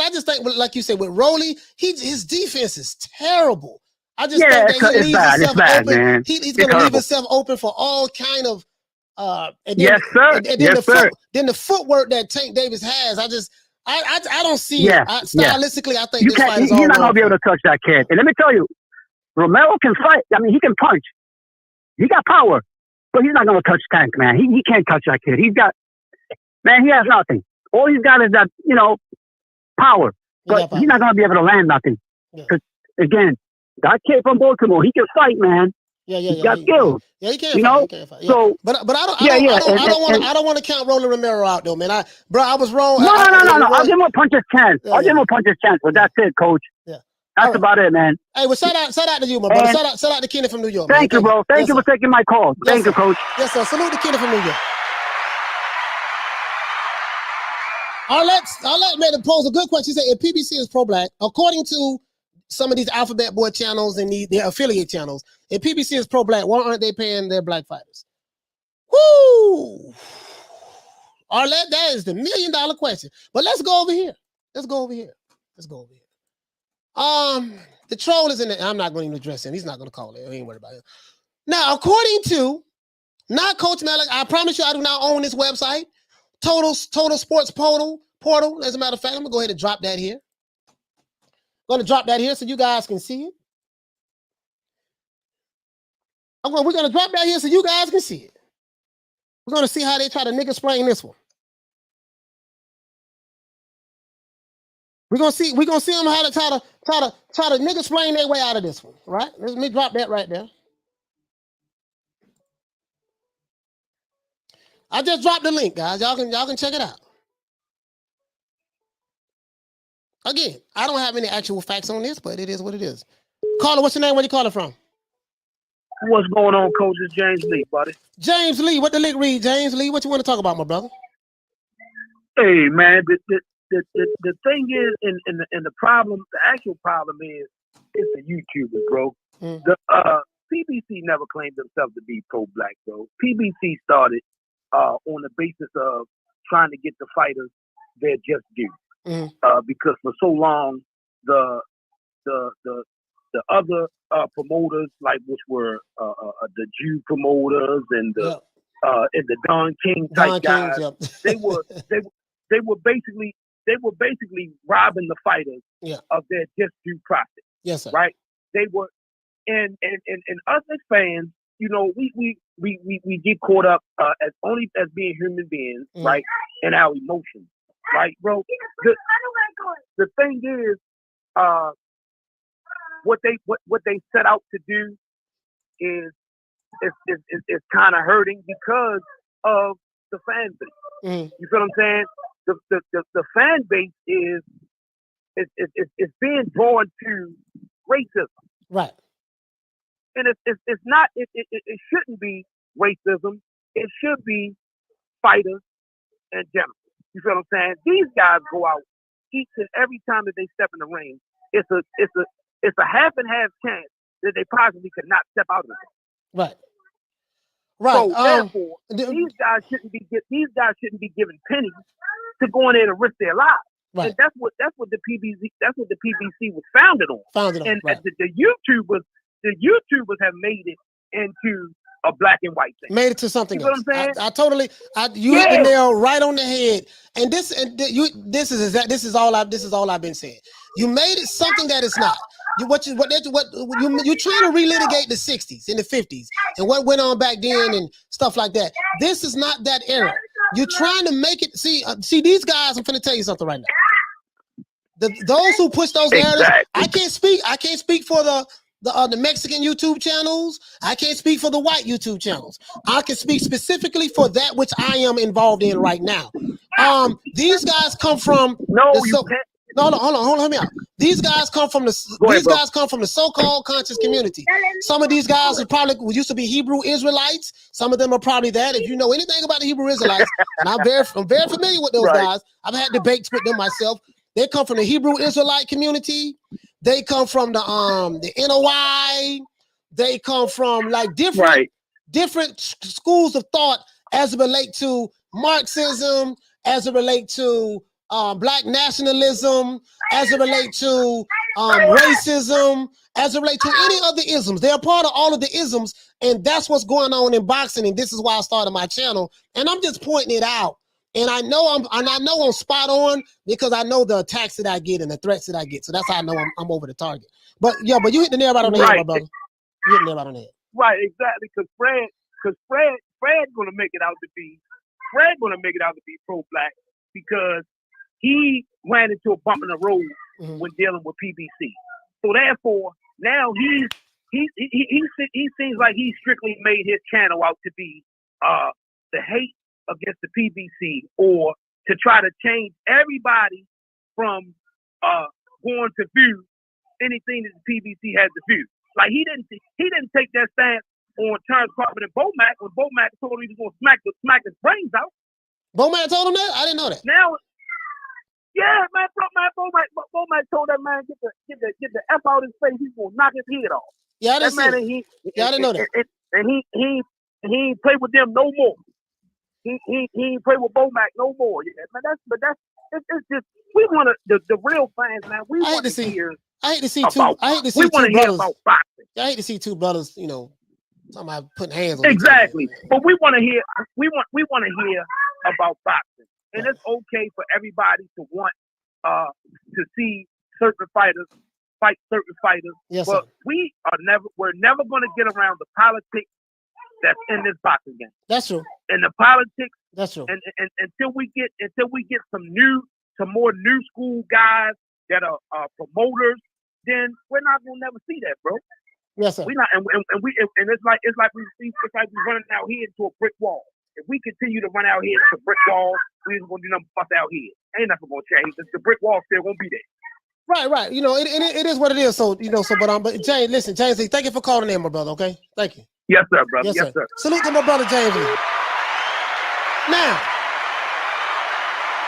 just think, like you said, with Rolly, his defense is terrible. I just think that he leaves himself open. Man. He's going to leave himself open for all kind of. Yes, sir. Then the footwork that Tank Davis has, I don't see it. Stylistically, I think he's not going to be able to touch that kid. And let me tell you, Romero can fight. I mean, he can punch. He got power, but he's not going to touch Tank, man. He can't touch that kid. Man, he has nothing. All he's got is that, power. But he's not going to be able to land nothing. Because, again, that kid from Baltimore, he can fight, man. He's got skills. Yeah, he can fight. He can fight. Yeah. So, but I don't want to count Rolling Romero out though, man. I was wrong. No. I'll give him a puncher's chance. I'll give him a puncher's chance, but that's it, coach. Yeah. That's about it, man. Hey, well, shout out to you, my brother. Shout out to Kenny from New York. Thank you, bro. Thank you for taking my call. Thank you, coach. Yes, sir. Salute to Kenny from New York. I'll let man pose a good question. He said, if PBC is pro-black, according to some of these Alphabet Boy channels and their affiliate channels, if PBC is pro-black, why aren't they paying their black fighters? Woo! Arlette, that is the $1 million question. But let's go over here. The troll is in it. I'm not going to even address him. He's not going to call it. I ain't worried about him. Now, according to not Coach Malik, I promise you I do not own this website. Total Sports Portal. As a matter of fact, I'm going to go ahead and drop that here. I'm going to drop that here so you guys can see it. We're going to drop that here so you guys can see it. We're going to see how they try to nigga explain this one. We're gonna see them how to try to nigga explain their way out of this one, right? Let me drop that right there. I just dropped the link, guys. Y'all can check it out. Again, I don't have any actual facts on this, but it is what it is. Caller, what's your name? Where you calling from? What's going on, Coach? It's James Lee, buddy. James Lee, what the link read? James Lee, what you want to talk about, my brother? Hey, man, the thing is, and the problem, the actual problem is, it's the YouTubers, bro. The PBC never claimed themselves to be pro-black, bro. PBC started on the basis of trying to get the fighters their just due, because for so long the other promoters, like which were the Jew promoters and the Don King type guys, they were basically robbing the fighters of their just due profit. Yes, sir. Right? They were, and us as fans, we get caught up as being human beings, right, in our emotions, right, bro. The thing is, what they set out to do is kind of hurting because of the fan base. You feel what I'm saying? The fan base is being drawn to racism, right? And it's not. It shouldn't be racism. It should be fighters and gentlemen. You feel what I'm saying? These guys go out each and every time that they step in the ring. It's a half and half chance that they possibly could not step out of it. Right. So therefore, these guys shouldn't be given pennies to go in there and risk their lives. Right. And that's what the PBC was founded on. And right. the YouTubers have made it into a black and white thing. Made it to something else. What I'm saying? You hit the nail right on the head. And this is all I've been saying. You made it something that it's not. You're trying to relitigate the 60s and the 50s and what went on back then and stuff like that. This is not that era. You're trying to make it. See these guys. I'm finna tell you something right now. Those who push those narratives. I can't speak for the Mexican YouTube channels. I can't speak for the white YouTube channels. I can speak specifically for that which I am involved in right now. These guys come from hold on, hear me out. These guys come from the so-called conscious community. Some of these guys used to be Hebrew Israelites. Some of them are probably that. If you know anything about the Hebrew Israelites, and I'm very familiar with those guys. I've had debates with them myself. They come from the Hebrew Israelite community. They come from the NOI. They come from like different schools of thought as it relates to Marxism, as it relates to black nationalism, as it relates to racism, as it relates to any other isms. They're part of all of the isms, and that's what's going on in boxing. And this is why I started my channel. And I'm just pointing it out. And I know I'm spot on because I know the attacks that I get and the threats that I get. So that's how I know I'm over the target. But you hit the nail right on the head, my brother. You hit the nail right on the head. Right, exactly. Because Fred gonna make it out to be Fred gonna make it out to be pro-black because he ran into a bump in the road when dealing with PBC. So therefore, now he seems like he strictly made his channel out to be the hate against the PBC, or to try to change everybody from going to view anything that the PBC has to view. Like he didn't take that stance on Terrence Crawford and Bomac when Bomac told him he was gonna smack his brains out. Bomac told him that? I didn't know that. Now, yeah, man, Bomac told that man get the F out of his face. He's gonna knock his head off. Yeah, I didn't see that. I didn't know that. And he ain't play with them no more. He ain't play with Bomac no more. Yeah, man, it's just we want to the real fans, man. We want to hear. I hate to see two brothers. About boxing. I hate to see two brothers, talking about putting hands on exactly. But we want to hear about boxing, and it's okay for everybody to want to see certain fighters fight certain fighters. Yes, but sir. we're never going to get around the politics that's in this boxing game. That's true. And the politics. That's true. And until we get some more new school guys that are promoters, then we're not gonna never see that, bro. Yes, sir. We not, and it's like we running out here into a brick wall. If we continue to run out here into brick walls, we ain't gonna do nothing but bust out here. Ain't nothing gonna change. The brick wall still gonna be there. Right. It is what it is. So but James, listen, James, thank you for calling in, my brother. Okay, thank you. Yes, sir, brother. Yes, sir. Salute to my brother James. Now,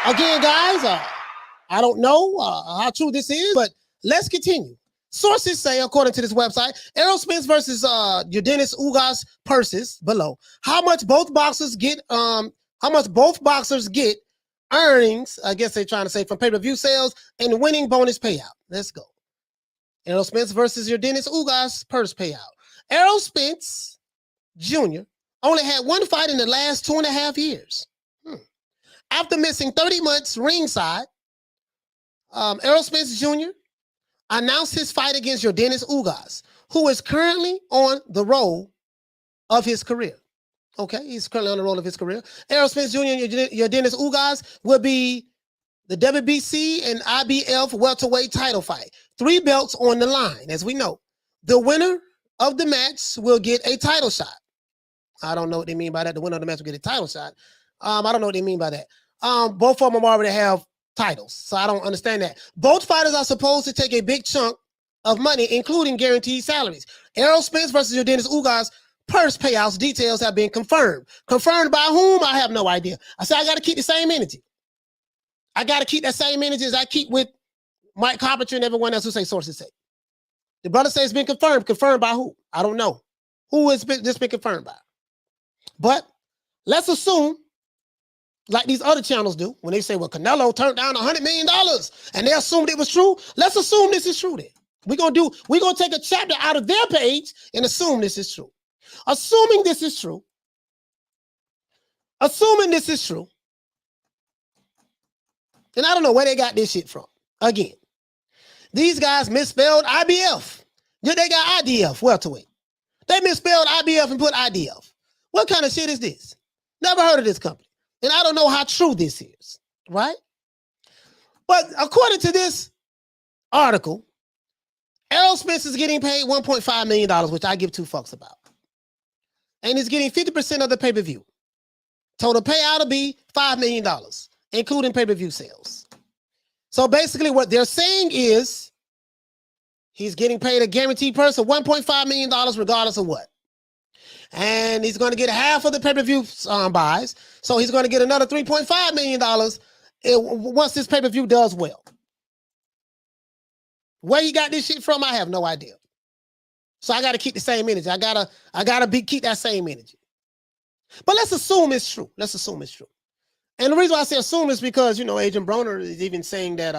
again, guys, I don't know how true this is, but let's continue. Sources say, according to this website, Errol Spence versus Yordenis Ugas purses below. How much both boxers get? Earnings, I guess they're trying to say, from pay-per-view sales and winning bonus payout. Let's go. Errol Spence versus Yordenis Ugas purse payout. Errol Spence Jr. only had one fight in the last 2.5 years. After missing 30 months ringside, Errol Spence Jr. announced his fight against Yordenis Ugas, who is currently on the roll of his career. Okay, he's currently on the roll of his career. Errol Spence Jr. and Yordenis Ugas will be the WBC and IBF welterweight title fight. 3 belts on the line, as we know. The winner of the match will get a title shot. I don't know what they mean by that. The winner of the match will get a title shot. I don't know what they mean by that. Both of them already have titles, so I don't understand that. Both fighters are supposed to take a big chunk of money, including guaranteed salaries. Errol Spence versus Yordenis Ugas purse payouts details have been confirmed. Confirmed by whom? I have no idea. I said I got to keep the same energy. I got to keep that same energy as I keep with Mike Carpenter and everyone else who say sources say. The brother says it's been confirmed. Confirmed by who? I don't know. Who has this been confirmed by? But let's assume, like these other channels do, when they say, well, Canelo turned down $100 million and they assumed it was true. Let's assume this is true then. We're gonna take a chapter out of their page and assume this is true. Assuming this is true, and I don't know where they got this shit from. Again, these guys misspelled IBF. They got IDF, welterweight. They misspelled IBF and put IDF. What kind of shit is this? Never heard of this company. And I don't know how true this is, right? But according to this article, Errol Spence is getting paid $1.5 million, which I give 2 fucks about. And he's getting 50% of the pay-per-view. Total payout will be $5 million, including pay-per-view sales. So basically what they're saying is he's getting paid a guaranteed purse of $1.5 million regardless of what. And he's going to get half of the pay-per-view buys. So he's going to get another $3.5 million once this pay-per-view does well. Where he got this shit from, I have no idea. So I got to keep the same energy. I gotta keep that same energy. But let's assume it's true. And the reason why I say assume is because, Agent Broner is even saying that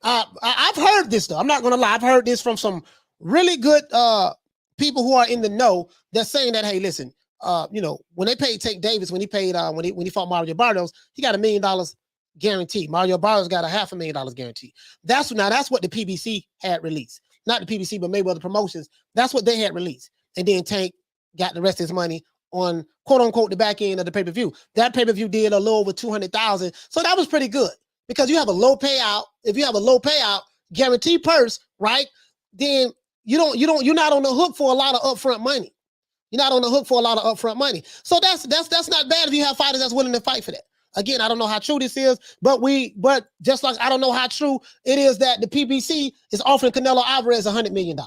I've heard this though. I'm not gonna lie. I've heard this from some really good people who are in the know. They're saying that, hey, listen, when they paid Tank Davis, when he fought Mario Barrios, he got $1 million guaranteed. Mario Barrios got a $500,000 guarantee. That's what the PBC had released. Not the PBC, but Mayweather Promotions. That's what they had released. And then Tank got the rest of his money on quote unquote the back end of the pay-per-view. That pay-per-view did a little over 200,000. So that was pretty good because you have a low payout. If you have a low payout, guaranteed purse, right? Then you're not on the hook for a lot of upfront money. You're not on the hook for a lot of upfront money. So that's not bad if you have fighters that's willing to fight for that. Again, I don't know how true this is, but just like I don't know how true it is that the PBC is offering Canelo Alvarez $100 million.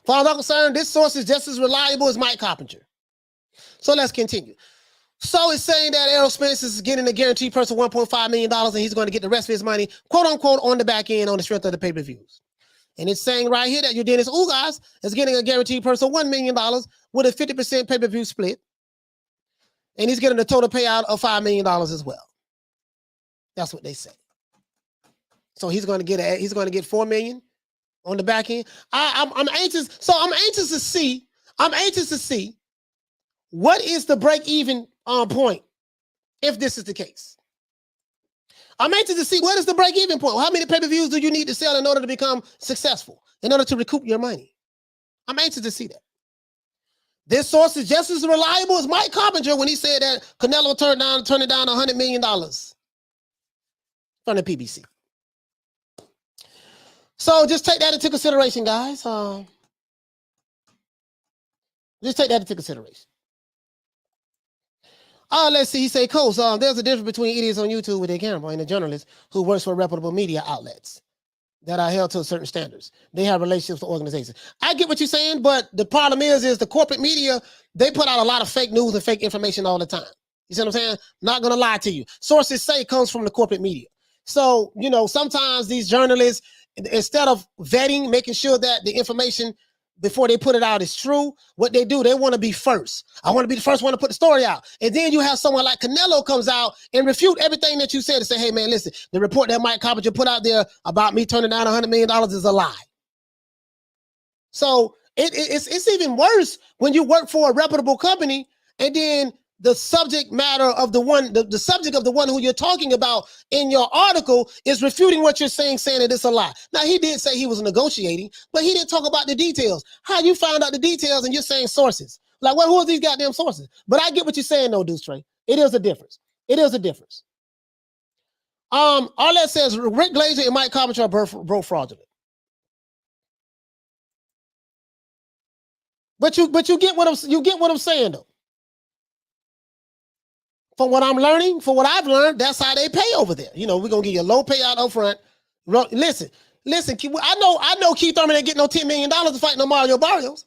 Far as I'm concerned, this source is just as reliable as Mike Coppinger. So let's continue. So it's saying that Errol Spence is getting a guaranteed purse of $1.5 million and he's going to get the rest of his money, quote unquote, on the back end on the strength of the pay-per-views. And it's saying right here that your Dennis Ugas is getting a guaranteed purse of $1 million with a 50% pay-per-view split. And he's getting a total payout of $5 million as well. That's what they say. So he's going to get $4 million on the back end. I'm anxious. So I'm anxious to see. What is the break-even point if this is the case. I'm anxious to see what is the break-even point. How many pay-per-views do you need to sell in order to become successful, in order to recoup your money? I'm anxious to see that. This source is just as reliable as Mike Coppinger when he said that Canelo turned it down $100 million from the PBC. So just take that into consideration, guys. Just take that into consideration. Let's see. He said, Coach, there's a difference between idiots on YouTube with their camera and a journalist who works for reputable media outlets that are held to certain standards. They have relationships with organizations. I get what you're saying, but the problem is the corporate media, they put out a lot of fake news and fake information all the time. You see what I'm saying? Not going to lie to you. Sources say it comes from the corporate media. So, sometimes these journalists, instead of vetting, making sure that the information before they put it out is true, what they do, they want to be first. I want to be the first one to put the story out. And then you have someone like Canelo comes out and refute everything that you said and say, hey, man, listen, the report that Mike Coppinger put out there about me turning down $100 million is a lie. So it's even worse when you work for a reputable company and then the subject matter of the one, the subject of the one who you're talking about in your article is refuting what you're saying that it's a lie. Now, he did say he was negotiating, but he didn't talk about the details. How you found out the details and you're saying sources. Like, well, who are these goddamn sources? But I get what you're saying, though, Deuce Trey. It is a difference. It is a difference. Arlette says Rick Glazer and Mike Coppinger are both fraudulent. But you get what I'm saying, though. From what I'm learning, from what I've learned, that's how they pay over there. We're going to give you a low payout up front. Listen, I know Keith Thurman ain't getting no $10 million to fight no Mario Barrios.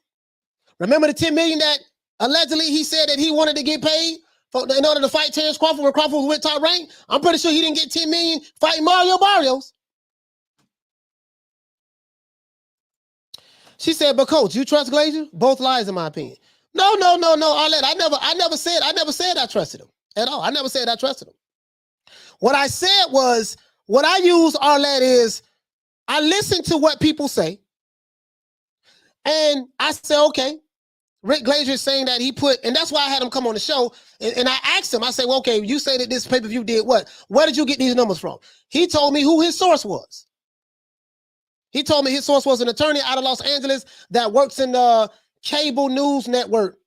Remember the $10 million that allegedly he said that he wanted to get paid in order to fight Terrence Crawford when Crawford was with Top Rank? I'm pretty sure he didn't get $10 million fighting Mario Barrios. She said, but Coach, you trust Glazer? Both lies in my opinion. No, Arlette, I never said I trusted him. At all. I never said I trusted him. What I said was, what I use, Arlette, is I listen to what people say. And I say, okay, Rick Glazer is saying that he put, and that's why I had him come on the show. And I asked him, I said, well, okay, you say that this pay-per-view did what? Where did you get these numbers from? He told me who his source was. He told me his source was an attorney out of Los Angeles that works in the cable news network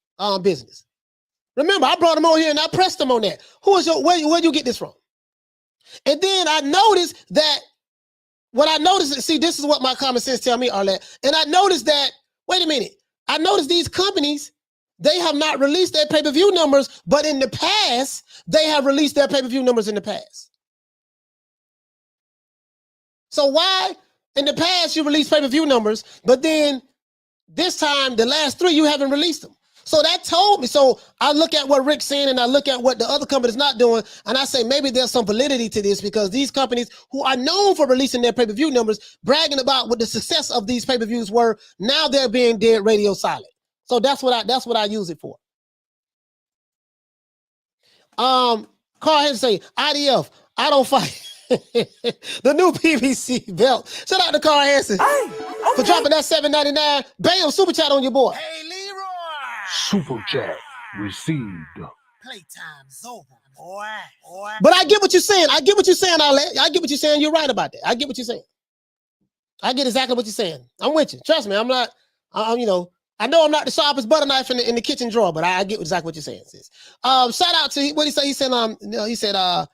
business. Remember, I brought him on here and I pressed him on that. Where'd you get this from? And then I noticed that, see, this is what my common sense tell me, Arlette. And I noticed that, wait a minute, I noticed these companies, they have not released their pay-per-view numbers, but in the past, they have released their pay-per-view numbers in the past. So why in the past you release pay-per-view numbers, but then this time, the last 3, you haven't released them? So that told me. So I look at what Rick's saying and I look at what the other company's not doing. And I say, maybe there's some validity to this because these companies who are known for releasing their pay-per-view numbers, bragging about what the success of these pay-per-views were, now they're being dead radio silent. So that's what I use it for. Carl had to say, IDF, I don't fight. The new PBC belt. Shout out to Carl Hansen for dropping that $7.99. Bam, super chat on your boy. Hey, Leroy. Super chat received. Playtime's over, boy. But I get what you're saying. I get what you're saying, Arlette. I get what you're saying. You're right about that. I get what you're saying. I get exactly what you're saying. I'm with you. Trust me. I'm not, I I know I'm not the sharpest butter knife in the kitchen drawer, but I get exactly what you're saying, sis. Shout out to what he said. He said, now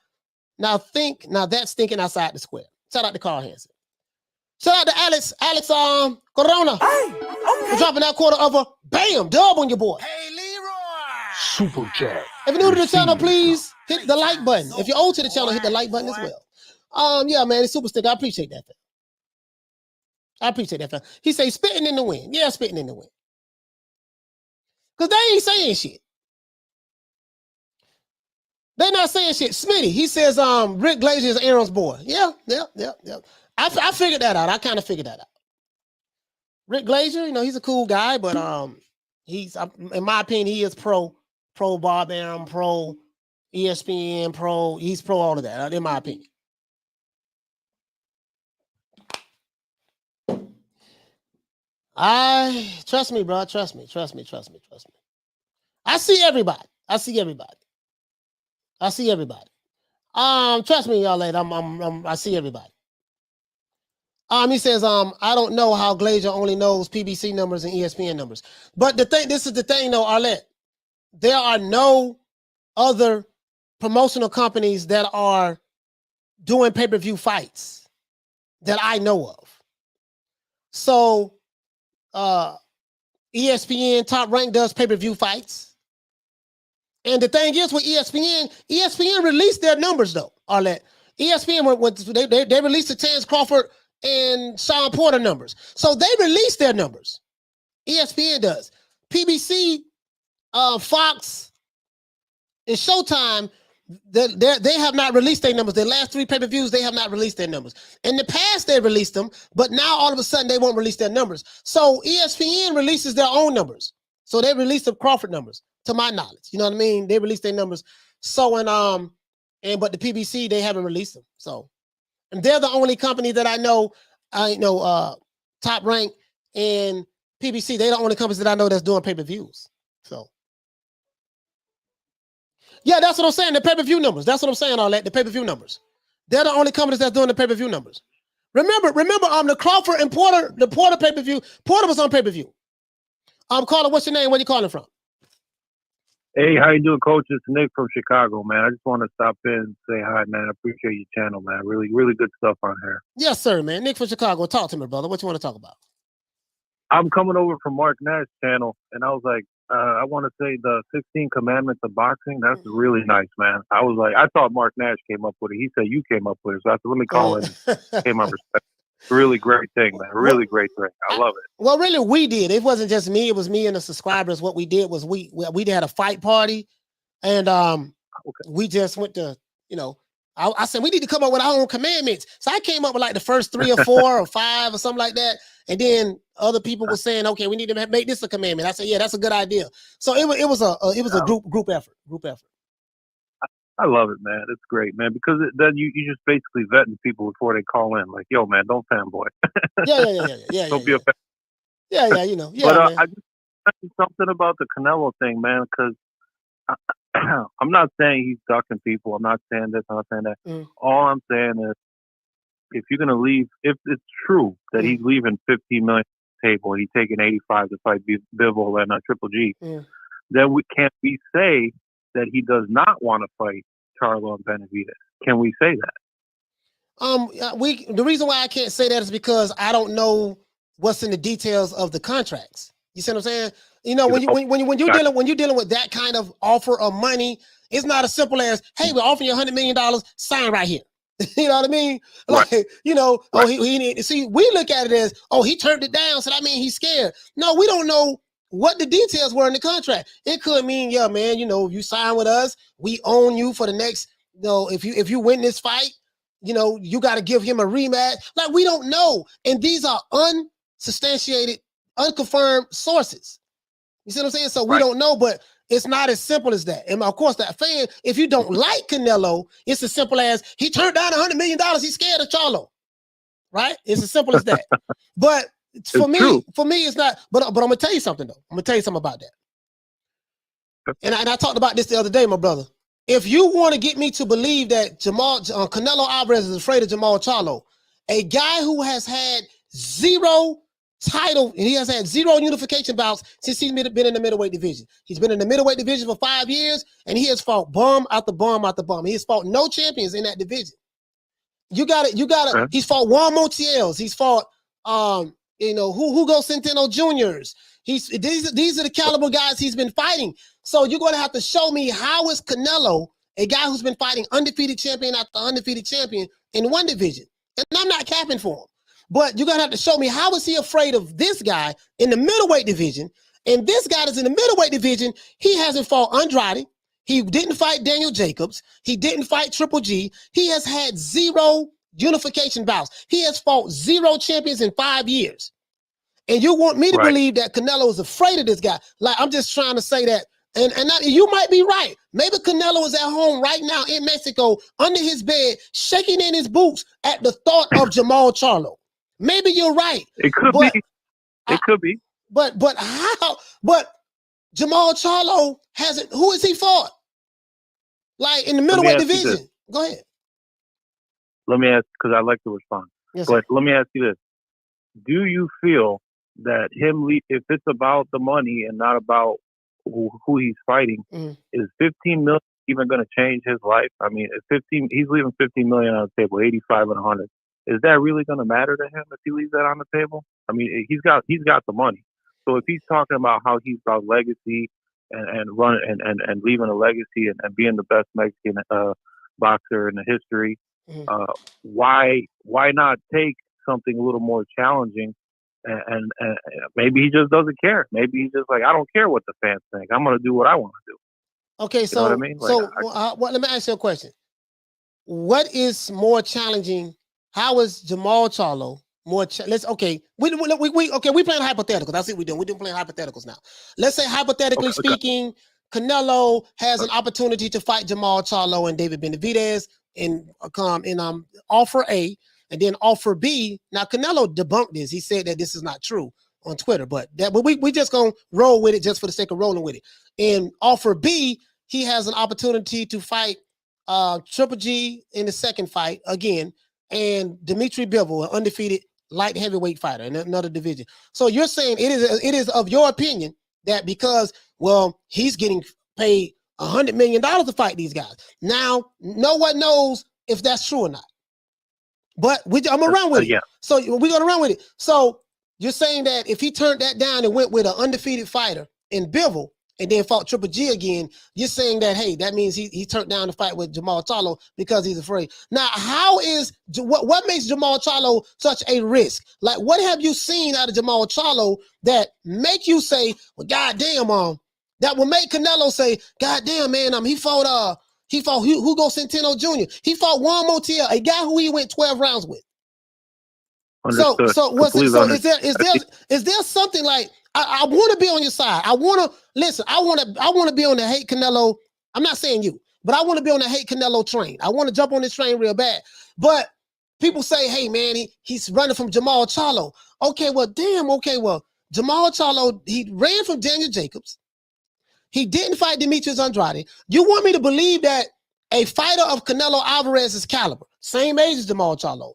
that's thinking outside the square. Shout out to Carl Hansen. Shout out to Alex Corona. For dropping that quarter of a bam dub on your boy. Hey, Leroy. Super chat. If you're new to the channel, please hit the like button. If you're old to the channel, hit the like button as well. Yeah, man, it's super stick. I appreciate that, fam. I appreciate that, fam. He say spitting in the wind. Yeah, spitting in the wind. Because they ain't saying shit. They're not saying shit. Smitty, he says Rick Glazier is Aaron's boy. Yeah. I figured that out. I kind of figured that out. Rick Glazier, you know, he's a cool guy, but he's, in my opinion, he is pro Bob Arum, pro ESPN, he's pro all of that, in my opinion. Trust me, bro. Trust me. I see everybody. Trust me, y'all later. I see everybody. He says, I don't know how Glazier only knows PBC numbers and ESPN numbers. But this is the thing though, Arlette. There are no other promotional companies that are doing pay-per-view fights that I know of. So ESPN Top Rank does pay-per-view fights. And the thing is with ESPN released their numbers though, Arlette. ESPN, they released the Terence Crawford and Sean Porter numbers. So they release their numbers. ESPN does. PBC, Fox, and Showtime, they have not released their numbers. Their last 3 pay-per-views, they have not released their numbers. In the past, they released them, but now all of a sudden they won't release their numbers. So ESPN releases their own numbers. So they released the Crawford numbers, to my knowledge. You know what I mean? They released their numbers. So but the PBC, they haven't released them. So, and they're the only company that I know, Top Rank and PBC, they're the only companies that I know that's doing pay-per-views. So, yeah, that's what I'm saying. The pay-per-view numbers. That's what I'm saying, all that. The pay-per-view numbers. They're the only companies that's doing the pay-per-view numbers. Remember, the Crawford and Porter, the Porter pay-per-view. Porter was on pay-per-view. Caller, what's your name? Where you calling from? Hey, how you doing, Coach? It's Nick from Chicago, man. I just want to stop in and say hi, man. I appreciate your channel, man. Really, really good stuff on here. Yes, sir, man. Nick from Chicago. Talk to me, brother. What you want to talk about? I'm coming over from Mark Nash's channel, and I was like, I want to say the 16 Commandments of Boxing. That's really nice, man. I was like, I thought Mark Nash came up with it. He said you came up with it. So I said, let me call in. Came up respect. Really great thing, man. Really great thing. I love it. Well, really, we did. It wasn't just me. It was me and the subscribers. What we did was we had a fight party, and we just went to, I said we need to come up with our own commandments. So I came up with like the first 3 or 4 or 5 or something like that, and then other people were saying, okay, we need to make this a commandment. I said, yeah, that's a good idea. So it was a group effort. I love it, man. It's great, man, because then you just basically vetting people before they call in. Like, yo, man, don't fanboy. Yeah. Don't be a fan. Yeah, But I just mentioned something about the Canelo thing, man, because I'm not saying he's ducking people. I'm not saying this. I'm not saying that. All I'm saying is, if you're gonna leave, if it's true that he's leaving 15 million on the table and he's taking 85 to fight Bivol and Triple G, then we say that he does not want to fight Charlo and Benavidez? Can we say that? The reason why I can't say that is because I don't know what's in the details of the contracts. You see what I'm saying? When you're dealing with that kind of offer of money, it's not as simple as, hey, we're offering you $100 million, sign right here. You know what I mean? Like, see, we look at it as, oh, he turned it down, so that means he's scared. No, we don't know what the details were in the contract. It could mean, yeah, man, if you sign with us, we own you for the next, if you win this fight, you got to give him a rematch. Like, we don't know. And these are unsubstantiated, unconfirmed sources. You see what I'm saying? So we don't know, but it's not as simple as that. And of course, that fan, if you don't like Canelo, it's as simple as he turned down $100 million. He's scared of Charlo, right? It's as simple as that. But for me, it's not. But I'm gonna tell you something though. I'm gonna tell you something about that. And I talked about this the other day, my brother. If you want to get me to believe that Canelo Alvarez is afraid of Jamal Charlo, a guy who has had 0 title, and he has had 0 unification bouts since he's been in the middleweight division. He's been in the middleweight division for 5 years, and he has fought bum after bum after bum. He has fought no champions in that division. You got it. He's fought Juan Montiels. He's fought, Hugo Centeno Juniors. These are the caliber guys he's been fighting. So you're going to have to show me how is Canelo, a guy who's been fighting undefeated champion after undefeated champion in one division. And I'm not capping for him. But you're going to have to show me how is he afraid of this guy in the middleweight division. And this guy that's in the middleweight division, he hasn't fought Andrade. He didn't fight Daniel Jacobs. He didn't fight Triple G. He has had 0 unification bouts. He has fought 0 champions in 5 years. And you want me to believe that Canelo is afraid of this guy. Like, I'm just trying to say that. And you might be right. Maybe Canelo is at home right now in Mexico under his bed, shaking in his boots at the thought of Jamal Charlo. Maybe you're right. It could be. It could be. But how? But Jamal Charlo hasn't. Who has he fought? Like in the middleweight division. Go ahead. Let me ask, because I like to respond. Yes, but let me ask you this: do you feel that if it's about the money and not about who he's fighting, is 15 million even going to change his life? I mean, he's leaving 15 million on the table, 85 and 100. Is that really going to matter to him if he leaves that on the table? I mean, he's got the money. So if he's talking about how he's about legacy and leaving a legacy and being the best Mexican boxer in the history, why not take something a little more challenging? And maybe he just doesn't care. Maybe he's just like, I don't care what the fans think. I'm going to do what I want to do. Okay, so you know what I mean? Let me ask you a question. What is more challenging? How is Jamal Charlo more? We playing hypotheticals. That's what we're doing. We're playing hypotheticals now. Let's say hypothetically speaking, Canelo has an opportunity to fight Jamal Charlo and David Benavidez in offer A. And then offer B, now Canelo debunked this. He said that this is not true on Twitter, but we just gonna roll with it just for the sake of rolling with it. In offer B, he has an opportunity to fight Triple G in the second fight again, and Dimitri Bivol, an undefeated light heavyweight fighter in another division. So you're saying it is of your opinion that because, well, he's getting paid $100 million to fight these guys. Now, no one knows if that's true or not. But I'm going to run with it. So we're going to run with it. So you're saying that if he turned that down and went with an undefeated fighter in Bivol and then fought Triple G again, you're saying that, hey, that means he turned down the fight with Jamal Charlo because he's afraid. Now, what makes Jamal Charlo such a risk? Like, what have you seen out of Jamal Charlo that make you say, well, goddamn, that will make Canelo say, goddamn, man, he fought Hugo Centeno Jr. He fought Juan Montiel, a guy who he went 12 rounds with. Understood. Is there something like I want to be on your side? I want to be on the hate Canelo. I'm not saying you, but I want to be on the hate Canelo train. I want to jump on this train real bad. But people say, hey man, he's running from Jamal Charlo. Okay, well, Jamal Charlo, he ran from Daniel Jacobs. He didn't fight Demetrius Andrade. You want me to believe that a fighter of Canelo Alvarez's caliber, same age as Jamal Charlo,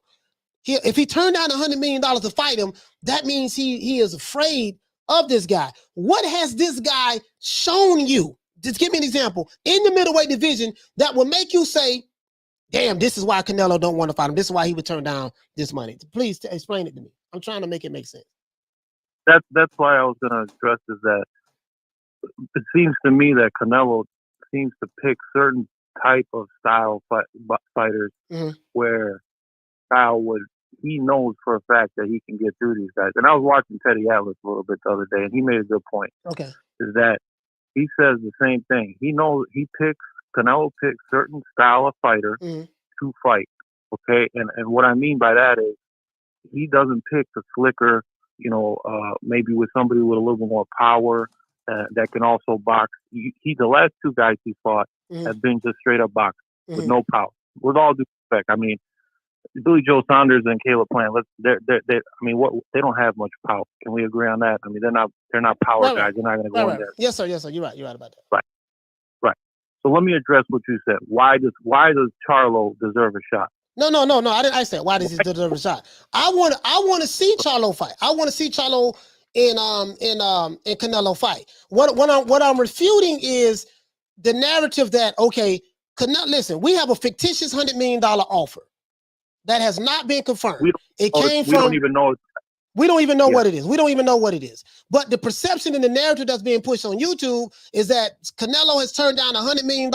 if he turned down $100 million to fight him, that means he is afraid of this guy. What has this guy shown you? Just give me an example in the middleweight division that will make you say, damn, this is why Canelo don't want to fight him. This is why he would turn down this money. Please explain it to me. I'm trying to make it make sense. That's why I was going to address is that it seems to me that Canelo seems to pick certain type of style fighters where he knows for a fact that he can get through these guys. And I was watching Teddy Atlas a little bit the other day, and he made a good point. Okay. Is that he says the same thing. He knows Canelo picks certain style of fighter to fight. Okay. And what I mean by that is he doesn't pick the slicker, maybe with somebody with a little bit more power, that can also box. The last 2 guys he fought have been just straight up boxers with no power. With all due respect, I mean, Billy Joe Saunders and Caleb Plant. They don't have much power. Can we agree on that? I mean, they're not power guys. They're not going to go in there. Yes, sir. You're right about that. Right. So let me address what you said. Why does Charlo deserve a shot? No. I didn't. I said, why does he deserve a shot? I want to see Charlo fight. I want to see Charlo in Canelo fight. What I'm refuting is the narrative that, okay, Canelo. Listen, we have a fictitious $100 million offer that has not been confirmed. We don't even know. We don't even know what it is. We don't even know what it is. But the perception and the narrative that's being pushed on YouTube is that Canelo has turned down $100 million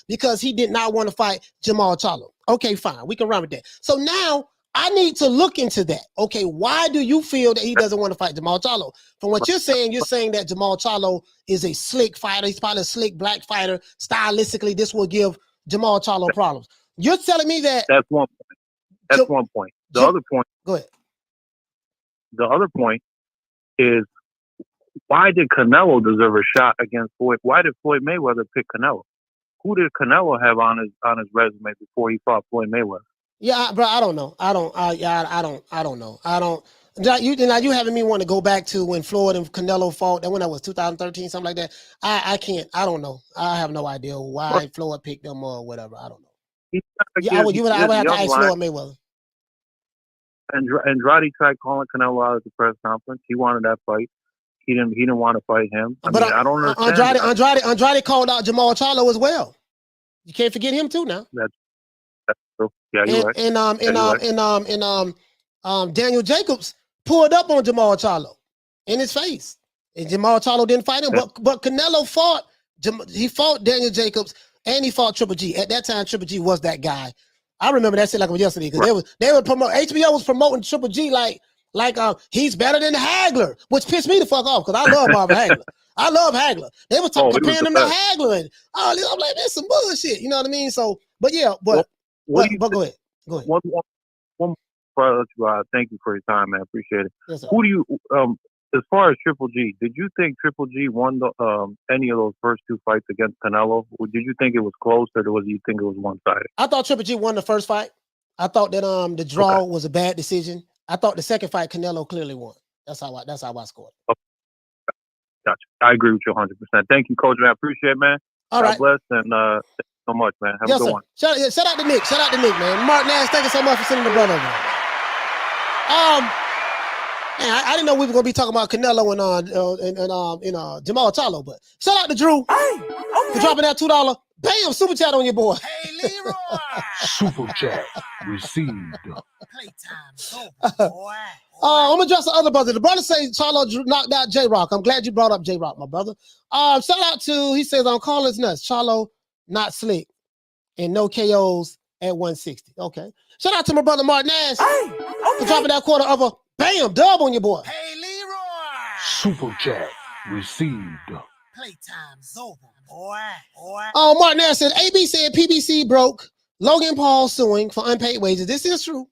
because he did not want to fight Jamal Charlo. Okay, fine. We can run with that. So now I need to look into that. Okay, why do you feel that he doesn't want to fight Jamal Charlo? From what you're saying that Jamal Charlo is a slick fighter. He's probably a slick black fighter. Stylistically, this will give Jamal Charlo problems. You're telling me that... That's one point. That's one point. The other point... Go ahead. The other point is, why did Canelo deserve a shot against Floyd? Why did Floyd Mayweather pick Canelo? Who did Canelo have on his resume before he fought Floyd Mayweather? Yeah, bro, I don't know. I don't know. You having me want to go back to when Floyd and Canelo fought, and when that was 2013, something like that. I can't. I don't know. I have no idea why Floyd picked them or whatever. I don't know. I would have to ask Floyd Mayweather. Andrade tried calling Canelo out at the press conference. He wanted that fight. He didn't want to fight him. I don't understand. Andrade called out Jamal Charlo as well. You can't forget him too now. That's true. Yeah, you're right. And Daniel Jacobs pulled up on Jamal Charlo in his face, and Jamal Charlo didn't fight him. Yeah. But Canelo fought. He fought Daniel Jacobs, and he fought Triple G. At that time, Triple G was that guy. I remember that shit like it was yesterday, because they were promoting. HBO was promoting Triple G like he's better than Hagler, which pissed me the fuck off, because I love Marvin Hagler. I love Hagler. They were comparing him to Hagler, and I'm like, that's some bullshit. You know what I mean? So, but go ahead. Go ahead. One thank you for your time, man. Appreciate it. Yes, sir. Who do you, as far as Triple G, did you think Triple G won any of those first two fights against Canelo? Or did you think it was close, or do you think it was one-sided? I thought Triple G won the first fight. I thought that the draw was a bad decision. I thought the second fight Canelo clearly won. That's how I scored. Okay. Gotcha. I agree with you 100%. Thank you, Coach. Man. I appreciate it, man. All right. God bless, and thank you so much, man. Have a good one. Shout out to Nick. Shout out to Nick, man. Mark Nash, thank you so much for sending the brother over. Man, I didn't know we were gonna be talking about Canelo and Jamal Charlo, but shout out to Drew for dropping that $2. Bam, super chat on your boy. Hey, Leroy. Super chat received. Playtime's over, boy. I'm gonna address the other brother. The brother says Charlo knocked out J-Rock. I'm glad you brought up J-Rock, my brother. Shout out to, he says on Callers Nuts, Charlo not slick and no KOs at 160. Okay. Shout out to my brother Mark Nash for dropping that quarter of a bam dub on your boy. Hey, Leroy. Super chat received. Playtime's over, boy. Mark Nash said AB said PBC broke. Logan Paul suing for unpaid wages. This is true.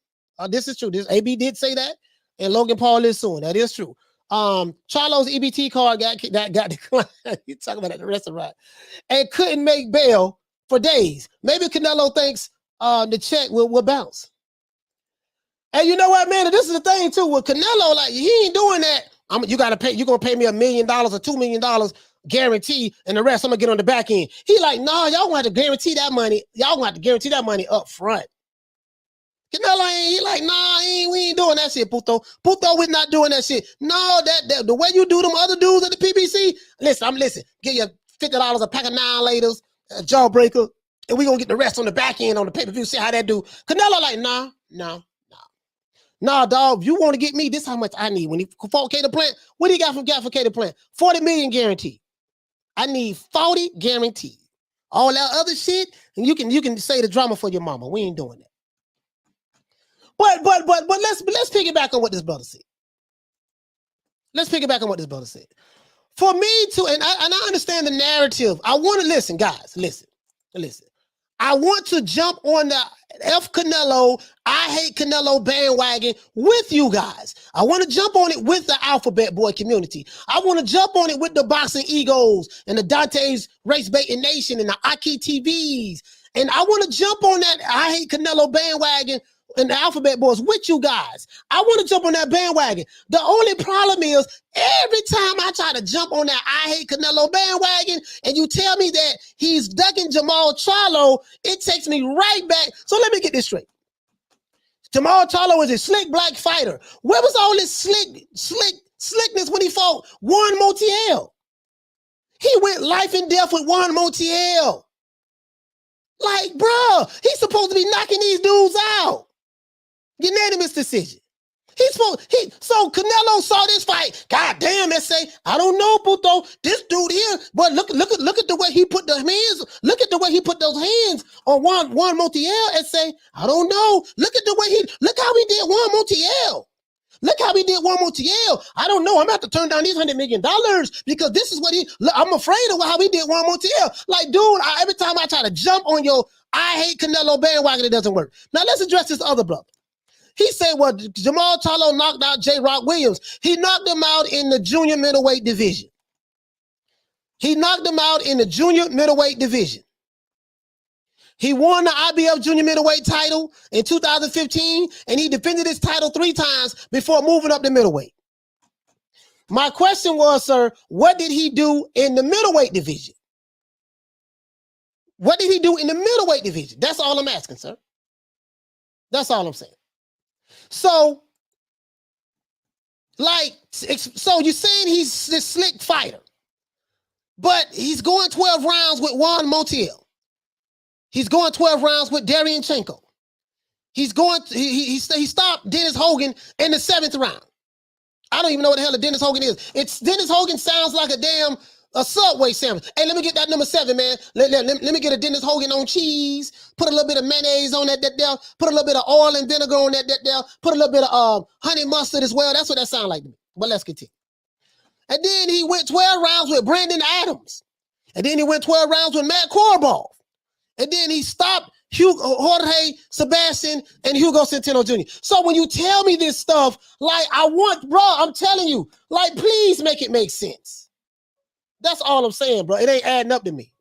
This AB did say that, and Logan Paul is suing. That is true. Charlo's EBT card got declined. You talking about at the restaurant, and couldn't make bail for days. Maybe Canelo thinks the check will bounce. And you know what, man? This is the thing too with Canelo. Like, he ain't doing that. You're gonna pay me $1 million or $2 million guarantee, and the rest I'm gonna get on the back end. He like, nah, y'all gonna have to guarantee that money. Y'all gonna have to guarantee that money up front. Canelo he like, nah, we ain't doing that shit, Puto. Puto, we're not doing that shit. No, that the way you do them other dudes at the PBC. Listen. Give you $50 a pack of 9-laters, a jawbreaker, and we gonna get the rest on the back end on the pay-per-view. See how that do. Canelo like, nah, dog. You want to get me? This is how much I need. When he fought Cater Plant, what do you got from Cater Plant? 40 million guaranteed. I need 40 guaranteed. All that other shit, and you can say the drama for your mama. We ain't doing that. But let's piggyback on what this brother said. For me to, and I understand the narrative. I want to listen, guys. Listen. I want to jump on the F Canelo, I hate Canelo bandwagon with you guys. I want to jump on it with the Alphabet Boy community. I want to jump on it with the Boxing Egos and the Dante's Race Baiting Nation and the Aki TVs. And I want to jump on that I hate Canelo bandwagon and the Alphabet Boys with you guys. I want to jump on that bandwagon. The only problem is every time I try to jump on that I hate Canelo bandwagon and you tell me that he's ducking Jamal Charlo, it takes me right back. So let me get this straight. Jamal Charlo is a slick black fighter. Where was all this slickness when he fought Juan Montiel? He went life and death with Juan Montiel. Like, bro, he's supposed to be knocking these dudes out. Unanimous decision. So Canelo saw this fight. God damn, S.A. I don't know, Puto. This dude here, but look at the way he put the hands. Look at the way he put those hands on Juan Montiel, S.A. I don't know. Look how he did Juan Montiel. Look how he did Juan Montiel. I don't know. I'm about to turn down these $100 million because this is what I'm afraid of how he did Juan Montiel. Like, dude, every time I try to jump on your I hate Canelo bandwagon, it doesn't work. Now let's address this other brother. He said, well, Jamal Charlo knocked out J. Rock Williams. He knocked him out in the junior middleweight division. He won the IBF junior middleweight title in 2015, and he defended his title 3 times before moving up to middleweight. My question was, sir, what did he do in the middleweight division? What did he do in the middleweight division? That's all I'm asking, sir. That's all I'm saying. So you're saying he's this slick fighter, but he's going 12 rounds with Juan Montiel. He's going 12 rounds with Darianchenko. He stopped Dennis Hogan in the 7th round. I don't even know what the hell a Dennis Hogan is. Dennis Hogan sounds like a Subway sandwich. Hey, let me get that number 7, man. Let me get a Dennis Hogan on cheese. Put a little bit of mayonnaise on that there. Put a little bit of oil and vinegar on that there. Put a little bit of honey mustard as well. That's what that sounds like to me. But let's continue. And then he went 12 rounds with Brandon Adams. And then he went 12 rounds with Matt Korobov. And then he stopped Jorge Sebastian and Hugo Centeno Jr. So when you tell me this stuff, like I'm telling you, like, please make it make sense. That's all I'm saying, bro. It ain't adding up to me.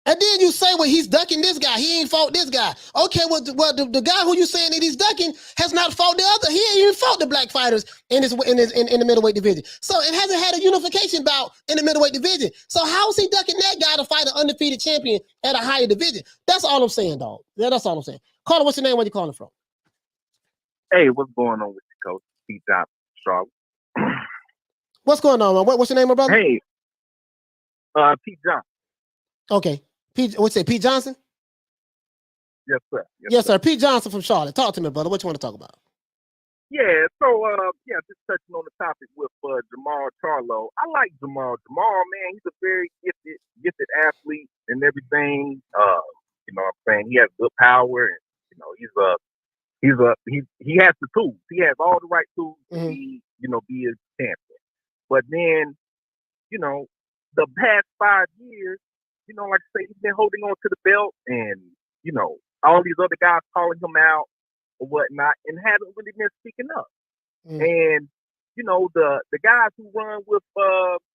And then you say, well, he's ducking this guy. He ain't fought this guy. Okay, well, the guy who you saying that he's ducking has not fought the other. He ain't even fought the black fighters in the middleweight division. So it hasn't had a unification bout in the middleweight division. So how is he ducking that guy to fight an undefeated champion at a higher division? That's all I'm saying, dog. Yeah, that's all I'm saying. Caller, what's your name? Where you calling from? Hey, what's going on with you, Coach? Pete Johnson, Charlotte. What's going on, man? What's your name, my brother? Hey, Pete Johnson. Okay. What's it, Pete Johnson? Yes, sir. Yes, sir. Pete Johnson from Charlotte. Talk to me, brother. What you want to talk about? Yeah, so, just touching on the topic with Jamal Charlo. I like Jamal. Jamal, man, he's a very gifted athlete and everything. You know what I'm saying? He has good power, and, you know, he has the tools. He has all the right tools to be a champion. But then, you know, the past 5 years, you know, like I say, he's been holding on to the belt, and, you know, all these other guys calling him out or whatnot, and haven't really been speaking up. And, you know, the guys who run with,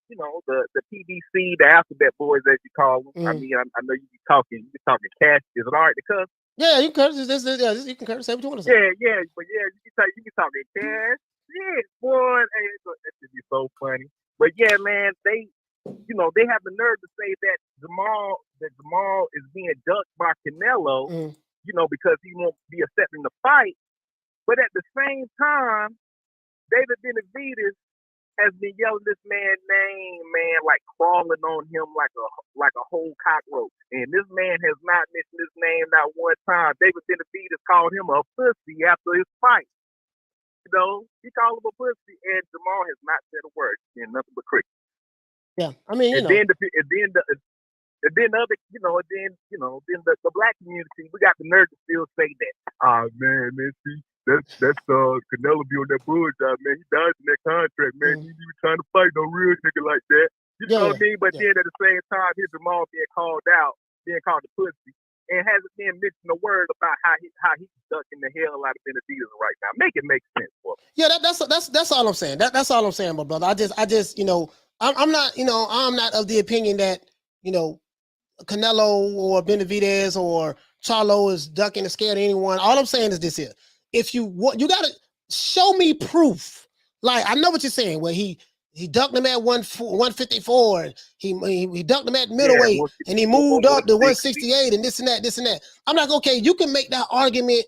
you know, the PBC, the Alphabet Boys, as you call them. I mean, I know you be talking cash. Is it all right to cuss? Yeah, you can curse. You can curse. Say what you want to say. Yeah, but yeah, you be talking cash. Yeah, boy, hey, that should be so funny. But yeah, man, they have the nerve to say that Jamal is being ducked by Canelo, you know, because he won't be accepting the fight. But at the same time, David Benavidez has been yelling this man's name, man, like crawling on him like a whole cockroach. And this man has not mentioned his name not one time. David Benavidez called him a pussy after his fight. You know, he called him a pussy, and Jamal has not said a word. And nothing but cricket. Yeah, I mean, then the black community, we got the nerve to still say that. Man, see, that's Canelo be on that bullshit, man. He died in that contract, man. He was trying to fight no real nigga like that. You know what I mean? But then at the same time, here's Jamal being called out, being called a pussy, and hasn't been mentioned a word about how he's ducking the hell out of Benavidez right now. Make it make sense for me. Yeah, that's all I'm saying. That's all I'm saying, my brother. I just, you know, I'm not, you know, I'm not of the opinion that, you know, Canelo or Benavidez or Charlo is ducking or scared of anyone. All I'm saying is this here. If you gotta show me proof. Like, I know what you're saying, where he He ducked him at 154. He ducked him at middleweight, and he moved up to 168 and this and that. I'm like, okay, you can make that argument,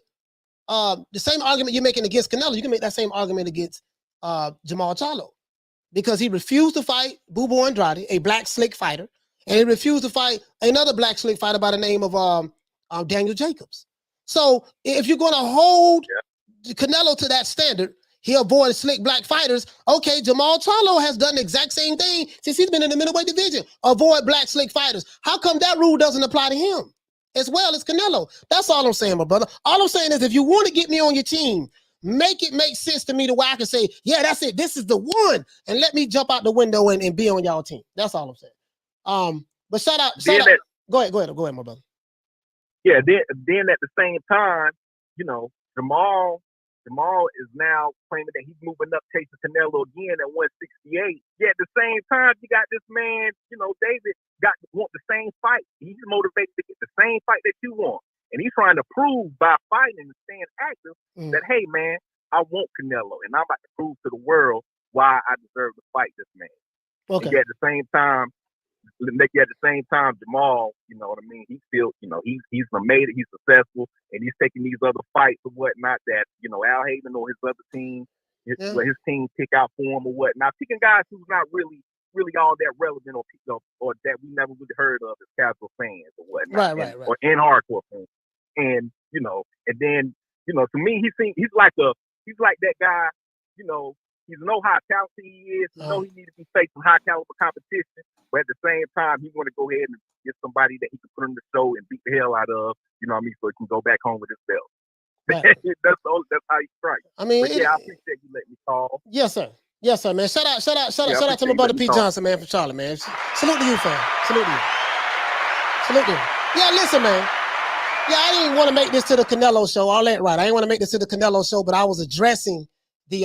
the same argument you're making against Canelo. You can make that same argument against Jamal Charlo, because he refused to fight Bubu Andrade, a black slick fighter, and he refused to fight another black slick fighter by the name of Daniel Jacobs. So if you're going to hold Canelo to that standard, he avoids slick black fighters. Okay, Jamal Charlo has done the exact same thing since he's been in the middleweight division. Avoid black slick fighters. How come that rule doesn't apply to him as well as Canelo? That's all I'm saying, my brother. All I'm saying is, if you want to get me on your team, make it make sense to me to where I can say, yeah, that's it. This is the one. And let me jump out the window and be on y'all team. That's all I'm saying. But shout out. Go ahead, my brother. Yeah, then at the same time, you know, Jamal is now claiming that he's moving up, chasing Canelo again at 168. Yeah, at the same time, you got this man, you know, David want the same fight. He's motivated to get the same fight that you want. And he's trying to prove by fighting and staying active that, hey, man, I want Canelo. And I'm about to prove to the world why I deserve to fight this man. Okay. And yet at the same time, Jamal, you know what I mean? He feels, you know, he's made it, he's successful, and he's taking these other fights or whatnot that, you know, Al Haymon or his other team, his team pick out for him or whatnot. Picking guys who's not really all that relevant or that we never really heard of as casual fans or whatnot. Right. Or in hardcore fans. And, you know, and then, you know, to me, he's like that guy, you know, he know how talented he is. He know he needs to be facing high caliber competition, but at the same time, he want to go ahead and get somebody that he can put on the show and beat the hell out of. You know what I mean? So he can go back home with his belt. Right. That's how he strikes. I mean, I appreciate you letting me call. Yes, sir, man. Shout out to my brother Pete Johnson, man, from Charlotte, man. Salute to you, fam. Salute to you. Yeah, listen, man. Yeah, I didn't want to make this to the Canelo show. All that right. I didn't want to make this to the Canelo show, but I was addressing the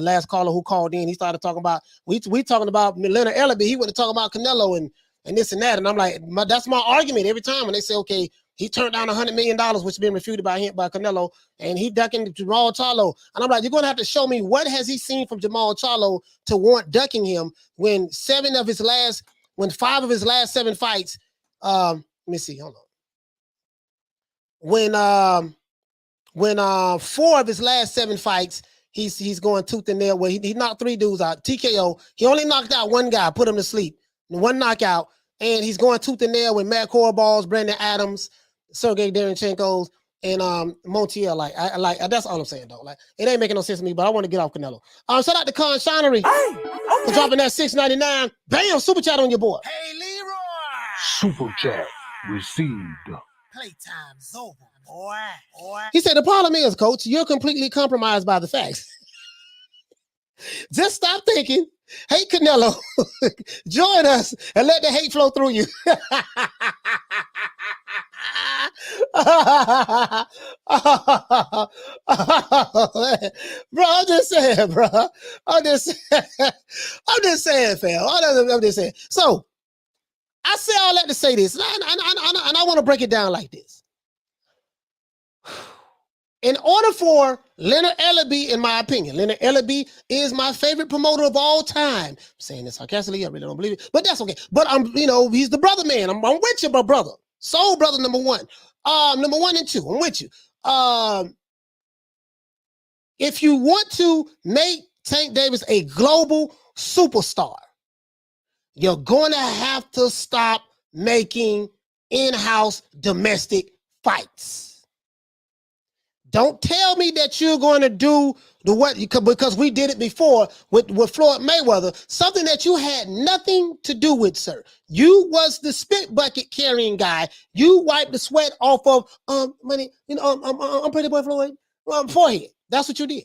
last caller who called in. He started talking about we talking about Leonard Ellerbe. He went to talk about Canelo and this and that. And I'm like, that's my argument every time. And they say, okay, he turned down $100 million, which has been refuted by Canelo, and he ducking Jamal Charlo. And I'm like, you're gonna have to show me what has he seen from Jamal Charlo to warrant ducking him when 5 of his last 7 fights. Let me see, hold on. When 4 of his last 7 fights, he's going tooth and nail. Where he knocked 3 dudes out, TKO. He only knocked out 1 guy, put him to sleep. 1 knockout, and he's going tooth and nail with Matt Korobals, Brandon Adams, Sergey Derenchenko's, and Montiel. Like that's all I'm saying, though. Like, it ain't making no sense to me, but I want to get off Canelo. Shout out to Con Shinery for dropping that $6.99. Bam, super chat on your board. Hey, Leroy. Super chat received. Playtime's over, boy. He said, the problem is, coach, you're completely compromised by the facts. Just stop thinking, hey, Canelo, join us and let the hate flow through you. Bro, I'm just saying, bro. I'm just saying, fam. I'm just saying. So, I say all that to say this, and I want to break it down like this. In order for Leonard Ellerbe, in my opinion, Leonard Ellerbe is my favorite promoter of all time. I'm saying this sarcastically, I really don't believe it, but that's okay. But he's the brother man. I'm with you, my brother. Soul brother number 1. Number 1 and 2, I'm with you. If you want to make Tank Davis a global superstar, you're going to have to stop making in-house domestic fights. Don't tell me that you're going to do because we did it before with Floyd Mayweather, something that you had nothing to do with, sir. You was the spit bucket carrying guy. You wiped the sweat off of Pretty Boy Floyd forehead. That's what you did.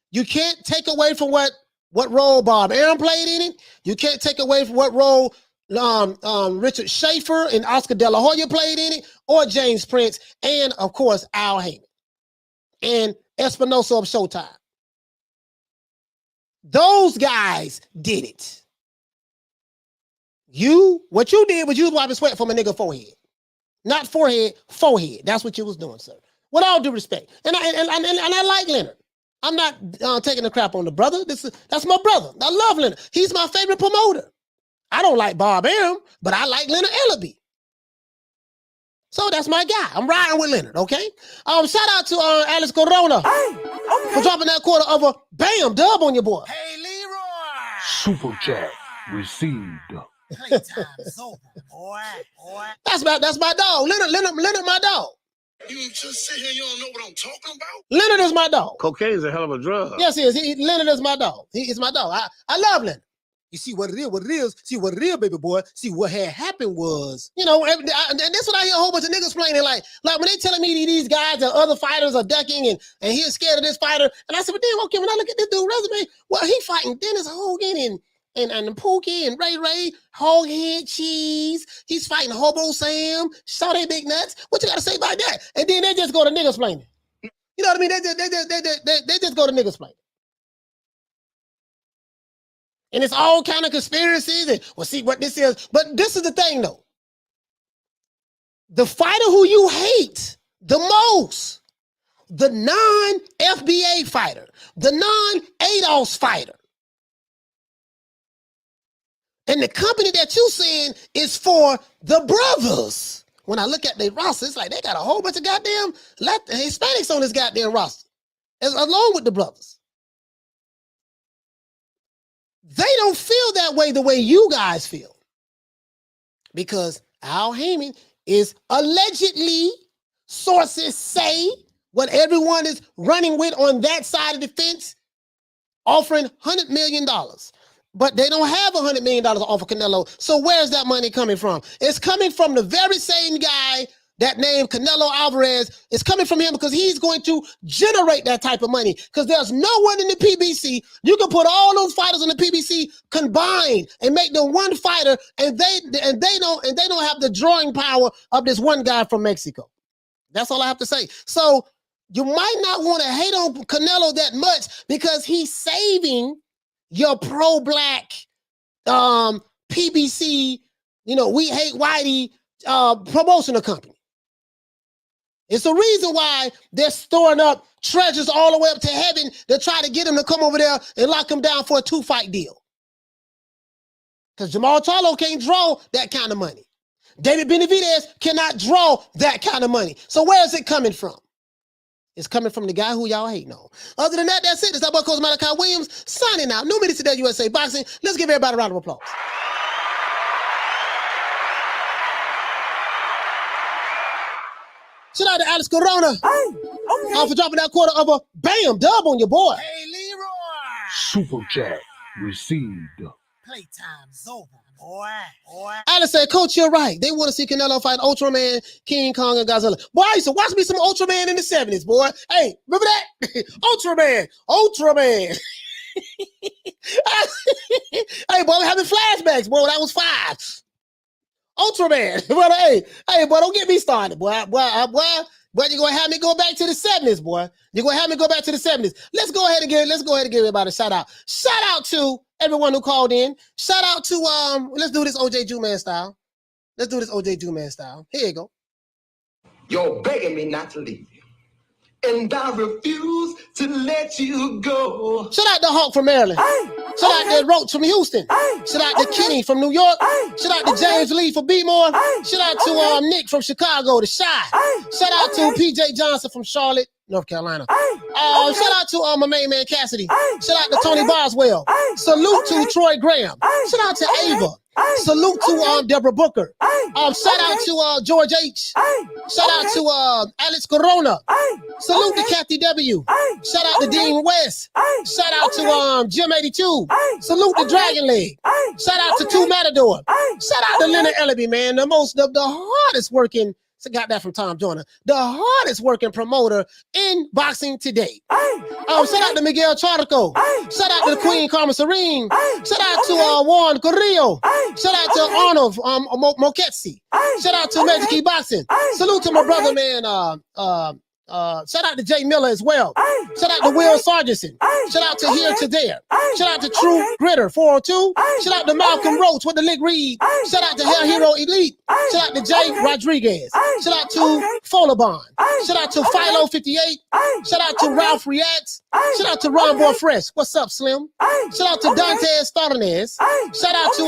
You can't take away from what role Bob Arum played in it. You can't take away from what role Richard Schaefer and Oscar De La Hoya played in it, or James Prince, and of course Al Haymon and Espinosa of Showtime. Those guys did it. What you did was you was wiping sweat from a nigga forehead, not forehead, forehead. That's what you was doing, sir. With all due respect, and I like Leonard. I'm not taking the crap on the brother. That's my brother. I love Leonard. He's my favorite promoter. I don't like Bob Arum, but I like Leonard Ellerbe. So that's my guy. I'm riding with Leonard, okay? Shout out to Alex Corona for dropping that quarter of a bam dub on your boy. Hey, Leroy. Super chat received. Playtime's over, boy. That's my dog. Leonard, my dog. You just sit here, you don't know what I'm talking about? Leonard is my dog. Cocaine is a hell of a drug. Yes, he is. Leonard is my dog. He is my dog. I love Leonard. You see what it is, See what it is, baby boy. See what had happened was, and that's what I hear a whole bunch of niggas explaining. Like when they telling me these guys and other fighters are ducking and he's scared of this fighter. And I said, but then, okay, when I look at this dude's resume, well, he fighting Dennis Hogan and Pookie and Ray, Hoghead Cheese. He's fighting Hobo Sam, Saw they big nuts. What you got to say about that? And then they just go to niggas explaining. You know what I mean? They just go to niggas explaining. And it's all kind of conspiracies. And well, see what this is. But this is the thing, though. The fighter who you hate the most, the non-FBA fighter, the non-ADOS fighter, and the company that you saying is for the brothers. When I look at their roster, it's like they got a whole bunch of goddamn Hispanics on this goddamn roster, along with the brothers. They don't feel that way the way you guys feel. Because Al Haymon is allegedly, sources say, what everyone is running with on that side of the fence, offering $100 million. But they don't have $100 million to offer Canelo. So where's that money coming from? It's coming from the very same guy that named Canelo Alvarez. It's coming from him because he's going to generate that type of money. Because there's no one in the PBC. You can put all those fighters in the PBC combined and make them one fighter, and they don't have the drawing power of this one guy from Mexico. That's all I have to say. So you might not want to hate on Canelo that much because he's saving your pro-black PBC, we hate Whitey promotional company. It's the reason why they're storing up treasures all the way up to heaven to try to get him to come over there and lock him down for a 2-fight deal. Because Charlo can't draw that kind of money. David Benavidez cannot draw that kind of money. So where is it coming from? It's coming from the guy who y'all hate on. Other than that, that's it. It's our boy Coach Malachi Williams signing out. New Media Today USA Boxing. Let's give everybody a round of applause. Shout out to Alex Corona for dropping that quarter of a bam dub on your boy. Hey, Leroy. Super chat received. Playtime's over, boy. Alex said, Coach, you're right. They want to see Canelo fight Ultraman, King Kong, and Godzilla. Boy, I used to watch me some Ultraman in the 70s, boy. Hey, remember that? Ultraman. Hey, boy, we're having flashbacks, boy, when I was 5. Ultraman. But hey, boy, don't get me started, boy. You're gonna have me go back to the 70s, boy. You're gonna have me go back to the 70s. Let's go ahead and give everybody a shout out. Shout out to everyone who called in. Shout out to let's do this OJ Juman style. Here you go. You're begging me not to leave you, and I refuse to let you go. Shout out to Hawk from Maryland. Shout out to Roach from Houston. Shout out to Kenny from New York. Shout out to James Lee from Beemore. Shout out to Nick from Chicago, the Shy. Shout out to PJ Johnson from Charlotte, North Carolina. Shout out to my main man Cassidy. Shout out to Tony Boswell. Salute to Troy Graham. Shout out to Ava. Salute to Deborah Booker. Shout out to George H. Shout out to Alex Corona. Salute to Kathy W. Shout out to Dean West. Shout out to Jim 82. Salute to Dragon Leg. Shout out to Two Matador. Shout out to Leonard Ellerbe, man. The hardest working. So got that from Tom Joyner. The hardest working promoter in boxing today. Shout out to Miguel Charco. Shout out to the Queen Carmen Serene. Shout out to Juan Corrillo. Shout out to Arnold Moketsi. Shout out to Magic Key Boxing. Salute to my brother, man. Shout out to Jay Miller as well. Shout out to Will Sargentson. Shout out to Here to There. Shout out to True Gritter 402. Shout out to Malcolm Roach with the Lick Reed. Shout out to Hell Hero Elite. Shout out to Jay Rodriguez. Shout out to Folabon. Shout out to Philo 58. Shout out to Ralph Reacts. Shout out to Ron Boy Fresh. What's up, Slim? Shout out to Dante Stardanez. Shout out to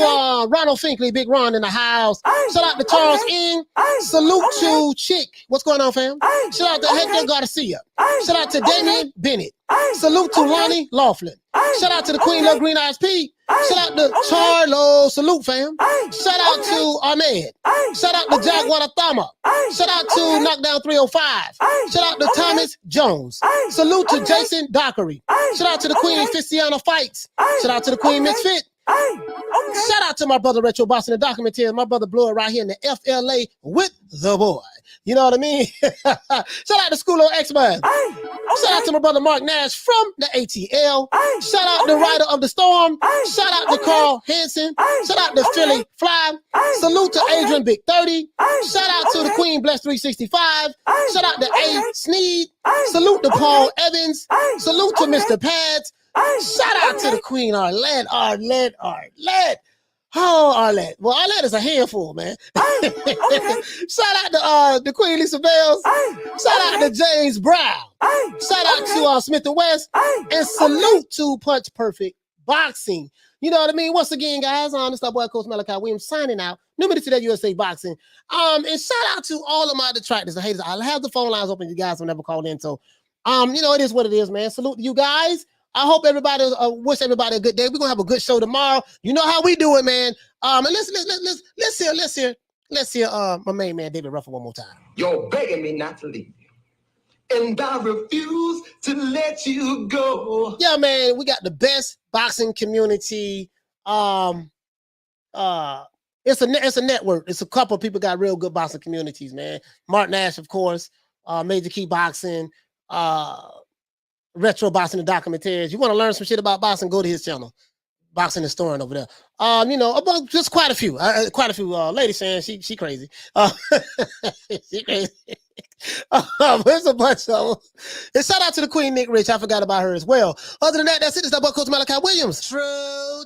Ronald Finkley, Big Ron in the house. Shout out to Charles Ng. Salute to Chick. What's going on, fam? Shout out to Hector Garcia. Shout out to Damian Bennett. Salute to Lonnie Laughlin. Shout out to the Queen Love Green Eyes P. Shout out to Charlo. Salute, fam. Shout out to Ahmed. Shout out to Jack Watatama. Shout out to Knockdown 305. Shout out to Thomas Jones. Salute to Jason Dockery. Shout out to the Queen Fistiana Fights. Shout out to the Queen Misfit. Shout out to my brother Retro Boss in the documentary. My brother Blue right here in the FLA with the boy. You know what I mean? Shout out to School of X-Man. Shout out to my brother Mark Nash from the ATL. Shout out to Rider of the Storm. Shout out to Carl Hansen. Shout out to Philly Fly. Salute to Adrian Big 30. Shout out to the Queen Bless 365. Shout out to A. Sneed. Salute to Paul Evans. Salute to Mr. Pads. Shout out to the Queen Arlette. Oh, Arlette. Well, Arlette is a handful, man. Shout out to the Queen Lisa Bells. Shout out to James Brown. Shout out to Smith & West. And salute to Punch Perfect Boxing. You know what I mean? Once again, guys, this is our boy Coach Malachi Williams signing out. New minute to that USA Boxing. And shout out to all of my detractors, the haters. I'll have the phone lines open. You guys will never call in. So, you know, it is what it is, man. Salute to you guys. I hope everybody wish everybody a good day. We're gonna have a good show tomorrow. You know how we do it, man. And let's hear my main man David Ruffin one more time. You're begging me not to leave you, and I refuse to let you go. Yeah, man, we got the best boxing community. It's a network. It's a couple of people got real good boxing communities, man. Mark Nash, of course, Major Key Boxing, Retro Boxing and Documentaries. You want to learn some shit about boxing, go to his channel, Boxing and Storing over there. You know, about just quite a few ladies saying she crazy. She crazy. There's a bunch of them. And shout out to the Queen Nick Rich. I forgot about her as well. Other than that, that's it. It's that boy Coach Malachi Williams. True.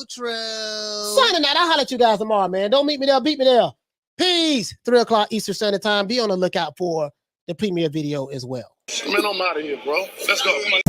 Signing out. I'll holler at you guys tomorrow, man. Don't meet me there, beat me there. Peace. 3 o'clock Eastern Standard Time. Be on the lookout for the premiere video as well. Man, I'm out of here, bro. Let's go. Come on.